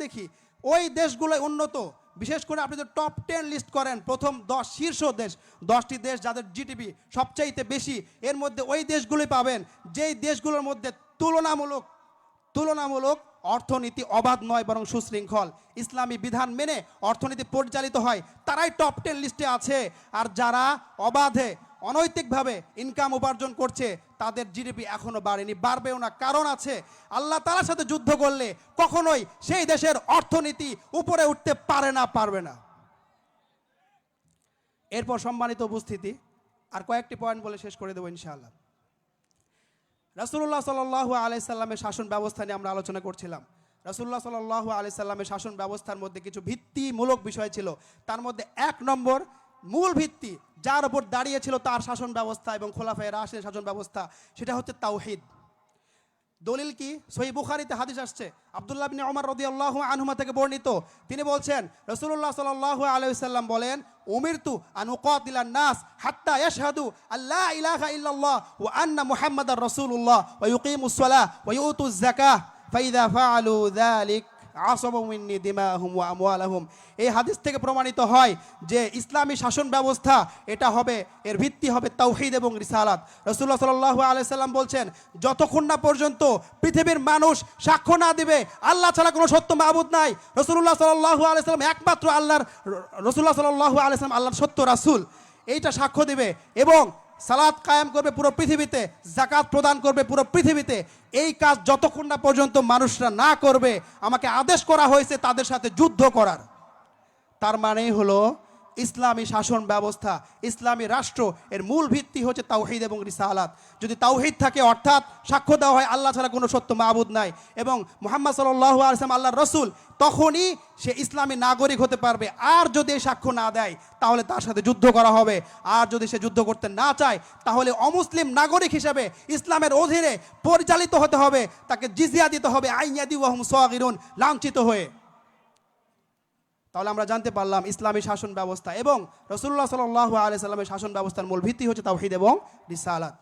দেখি, ওই দেশগুলো উন্নত। বিশেষ করে আপনি যদি টপ 10 লিস্ট করেন, প্রথম 10 শীর্ষ দেশ, 10টি দেশ যাদের জিডিপি সবচাইতে বেশি, এর মধ্যে ওই দেশগুলোই পাবেন যেই দেশগুলোর মধ্যে তুলনামূলক অর্থনীতি অবাধ নয়, বরং সুশৃঙ্খল, ইসলামী বিধান মেনে অর্থনীতি পরিচালিত হয়, তারাই টপ 10 লিস্টে আছে। আর যারা অবাধে অনৈতিকভাবে ইনকাম উপার্জন করছে, তাদের জিডিপি এখনো বাড়েনি, বাড়বেও না। কারণ আছে, আল্লাহ তাআলার সাথে যুদ্ধ করলে কখনোই সেই দেশের অর্থনীতি উপরে উঠতে পারবে না। এরপর সম্মানিত উপস্থিতি, আর কয়েকটি পয়েন্ট বলে শেষ করে দেবো ইনশাআল্লাহ। রাসূলুল্লাহ সাল্লাল্লাহু আলাইহি সাল্লামের শাসন ব্যবস্থা নিয়ে আমরা আলোচনা করছিলাম। রাসূলুল্লাহ সাল্লাল্লাহু আলাইহি সাল্লামের শাসন ব্যবস্থার মধ্যে কিছু ভিত্তিমূলক বিষয় ছিল। তার মধ্যে 1 নম্বর মূল ভিত্তি, যার উপর দাঁড়িয়েছিল তার শাসন ব্যবস্থা এবং খোলাফায়ে রাশিদের শাসন ব্যবস্থা, সেটা হচ্ছে তাওহীদ। দলিল কি? সহিহ বুখারীতে হাদিস আসছে, আব্দুল্লাহ ইবনে ওমর রাদিয়াল্লাহু আনহুমা থেকে বর্ণিত। তিনি বলছেন, রাসূলুল্লাহ সাল্লাল্লাহু আলাইহি ওয়াসাল্লাম বলেন, উমিরতু আন উকাতিলান নাস হাত্তা ইয়াশহাদু আল্লা ইলাহা ইল্লাল্লাহ ওয়া আন্না মুহাম্মাদার রাসূলুল্লাহ ওয়া ইউকিমুস সালাহ ওয়া ইউতুজ যাকাহ ফাইদা ফাআলু যালিক আসবু মিন্নি দিমাহুম ওয়া আমওয়ালাহুম। এই হাদিস থেকে প্রমাণিত হয় যে ইসলামী শাসন ব্যবস্থা এটা হবে, এর ভিত্তি হবে তাওহীদ এবং রিসালাত। রাসূলুল্লাহ সাল্লাল্লাহু আলাইহি সাল্লাম বলছেন, যতক্ষণ না পর্যন্ত পৃথিবীর মানুষ সাক্ষ্য না দিবে আল্লাহ ছাড়া কোনো সত্য মাবুদ নাই, রাসূলুল্লাহ সাল্লাল্লাহু আলাইহি সাল্লাম একমাত্র রাসূলুল্লাহ সাল্লাল্লাহু আলাইহি সাল্লাম আল্লাহর সত্য রাসূল, এইটা সাক্ষ্য দিবে এবং সালাত কায়েম করবে পুরো পৃথিবীতে, যাকাত প্রদান করবে পুরো পৃথিবীতে, এই কাজ যতক্ষণ না পর্যন্ত মানুষরা না করবে, আমাকে আদেশ করা হয়েছে তাদের সাথে যুদ্ধ করার। তার মানেই হলো ইসলামী শাসন ব্যবস্থা, ইসলামী রাষ্ট্র, এর মূল ভিত্তি হচ্ছে তাওহীদ এবং রিসালাত। যদি তাওহীদ থাকে, অর্থাৎ সাক্ষ্য দেওয়া হয় আল্লাহ ছাড়া কোনো সত্য মাবুদ নাই এবং মুহাম্মদ সাল্লাল্লাহু আলাইহি ওয়াসাল্লাম আল্লাহর রাসূল, তখনই সে ইসলামী নাগরিক হতে পারবে। আর যদি এই সাক্ষ্য না দেয়, তাহলে তার সাথে যুদ্ধ করা হবে। আর যদি সে যুদ্ধ করতে না চায়, তাহলে অমুসলিম নাগরিক হিসেবে ইসলামের অধীনে পরিচালিত হতে হবে, তাকে জিজিয়া দিতে হবে, আইয়াদি ওয়া হুম সাগিরুন, লাঞ্ছিত হয়ে। তাহলে আমরা জানতে পারলাম ইসলামী শাসন ব্যবস্থা এবং রাসূলুল্লাহ সাল্লাল্লাহু আলাইহি সাল্লামের শাসন ব্যবস্থার মূল ভিত্তি হচ্ছে তাওহীদ এবং রিসালাত।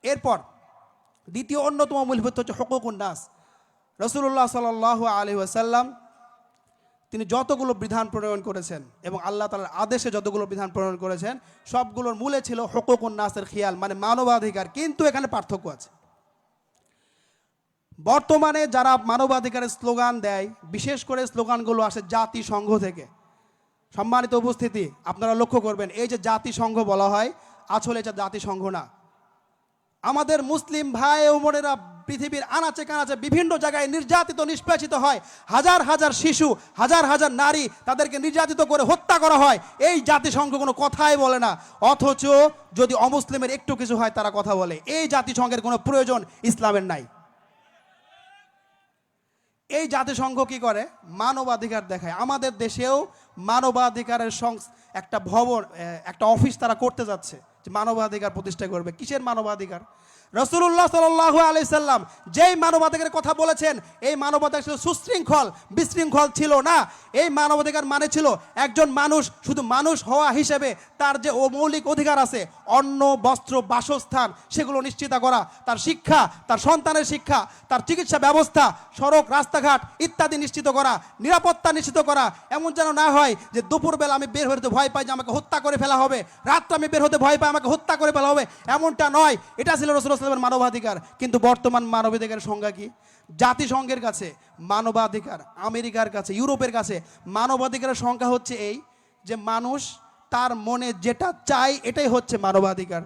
এরপর দ্বিতীয় অন্যতম মূল ভিত্তি হচ্ছে হুকুকুন নাস। রাসূলুল্লাহ সাল্লাল্লাহু আলাইহি ওয়াসাল্লাম তিনি যতগুলো বিধান প্রণয়ন করেছেন এবং আল্লাহ তাআলার আদেশে যতগুলো বিধান প্রণয়ন করেছেন, সবগুলোর মূলে ছিল হুকুকুন নাসের খেয়াল, মানে মানবাধিকার। কিন্তু এখানে পার্থক্য আছে। বর্তমানে যারা মানবাধিকারের স্লোগান দেয়, বিশেষ করে স্লোগানগুলো আসে জাতিসংঘ থেকে। সম্মানিত উপস্থিতি, আপনারা লক্ষ্য করবেন, এই যে জাতিসংঘ বলা হয়, আসলে এটা জাতিসংঘ না। আমাদের মুসলিম ভাই ও বোনেরা পৃথিবীর আনাচে কানাচে বিভিন্ন জায়গায় নির্যাতিত নিষ্পেষিত হয়, হাজার হাজার শিশু, হাজার হাজার নারী, তাদেরকে নির্যাতিত করে হত্যা করা হয়। এই জাতিসংঘ কোনো কথাই বলে না, অথচ যদি অমুসলিমের একটু কিছু হয় তারা কথা বলে। এই জাতিসংঘের কোনো প্রয়োজন ইসলামের নাই। এই জাতিসংঘ কি করে? মানবাধিকার দেখায়। আমাদের দেশেও মানবাধিকারের একটা ভবন, একটা অফিস তারা করতে যাচ্ছে, যে মানবাধিকার প্রতিষ্ঠা করবে। কিসের মানবাধিকার? রাসূলুল্লাহ সাল্লাল্লাহু আলাইহি সাল্লাম যেই মানবাধিকারের কথা বলেছেন, এই মানবাধিকার ছিল সুশৃঙ্খল, বিশৃঙ্খল ছিল না। এই মানবাধিকার মানে ছিল একজন মানুষ শুধু মানুষ হওয়া হিসেবে তার যে মৌলিক অধিকার আছে, অন্ন, বস্ত্র, বাসস্থান, সেগুলো নিশ্চিত করা, তার শিক্ষা, তার সন্তানের শিক্ষা, তার চিকিৎসা ব্যবস্থা, সড়ক, রাস্তাঘাট ইত্যাদি নিশ্চিত করা, নিরাপত্তা নিশ্চিত করা। এমন যেন না হয় যে দুপুরবেলা আমি বের হতে ভয় পাই যে আমাকে হত্যা করে ফেলা হবে, রাত্রে আমি বের হতে ভয় পাই আমাকে হত্যা করে ফেলা হবে, এমনটা নয়। এটা ছিল রাসূলুল্লাহ সাল্লাল্লাহু আলাইহি ওয়াসাল্লামের মানবাধিকার। কিন্তু বর্তমান মানবাধিকারের সংজ্ঞা কি? জাতিসংঘের কাছে মানবাধিকার, আমেরিকার কাছে, ইউরোপের কাছে মানবাধিকারের সংখ্যা হচ্ছে এই, যে মানুষ তার মনে যেটা চায় এটাই হচ্ছে মানবাধিকার।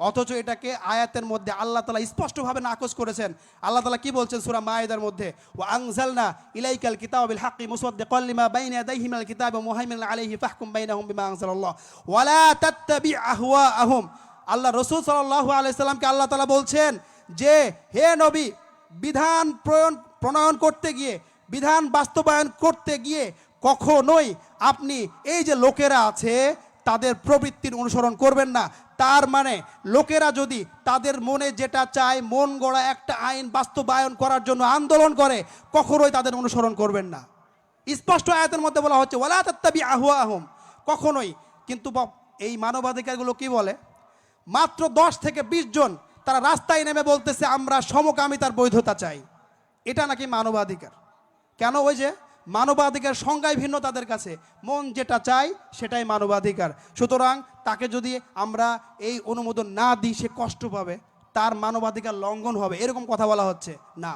অথচ এটাকে আয়াতের মধ্যে আল্লাহ তাআলা স্পষ্টভাবে নাকচ করেছেন। আল্লাহ তাআলা কি বলছেন সূরা মায়েদার মধ্যে, ওয়া আনজালনা ইলাইকাল কিতাবা বিল হাক্কি মুসাদ্দিকাল লিমা বাইনা ইয়াদাইহি মিনাল কিতাবি ওয়া মুহাইমিনান আলাইহি ফাহকুম বাইনাহুম বিমা আনজালাল্লাহ ওয়া লা তাত্তাবি আহওয়াআহুম। আল্লাহ রাসূল সাল্লাল্লাহু আলাইহি সাল্লামকে আল্লাহ তাআলা বলছেন যে হে নবী, বিধান প্রণয়ন করতে গিয়ে, বিধান বাস্তবায়ন করতে গিয়ে কখনোই আপনি এই যে লোকেরা আছে তাদের প্রবৃত্তির অনুসরণ করবেন না। তার মানে লোকেরা যদি তাদের মনে যেটা চায়, মন গড়া একটা আইন বাস্তবায়ন করার জন্য আন্দোলন করে, কখনোই তাদের অনুসরণ করবেন না। স্পষ্ট আয়াতের মধ্যে বলা হচ্ছে ওয়ালা তাত্তাবি আহওয়াহুম, কখনোই। কিন্তু এই মানবাধিকারগুলো কি বলে, মাত্র 10 থেকে 20 জন তারা রাস্তায় নেমে বলতেছে আমরা সমকামিতার বৈধতা চাই। এটা নাকি মানবাধিকার? কেন? ওই যে মানবাধিকার সংজ্ঞায় ভিন্ন তাদের কাছে, মন যেটা চায় সেটাই মানবাধিকার। সুতরাং তাকে যদি আমরা এই অনুমোদন না দিই সে কষ্ট পাবে, তার মানবাধিকার লঙ্ঘন হবে, এরকম কথা বলা হচ্ছে না।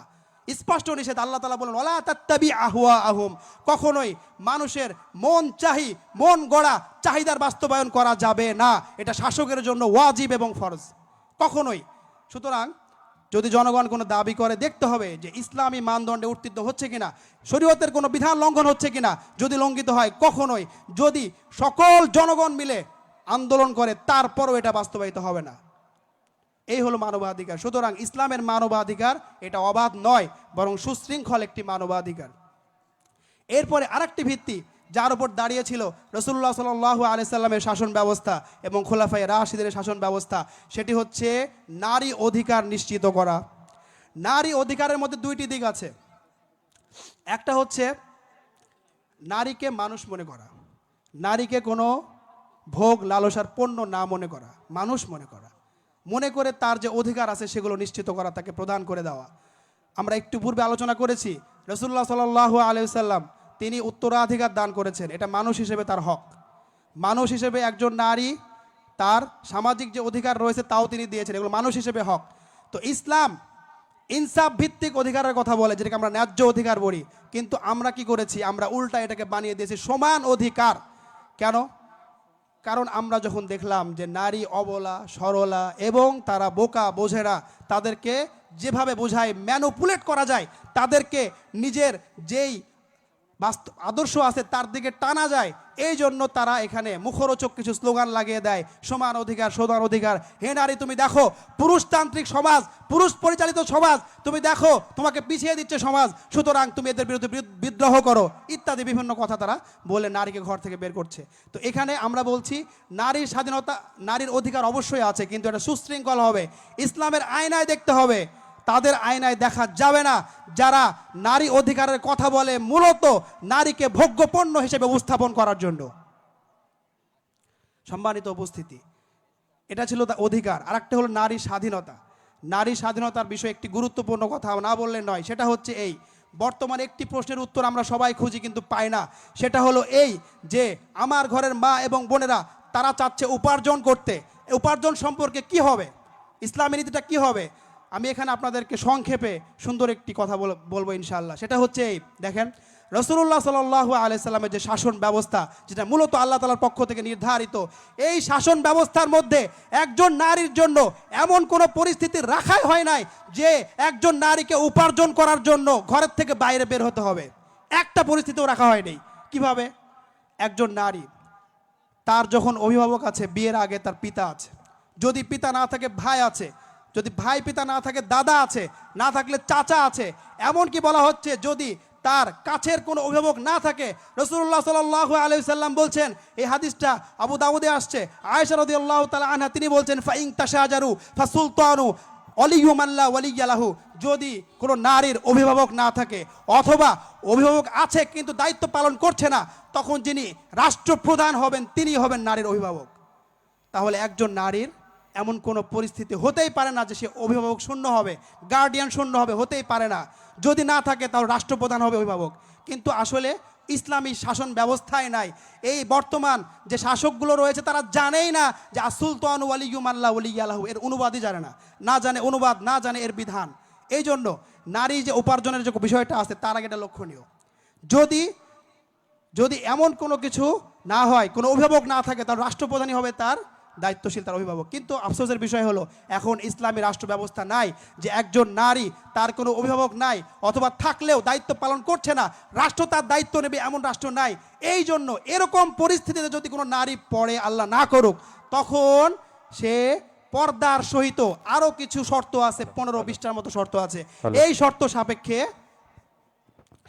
স্পষ্ট নিষেধ। আল্লাহ তাআলা বলেন ওয়ালা তাত্তাবি আহওয়াআহুম, কখনোই মানুষের মন গড়া চাহিদার বাস্তবায়ন করা যাবে না। এটা শাসকের জন্য ওয়াজিব এবং ফরজ, কখনোই। সুতরাং যদি জনগণ কোনো দাবি করে, দেখতে হবে যে ইসলামী মানদণ্ডে উত্তীর্ণ হচ্ছে কিনা, শরীয়তের কোনো বিধান লঙ্ঘন হচ্ছে কিনা। যদি লঙ্ঘিত হয়, কখনোই যদি সকল জনগণ মিলে আন্দোলন করে তারপরও এটা বাস্তবায়িত হবে না। এই হলো মানবাধিকার। সুতরাং ইসলামের মানবাধিকার এটা অবাধ নয়, বরং সুশৃঙ্খল একটি মানবাধিকার। এরপরে আরেকটি ভিত্তি যার উপর দাঁড়িয়েছিল রাসূলুল্লাহ সাল্লাল্লাহু আলাইহি সাল্লামের শাসন ব্যবস্থা এবং খোলাফায়ে রাশিদের শাসন ব্যবস্থা, সেটি হচ্ছে নারী অধিকার নিশ্চিত করা। নারী অধিকারের মধ্যে 2টি দিক আছে। একটা হচ্ছে নারীকে মানুষ মনে করা, নারীকে কোনো ভোগ লালসার পণ্য না মনে করা, মানুষ মনে করে তার যে অধিকার আছে সেগুলো নিশ্চিত করা, তাকে প্রদান করে দেওয়া। আমরা একটু পূর্বে আলোচনা করেছি রাসূলুল্লাহ সাল্লাল্লাহু আলাইহি সাল্লাম তিনি উত্তরাধিকার দান করেছেন, এটা মানুষ হিসেবে তার হক। মানুষ হিসেবে একজন নারী তার সামাজিক যে অধিকার রয়েছে তাও তিনি দিয়েছেন, এগুলো মানুষ হিসেবে হক। তো ইসলাম ইনসাফ ভিত্তিক অধিকারের কথা বলে, যেটাকে আমরা ন্যায্য অধিকার বলি, কিন্তু আমরা কি করেছি, আমরা উল্টা এটাকে বানিয়ে দিয়েছি সমান অধিকার। কেন? কারণ আমরা যখন দেখলাম যে নারী অবলা সরলা এবং তারা বোকা বোঝেরা, তাদেরকে যেভাবে বোঝায় ম্যানুপুলেট করা যায়, তাদেরকে নিজের যেই আদর্শ আছে তার দিকে টানা যায়, এই জন্য তারা এখানে মুখরোচক কিছু স্লোগান লাগিয়ে দেয়, সমান অধিকার সমান অধিকার। হে নারী, তুমি দেখো পুরুষতান্ত্রিক সমাজ, পুরুষ পরিচালিত সমাজ, তুমি দেখো তোমাকে পিছিয়ে দিচ্ছে সমাজ, সুতরাং তুমি এদের বিরুদ্ধে বিদ্রোহ করো ইত্যাদি বিভিন্ন কথা তারা বলে নারীকে ঘর থেকে বের করছে। তো এখানে আমরা বলছি নারীর স্বাধীনতা, নারীর অধিকার অবশ্যই আছে, কিন্তু এটা সুশৃঙ্খল হবে, ইসলামের আয়নায় দেখতে হবে। তাদের আয়নায় দেখা যাবে না যারা নারী অধিকারের কথা বলে মূলত নারীকে ভোগ্যপণ্য হিসেবে উপস্থাপন করার জন্য। সম্মানিত উপস্থিতি, এটা ছিল অধিকার। আরেকটা হলো নারী স্বাধীনতা। নারী স্বাধীনতার বিষয়ে একটি গুরুত্বপূর্ণ কথা না বললে নয়, সেটা হচ্ছে এই, বর্তমানে একটি প্রশ্নের উত্তর আমরা সবাই খুঁজি কিন্তু পাই না। সেটা হলো এই যে আমার ঘরের মা এবং বোনেরা তারা চাচ্ছে উপার্জন করতে, উপার্জন সম্পর্কে কি হবে, ইসলামী নীতিটা কি হবে। আমি এখানে আপনাদেরকে সংক্ষেপে সুন্দর একটি কথা বলবো ইনশাআল্লাহ। সেটা হচ্ছে এই, দেখেন রাসূলুল্লাহ সাল্লাল্লাহু আলাইহি সাল্লামের যে শাসন ব্যবস্থা, যেটা মূলত আল্লাহ তাআলার পক্ষ থেকে নির্ধারিত, এই শাসন ব্যবস্থার মধ্যে একজন নারীর জন্য এমন কোনো পরিস্থিতি রাখাই হয় নাই যে একজন নারীকে উপার্জন করার জন্য ঘরের থেকে বাইরে বের হতে হবে, একটা পরিস্থিতিও রাখা হয়নি। কিভাবে? একজন নারী তার যখন অভিভাবক আছে, বিয়ের আগে তার পিতা আছে, যদি পিতা না থাকে ভাই আছে, যদি ভাই পিতা না থাকে দাদা আছে, না থাকলে চাচা আছে, এমনকি বলা হচ্ছে যদি তার কাছের কোনো অভিভাবক না থাকে, রাসূলুল্লাহ সাল্লাল্লাহু আলাইহি সাল্লাম বলছেন, এই হাদিসটা আবু দাউদে আসছে, আয়েশা রাদিয়াল্লাহু তাআলা আনহা তিনি বলছেন ফাইন তাশাজারু ফাসুলতানু ওয়ালিয়্যু মান লা ওয়ালিয়্যা লাহু, যদি কোনো নারীর অভিভাবক না থাকে অথবা অভিভাবক আছে কিন্তু দায়িত্ব পালন করছে না, তখন যিনি রাষ্ট্রপ্রধান হবেন তিনি হবেন নারীর অভিভাবক। তাহলে একজন নারীর এমন কোনো পরিস্থিতি হতেই পারে না যে সে অভিভাবক শূন্য হবে, গার্ডিয়ান শূন্য হবে, হতেই পারে না। যদি না থাকে তাহলে রাষ্ট্রপ্রধান হবে অভিভাবক। কিন্তু আসলে ইসলামী শাসন ব্যবস্থায় নাই। এই বর্তমান যে শাসকগুলো রয়েছে তারা জানেই না যে আসুলতান ওয়ালিয়্যু মান লা ওয়ালিয়্যা লাহু, এর অনুবাদই জানে না, না জানে অনুবাদ, না জানে এর বিধান। এই জন্য নারী যে উপার্জনের যে বিষয়টা আছে তার আগে এটা লক্ষণীয়। যদি এমন কোনো কিছু না হয়, কোনো অভিভাবক না থাকে, তাহলে রাষ্ট্রপ্রধানই হবে তার দায়িত্বশীল, তার অভিভাবক। কিন্তু আফসোসের বিষয় হলো এখন ইসলামী রাষ্ট্র ব্যবস্থা নাই, যে একজন নারী তার কোনো অভিভাবক নাই, অথবা থাকলেও দায়িত্ব পালন করছে না, রাষ্ট্র তার দায়িত্ব নেবে এমন রাষ্ট্র নাই। এই জন্য এরকম পরিস্থিতিতে যদি কোনো নারী পড়ে, আল্লাহ না করুক, তখন সে পর্দার সহিত আরও কিছু শর্ত আছে, 15-20টার মতো শর্ত আছে, এই শর্ত সাপেক্ষে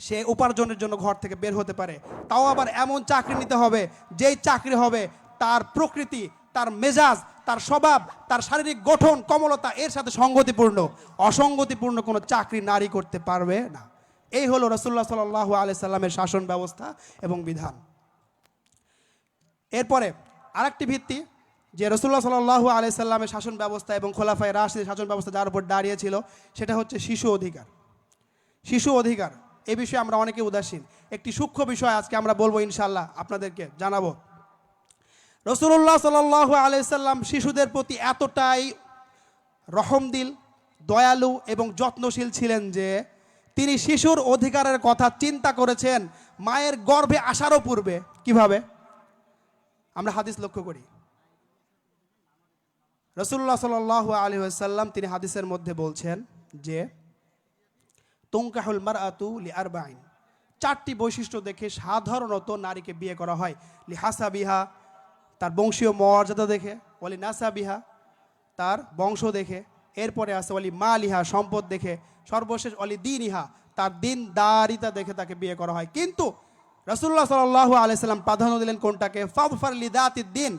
সে উপার্জনের জন্য ঘর থেকে বের হতে পারে। তাও আবার এমন চাকরি নিতে হবে যেই চাকরি হবে তার প্রকৃতি, তার মেজাজ, তার স্বভাব, তার শারীরিক গঠন, কমলতা এর সাথে সঙ্গতিপূর্ণ। অসঙ্গতিপূর্ণ কোনো চাকরি নারী করতে পারবে না। এই হলো রাসূলুল্লাহ সাল্লাল্লাহু আলাইহি সাল্লামের শাসন ব্যবস্থা এবং বিধান। এরপরে আরেকটি ভিত্তি, যে রাসূলুল্লাহ সাল্লাল্লাহু আলাইহি সাল্লামের শাসন ব্যবস্থা এবং খোলাফায়ে রাশিদের শাসন ব্যবস্থা যার উপর দাঁড়িয়েছিল, সেটা হচ্ছে শিশু অধিকার। শিশু অধিকার এই বিষয়ে আমরা অনেকে উদাসীন। একটি সূক্ষ্ম বিষয় আজকে আমরা বলবো, ইনশাআল্লাহ আপনাদেরকে জানাবো। রাসূলুল্লাহ সাল্লাল্লাহু আলাইহি সাল্লাম শিশুদের প্রতি এতটাই রহমদিল, দয়ালু এবং যত্নশীল ছিলেন যে তিনি শিশুর অধিকারের কথা চিন্তা করেছেন মায়ের গর্ভে আসারও পূর্বে। কিভাবে? আমরা হাদিস লক্ষ্য করি। রাসূলুল্লাহ সাল্লাল্লাহু আলাইহি ওয়াসাল্লাম তিনি হাদিসের মধ্যে বলছেন যে তুনকাহুল মারআতু লিআরবাইন, 4টি বৈশিষ্ট্য দেখে সাধারণত নারীকে বিয়ে করা হয়। লিহাসাবিহা, তার বংশীয় মর্যাদা দেখে, ওয়ালি নাসাবিহা, তার বংশ দেখে, এরপরে আছে ওয়ালি মালিহা, সম্পদ দেখে, সর্বশেষ ওয়ালি দীনিহা, তার দিনদারিতা দেখে তাকে বিয়ে করা হয়। কিন্তু রাসূলুল্লাহ সাল্লাল্লাহু আলাইহি সাল্লাম প্রাধান্য দিলেন কোনটাকে? ফাযফার লিযাতিদ দ্বীন,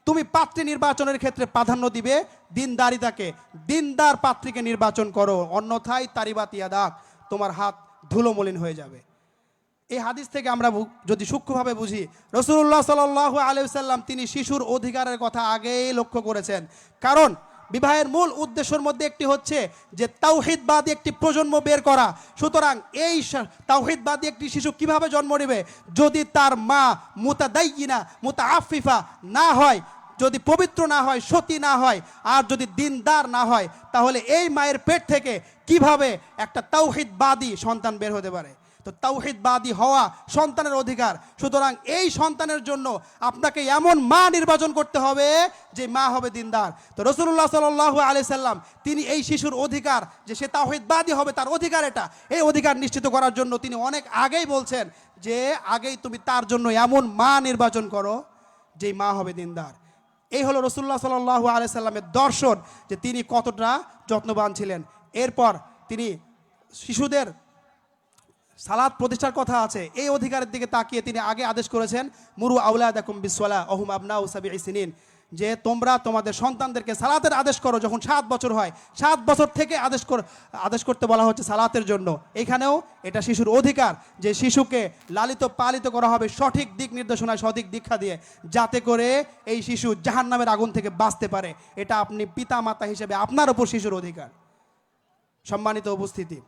তুমি পাত্রী নির্বাচনের ক্ষেত্রে প্রাধান্য দিবে দিনদারিতাকে, দিনদার পাত্রীকে নির্বাচন করো, অন্যথায় তারিবাত ইয়াদাক, তোমার হাত ধুলোমলিন হয়ে যাবে। এই হাদিস থেকে আমরা যদি সূক্ষ্মভাবে বুঝি, রাসূলুল্লাহ সাল্লাল্লাহু আলাইহি ওয়াসাল্লাম তিনি শিশুর অধিকারের কথা আগেই লক্ষ্য করেছেন। কারণ বিবাহের মূল উদ্দেশ্যের মধ্যে একটি হচ্ছে যে তাওহীদবাদী একটি প্রজন্ম বের করা। সুতরাং এই তাওহীদবাদী একটি শিশু কিভাবে জন্ম নেবে? যদি তার মা মুতাদাইয়িনা, মুতাআফফিফা না হয়, যদি পবিত্র না হয়, সতী না হয়, আর যদি দিনদার না হয়, তাহলে এই মায়ের পেট থেকে কিভাবে একটা তাওহীদবাদী সন্তান বের হতে পারে? তো তাওহীদবাদী হওয়া সন্তানের অধিকার। সুতরাং এই সন্তানের জন্য আপনাকে এমন মা নির্বাচন করতে হবে যে মা হবে দিনদার। তো রাসূলুল্লাহ সাল্লাল্লাহু আলাইহি সাল্লাম তিনি এই শিশুর অধিকার, যে সে তাওহীদবাদী হবে, তার অধিকার এটা, এই অধিকার নিশ্চিত করার জন্য তিনি অনেক আগেই বলছেন যে আগেই তুমি তার জন্য এমন মা নির্বাচন করো যেই মা হবে দিনদার। এই হলো রাসূলুল্লাহ সাল্লাল্লাহু আলাইহি সাল্লামের দর্শন, যে তিনি কতটা যত্নবান ছিলেন। এরপর তিনি শিশুদের সালাত প্রতিষ্ঠার কথা আছে, এই অধিকারের দিকে তাকিয়ে তিনি আগে আদেশ করেছেন মুরু আওলাদাকুম বিসসালাহ ওহুম আবনাউ সাবঈ সিনিন, যে তোমরা তোমাদের সন্তানদেরকে সালাতের আদেশ করো যখন 7 বছর হয়। 7 বছর থেকে আদেশ করতে বলা হচ্ছে সালাতের জন্য। এখানেও এটা শিশুর অধিকার যে শিশুকে লালিত পালিত করা হবে সঠিক দিক নির্দেশনায়, সঠিক দীক্ষা দিয়ে, যাতে করে এই শিশু জাহান্নামের আগুন থেকে বাঁচতে পারে। এটা আপনি পিতা মাতা হিসেবে আপনার উপর শিশুর অধিকার। সম্মানিত উপস্থিতি,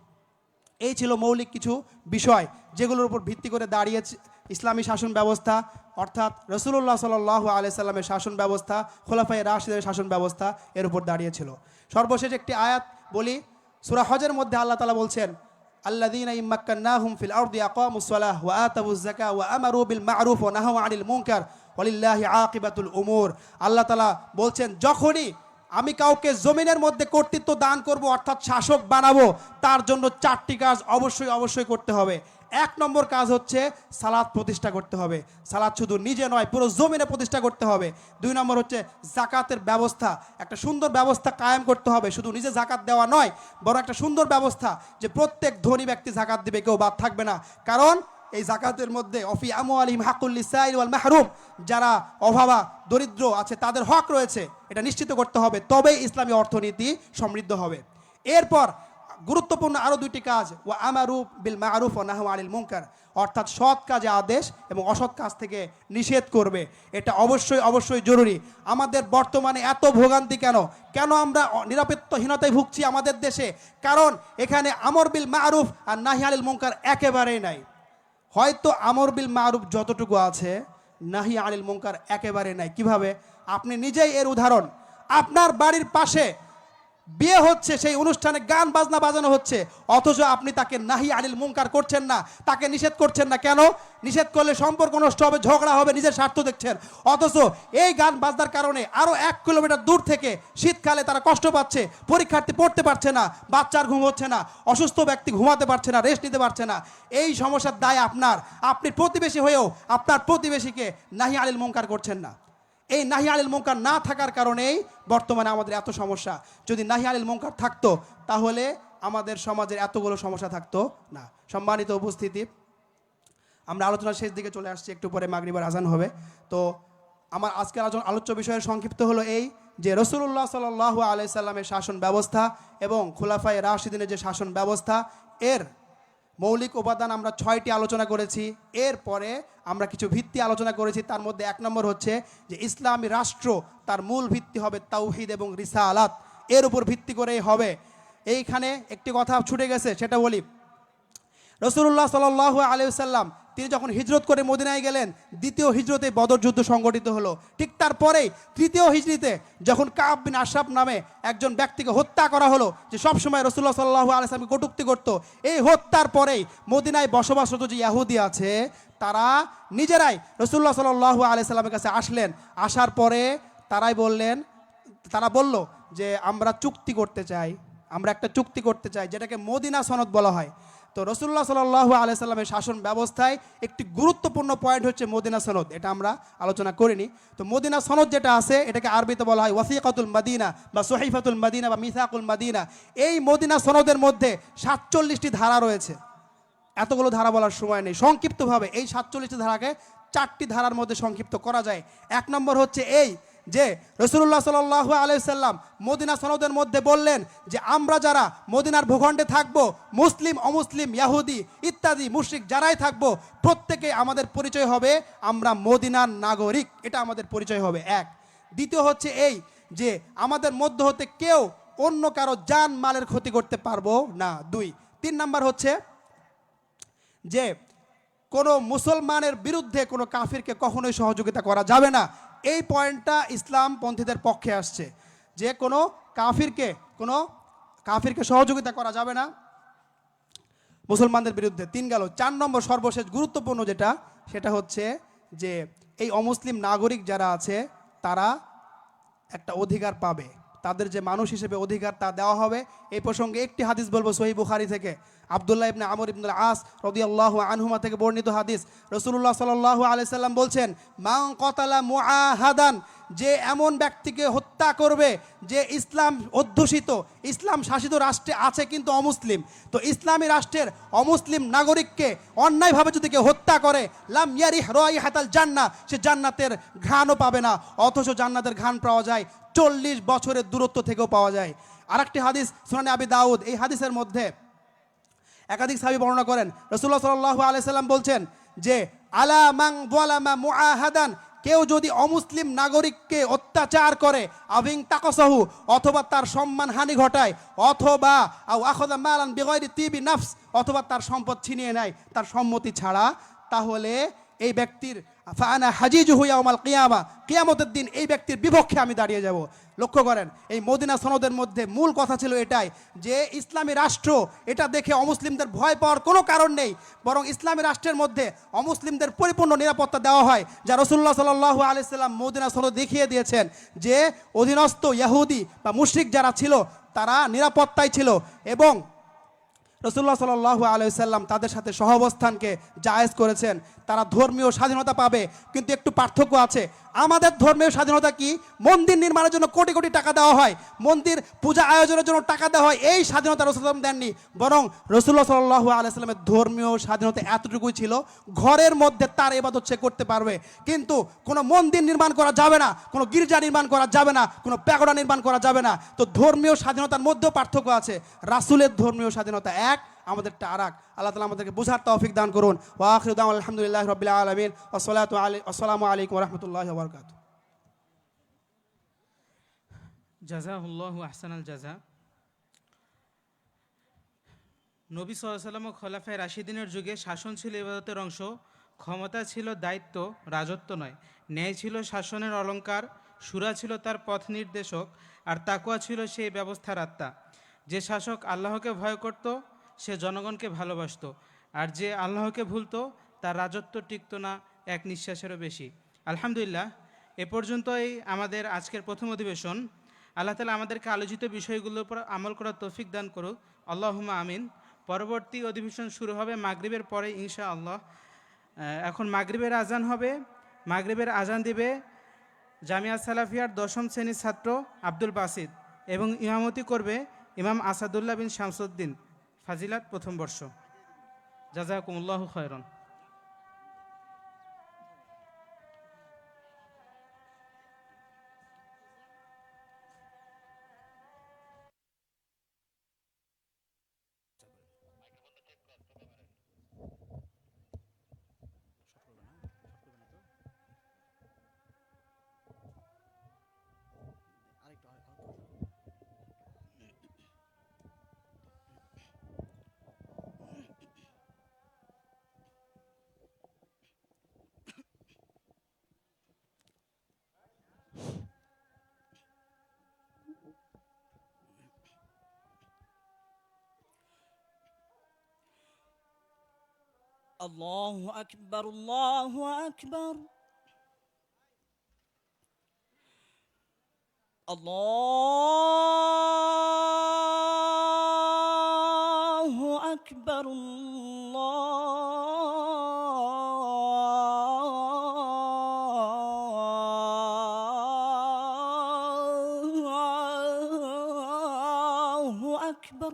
এই ছিল মৌলিক কিছু বিষয় যেগুলোর উপর ভিত্তি করে দাঁড়িয়েছে ইসলামী শাসন ব্যবস্থা, অর্থাৎ রাসূলুল্লাহ সাল্লাল্লাহু আলাইহি সাল্লামের শাসন ব্যবস্থা, খোলাফায়ে রাশিদের শাসন ব্যবস্থা এর উপর দাঁড়িয়েছিল। সর্বশেষ একটি আয়াত বলি, সূরা হজের মধ্যে আল্লাহ তাআলা বলছেন আল্লাযীনা ইম্মাক্কান্নাহুম ফিল আরদি আকামুস সালাহ ওয়া আতাবুজ যাকাহ ওয়া আমারু বিল মা'রুফ ওয়া নাহাউ আনিল মুনকার ওয়ালিল্লাহি আকিবাতুল উমুর। আল্লাহ তাআলা বলছেন যখনই আমি কাউকে জমিনের মধ্যে কর্তৃত্ব দান করব, অর্থাৎ শাসক বানাবো, তার জন্য 4টি কাজ অবশ্যই করতে হবে। 1 নম্বর কাজ হচ্ছে সালাত প্রতিষ্ঠা করতে হবে। সালাত শুধু নিজে নয়, পুরো জমিনে প্রতিষ্ঠা করতে হবে। 2 নম্বর হচ্ছে জাকাতের ব্যবস্থা, একটা সুন্দর ব্যবস্থা কায়েম করতে হবে। শুধু নিজে জাকাত দেওয়া নয়, বরং একটা সুন্দর ব্যবস্থা যে প্রত্যেক ধনী ব্যক্তি জাকাত দিবে, কেউ বাদ থাকবে না। কারণ এই জাকাতের মধ্যে অফি আমওয়ালিহিম হাক্কুল লিসাইল ওয়াল মাহরুম, যারা অভাবা দরিদ্র আছে তাদের হক রয়েছে, এটা নিশ্চিত করতে হবে, তবেই ইসলামী অর্থনীতি সমৃদ্ধ হবে। এরপর গুরুত্বপূর্ণ আরও 2টি কাজ, ওয়া আমারু বিল মা'রুফ ওয়া নাহু আনিল মুনকার, অর্থাৎ সৎ কাজে আদেশ এবং অসৎ কাজ থেকে নিষেধ করবে। এটা অবশ্যই জরুরি। আমাদের বর্তমানে এত ভোগান্তি কেন আমরা নিরাপত্তাহীনতায় ভুগছি আমাদের দেশে? কারণ এখানে আমর বিল মা'রুফ আর নাহি আনিল মুনকার একেবারেই নাই। হয়তো আমর বিল মা'রুফ যতটুকু আছে, নাহি আনিল মুনকার একেবারে নাই। কিভাবে? আপনি নিজেই এর উদাহরণ। আপনার বাড়ির পাশে বিয়ে হচ্ছে, সেই অনুষ্ঠানে গান বাজনা বাজানো হচ্ছে, অথচ আপনি তাকে নাহি আনিল মুনকার করছেন না, তাকে নিষেধ করছেন না। কেন? নিষেধ করলে সম্পর্ক নষ্ট হবে, ঝগড়া হবে, নিজের স্বার্থ দেখছেন। অথচ এই গান বাজনার কারণে আরো 1 কিলোমিটার দূর থেকে শীতকালে তারা কষ্ট পাচ্ছে, পরীক্ষার্থী পড়তে পারছে না, বাচ্চার ঘুম হচ্ছে না, অসুস্থ ব্যক্তি ঘুমাতে পারছে না, রেস্ট নিতে পারছে না। এই সমস্যার দায় আপনার। আপনি প্রতিবেশী হয়েও আপনার প্রতিবেশীকে নাহি আনিল মুনকার করছেন না। এই নাহি আনিল মুনকার না থাকার কারণেই বর্তমানে আমাদের এত সমস্যা। যদি নাহি আনিল মুনকার থাকতো তাহলে আমাদের সমাজের এতগুলো সমস্যা থাকতো না। সম্মানিত উপস্থিতি, আমরা আলোচনার শেষ দিকে চলে আসছি, একটু পরে মাগরিবের আজান হবে। তো আমার আজকের আলোচ্য বিষয়ের সংক্ষিপ্ত হলো এই যে রাসূলুল্লাহ সাল্লাল্লাহু আলাইহি সাল্লামের শাসন ব্যবস্থা এবং খুলাফায়ে রাশিদিনের যে শাসন ব্যবস্থা, এর মৌলিক উপাদান আমরা 6টি আলোচনা করেছি। এরপরে আমরা কিছু ভিত্তি আলোচনা করেছি। তার মধ্যে 1 নম্বর হচ্ছে যে ইসলামী রাষ্ট্র তার মূল ভিত্তি হবে তাওহীদ এবং রিসালাত, এর উপর ভিত্তি করেই হবে। এইখানে একটি কথা ছুটে গেছে, সেটা বলি। রাসূলুল্লাহ সাল্লাল্লাহু আলাইহি ওয়াসাল্লাম তিনি যখন হিজরত করে মদিনায় গেলেন, দ্বিতীয় হিজরতে বদর যুদ্ধ সংগঠিত হলো। ঠিক তারপরেই তৃতীয় হিজরিতে যখন কাব বিন আশরাফ নামে একজন ব্যক্তিকে হত্যা করা হলো, যে সবসময় রাসূলুল্লাহ সাল্লাল্লাহু আলাইহি ওয়াসাল্লামকে কটূক্তি করত, এই হত্যার পরেই মদিনায় বসবাসরত যে ইহুদি আছে তারা নিজেরাই রাসূলুল্লাহ সাল্লাল্লাহু আলাইহি ওয়াসাল্লামের কাছে আসলেন। আসার পরে তারা বলল যে আমরা চুক্তি করতে চাই, আমরা একটা চুক্তি করতে চাই, যেটাকে মদিনা সনদ বলা হয়। তো রাসূলুল্লাহ সাল্লাল্লাহু আলাইহি সাল্লামের শাসন ব্যবস্থায় একটি গুরুত্বপূর্ণ পয়েন্ট হচ্ছে মদিনা সনদ। এটা আমরা আলোচনা করিনি। তো মদিনা সনদ যেটা আছে এটাকে আরবিতে বলা হয় ওয়াসিকাতুল মদিনা বা সহিফাতুল মদিনা বা মিসাকুল মদিনা। এই মদিনা সনদের মধ্যে 47টি ধারা রয়েছে। এতগুলো ধারা বলার সময় নেই, সংক্ষিপ্তভাবে এই 47টি ধারাকে 4টি ধারার মধ্যে সংক্ষিপ্ত করা যায়। 1 নম্বর হচ্ছে এই যে রাসূলুল্লাহ সাল্লাল্লাহু আলাইহি সাল্লাম মদিনা সনদের মধ্যে বললেন যে আমরা যারা মদিনার ভূখণ্ডে থাকবো, মুসলিম অমুসলিম ইহুদি ইত্যাদি মুশরিক যারাই থাকবো, প্রত্যেকে আমাদের পরিচয় হবে আমরা মদিনার নাগরিক, এটা আমাদের পরিচয় হবে। 1। দ্বিতীয় হচ্ছে এই যে আমাদের মধ্য হতে কেউ অন্য কারো জান মালের ক্ষতি করতে পারবো না। 2। 3 নাম্বার হচ্ছে যে কোনো মুসলমানের বিরুদ্ধে কোনো কাফিরকে কখনোই সহযোগিতা করা যাবে না। এই পয়েন্টটা ইসলামপন্থীদের পক্ষে আসছে যে কোনো কাফিরকে সহযোগিতা করা যাবে না মুসলমানদের বিরুদ্ধে। 3 গেল। 4 নম্বর সর্বশেষ গুরুত্বপূর্ণ যেটা, সেটা হচ্ছে যে এই অমুসলিম নাগরিক যারা আছে তারা একটা অধিকার পাবে, তাদের যে মানুষ হিসেবে অধিকার তা দেওয়া হবে। এই প্রসঙ্গে একটি হাদিস বলবো সহিহ বুখারী থেকে, আব্দুল্লাহ ইবনে আমর ইবনুল আস রাদিয়াল্লাহু আনহুমা থেকে বর্ণিত হাদিস। রাসূলুল্লাহ সাল্লাল্লাহু আলাইহি সাল্লাম বলছেন, মান কাতালা মুআহাদান, যে এমন ব্যক্তিকে হত্যা করবে যে ইসলাম অধ্যুষিত ইসলাম শাসিত রাষ্ট্রে আছে কিন্তু অমুসলিম, তো ইসলামী রাষ্ট্রের অমুসলিম নাগরিককে অন্যায়ভাবে যদি কেউ হত্যা করে, লাম ইয়ারিহ রাইহাতাল জান্নাহ, সে জান্নাতের ঘ্রাণও পাবে না। অথচ জান্নাতের ঘ্রাণ পাওয়া যায় 40 বছরের দূরত্ব থেকেও পাওয়া যায়। আরেকটি হাদিস সুনানে আবি দাউদ, এই হাদিসের মধ্যে একাধিক সাহাবী বর্ণনা করেন। রাসূলুল্লাহ সাল্লাল্লাহু আলাইহি সাল্লাম বলছেন যে আলা মান যালামা মুআহাদান, কেউ যদি অমুসলিম নাগরিককে অত্যাচার করে, আবিং তাকসাহু, অথবা তার সম্মান হানি ঘটায়, অথবা আও আখাযা মালান বিগাইরি তিবি নাফস, অথবা তার সম্পদ ছিনিয়ে নেয় তার সম্মতি ছাড়া, তাহলে এই ব্যক্তির ফাআনা হাজিজুহু ইয়াউমাল কিয়ামা, কিয়ামতের দিন এই ব্যক্তির বিপক্ষে আমি দাঁড়িয়ে যাব। লক্ষ্য করেন, এই মদিনা সনদের মধ্যে মূল কথা ছিল এটাই যে ইসলামী রাষ্ট্র, এটা দেখে অমুসলিমদের ভয় পাওয়ার কোনো কারণ নেই, বরং ইসলামী রাষ্ট্রের মধ্যে অমুসলিমদের পরিপূর্ণ নিরাপত্তা দেওয়া হয়, যা রাসূলুল্লাহ সাল্লাল্লাহু আলাইহি সাল্লাম মদিনা সনদ দেখিয়ে দিয়েছেন যে অধীনস্থ ইহুদি বা মুশরিক যারা ছিল তারা নিরাপত্তায় ছিল এবং রাসূলুল্লাহ সাল্লাল্লাহু আলাইহি সাল্লাম তাদের সাথে সহাবস্থানকে জায়েজ করেছেন। তারা ধর্মীয় স্বাধীনতা পাবে, কিন্তু একটু পার্থক্য আছে। আমাদের ধর্মীয় স্বাধীনতা কি? মন্দির নির্মাণের জন্য কোটি কোটি টাকা দেওয়া হয়, মন্দির পূজা আয়োজনের জন্য টাকা দেওয়া হয়, এই স্বাধীনতা রাসূলুল্লাহ দেননি। বরং রাসূলুল্লাহ সাল্লাল্লাহু আলাইহি সাল্লামের ধর্মীয় স্বাধীনতা এতটুকুই ছিল, ঘরের মধ্যে তার ইবাদত সে করতে পারবে, কিন্তু কোনো মন্দির নির্মাণ করা যাবে না, কোনো গির্জা নির্মাণ করা যাবে না, কোনো প্যাগোডা নির্মাণ করা যাবে না। তো ধর্মীয় স্বাধীনতার মধ্যেও পার্থক্য আছে। রাসূলের ধর্মীয় স্বাধীনতা এক, আমাদেরটা আরেক। আল্লাহ তাআলা আমাদেরকে বোঝার তৌফিক দান করুন। ওয়া আখিরু দাওয়ানা আলহামদুলিল্লাহি রাব্বিল আলামিন, আসসালামু আলাইকুম ওয়া রাহমাতুল্লাহি ওয়া বারাকাতুহু। জাযাহুল্লাহু আহসানাল জাযা। নবী সাল্লাল্লাহু আলাইহি ওয়াসাল্লাম ও খোলাফায়ে রাশিদিনের যুগে শাসন ছিল ইবাদতের অংশ, ক্ষমতা ছিল দায়িত্ব, রাজত্ব নয়। ন্যায় ছিল শাসনের অলংকার, সূরা ছিল তার পথ নির্দেশক, আর তাকওয়া ছিল সেই ব্যবস্থার আত্মা। যে শাসক আল্লাহকে ভয় করত সে জনগণকে ভালোবাসত, আর যে আল্লাহকে ভুলত তার রাজত্ব টিকত না এক নিঃশ্বাসেরও বেশি। আলহামদুলিল্লাহ, এ পর্যন্তই আমাদের আজকের প্রথম অধিবেশন। আল্লাহ তাআলা আমাদেরকে আলোচিত বিষয়গুলোর উপর আমল করার তৌফিক দান করুক, আল্লাহুম্মা আমিন। পরবর্তী অধিবেশন শুরু হবে মাগরিবের পরে ইনশাআল্লাহ। এখন মাগরিবের আজান হবে। মাগরিবের আজান দিবে জামিয়া সালাফিয়ার 10ম শ্রেণীর ছাত্র আব্দুল বাসিত, এবং ইমামতি করবে ইমাম আসাদুল্লাহ বিন শামসুদ্দিন, ফাজিলাত প্রথম বর্ষ। জাযাকুমুল্লাহু খায়রান। الله أكبر الله أكبر الله أكبر الله أكبر.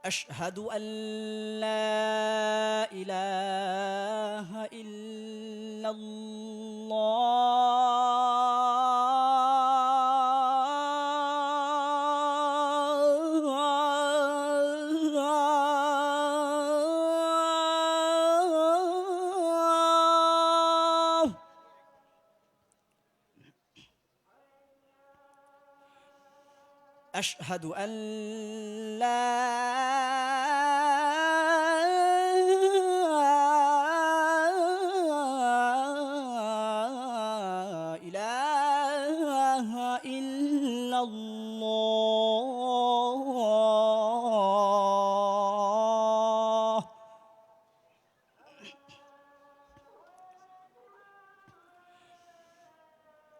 أشهد أن لا إله إلا الله. أشهد أن لا إله إلا الله.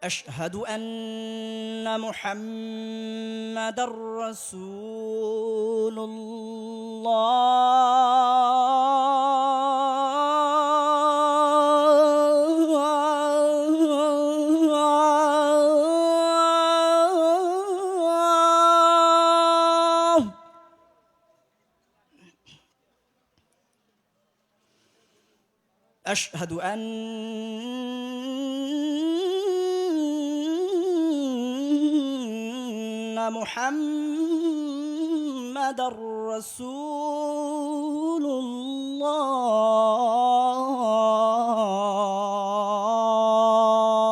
أشهد أن محمد رسول الله. أشهد أن محمد رسول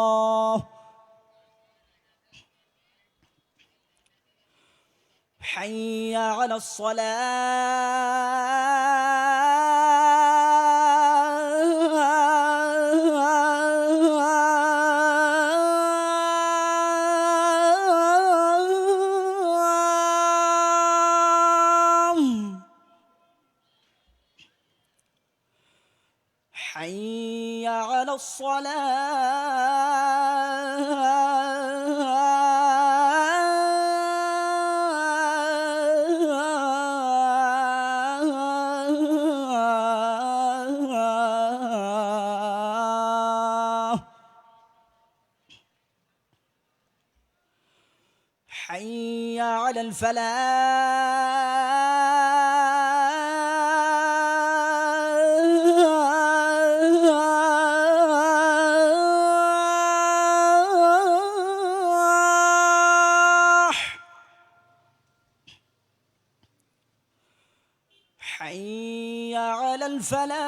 الله. حي على الصلاة. حي على الصلاة. حي على الفلاح. حي على الفلاح.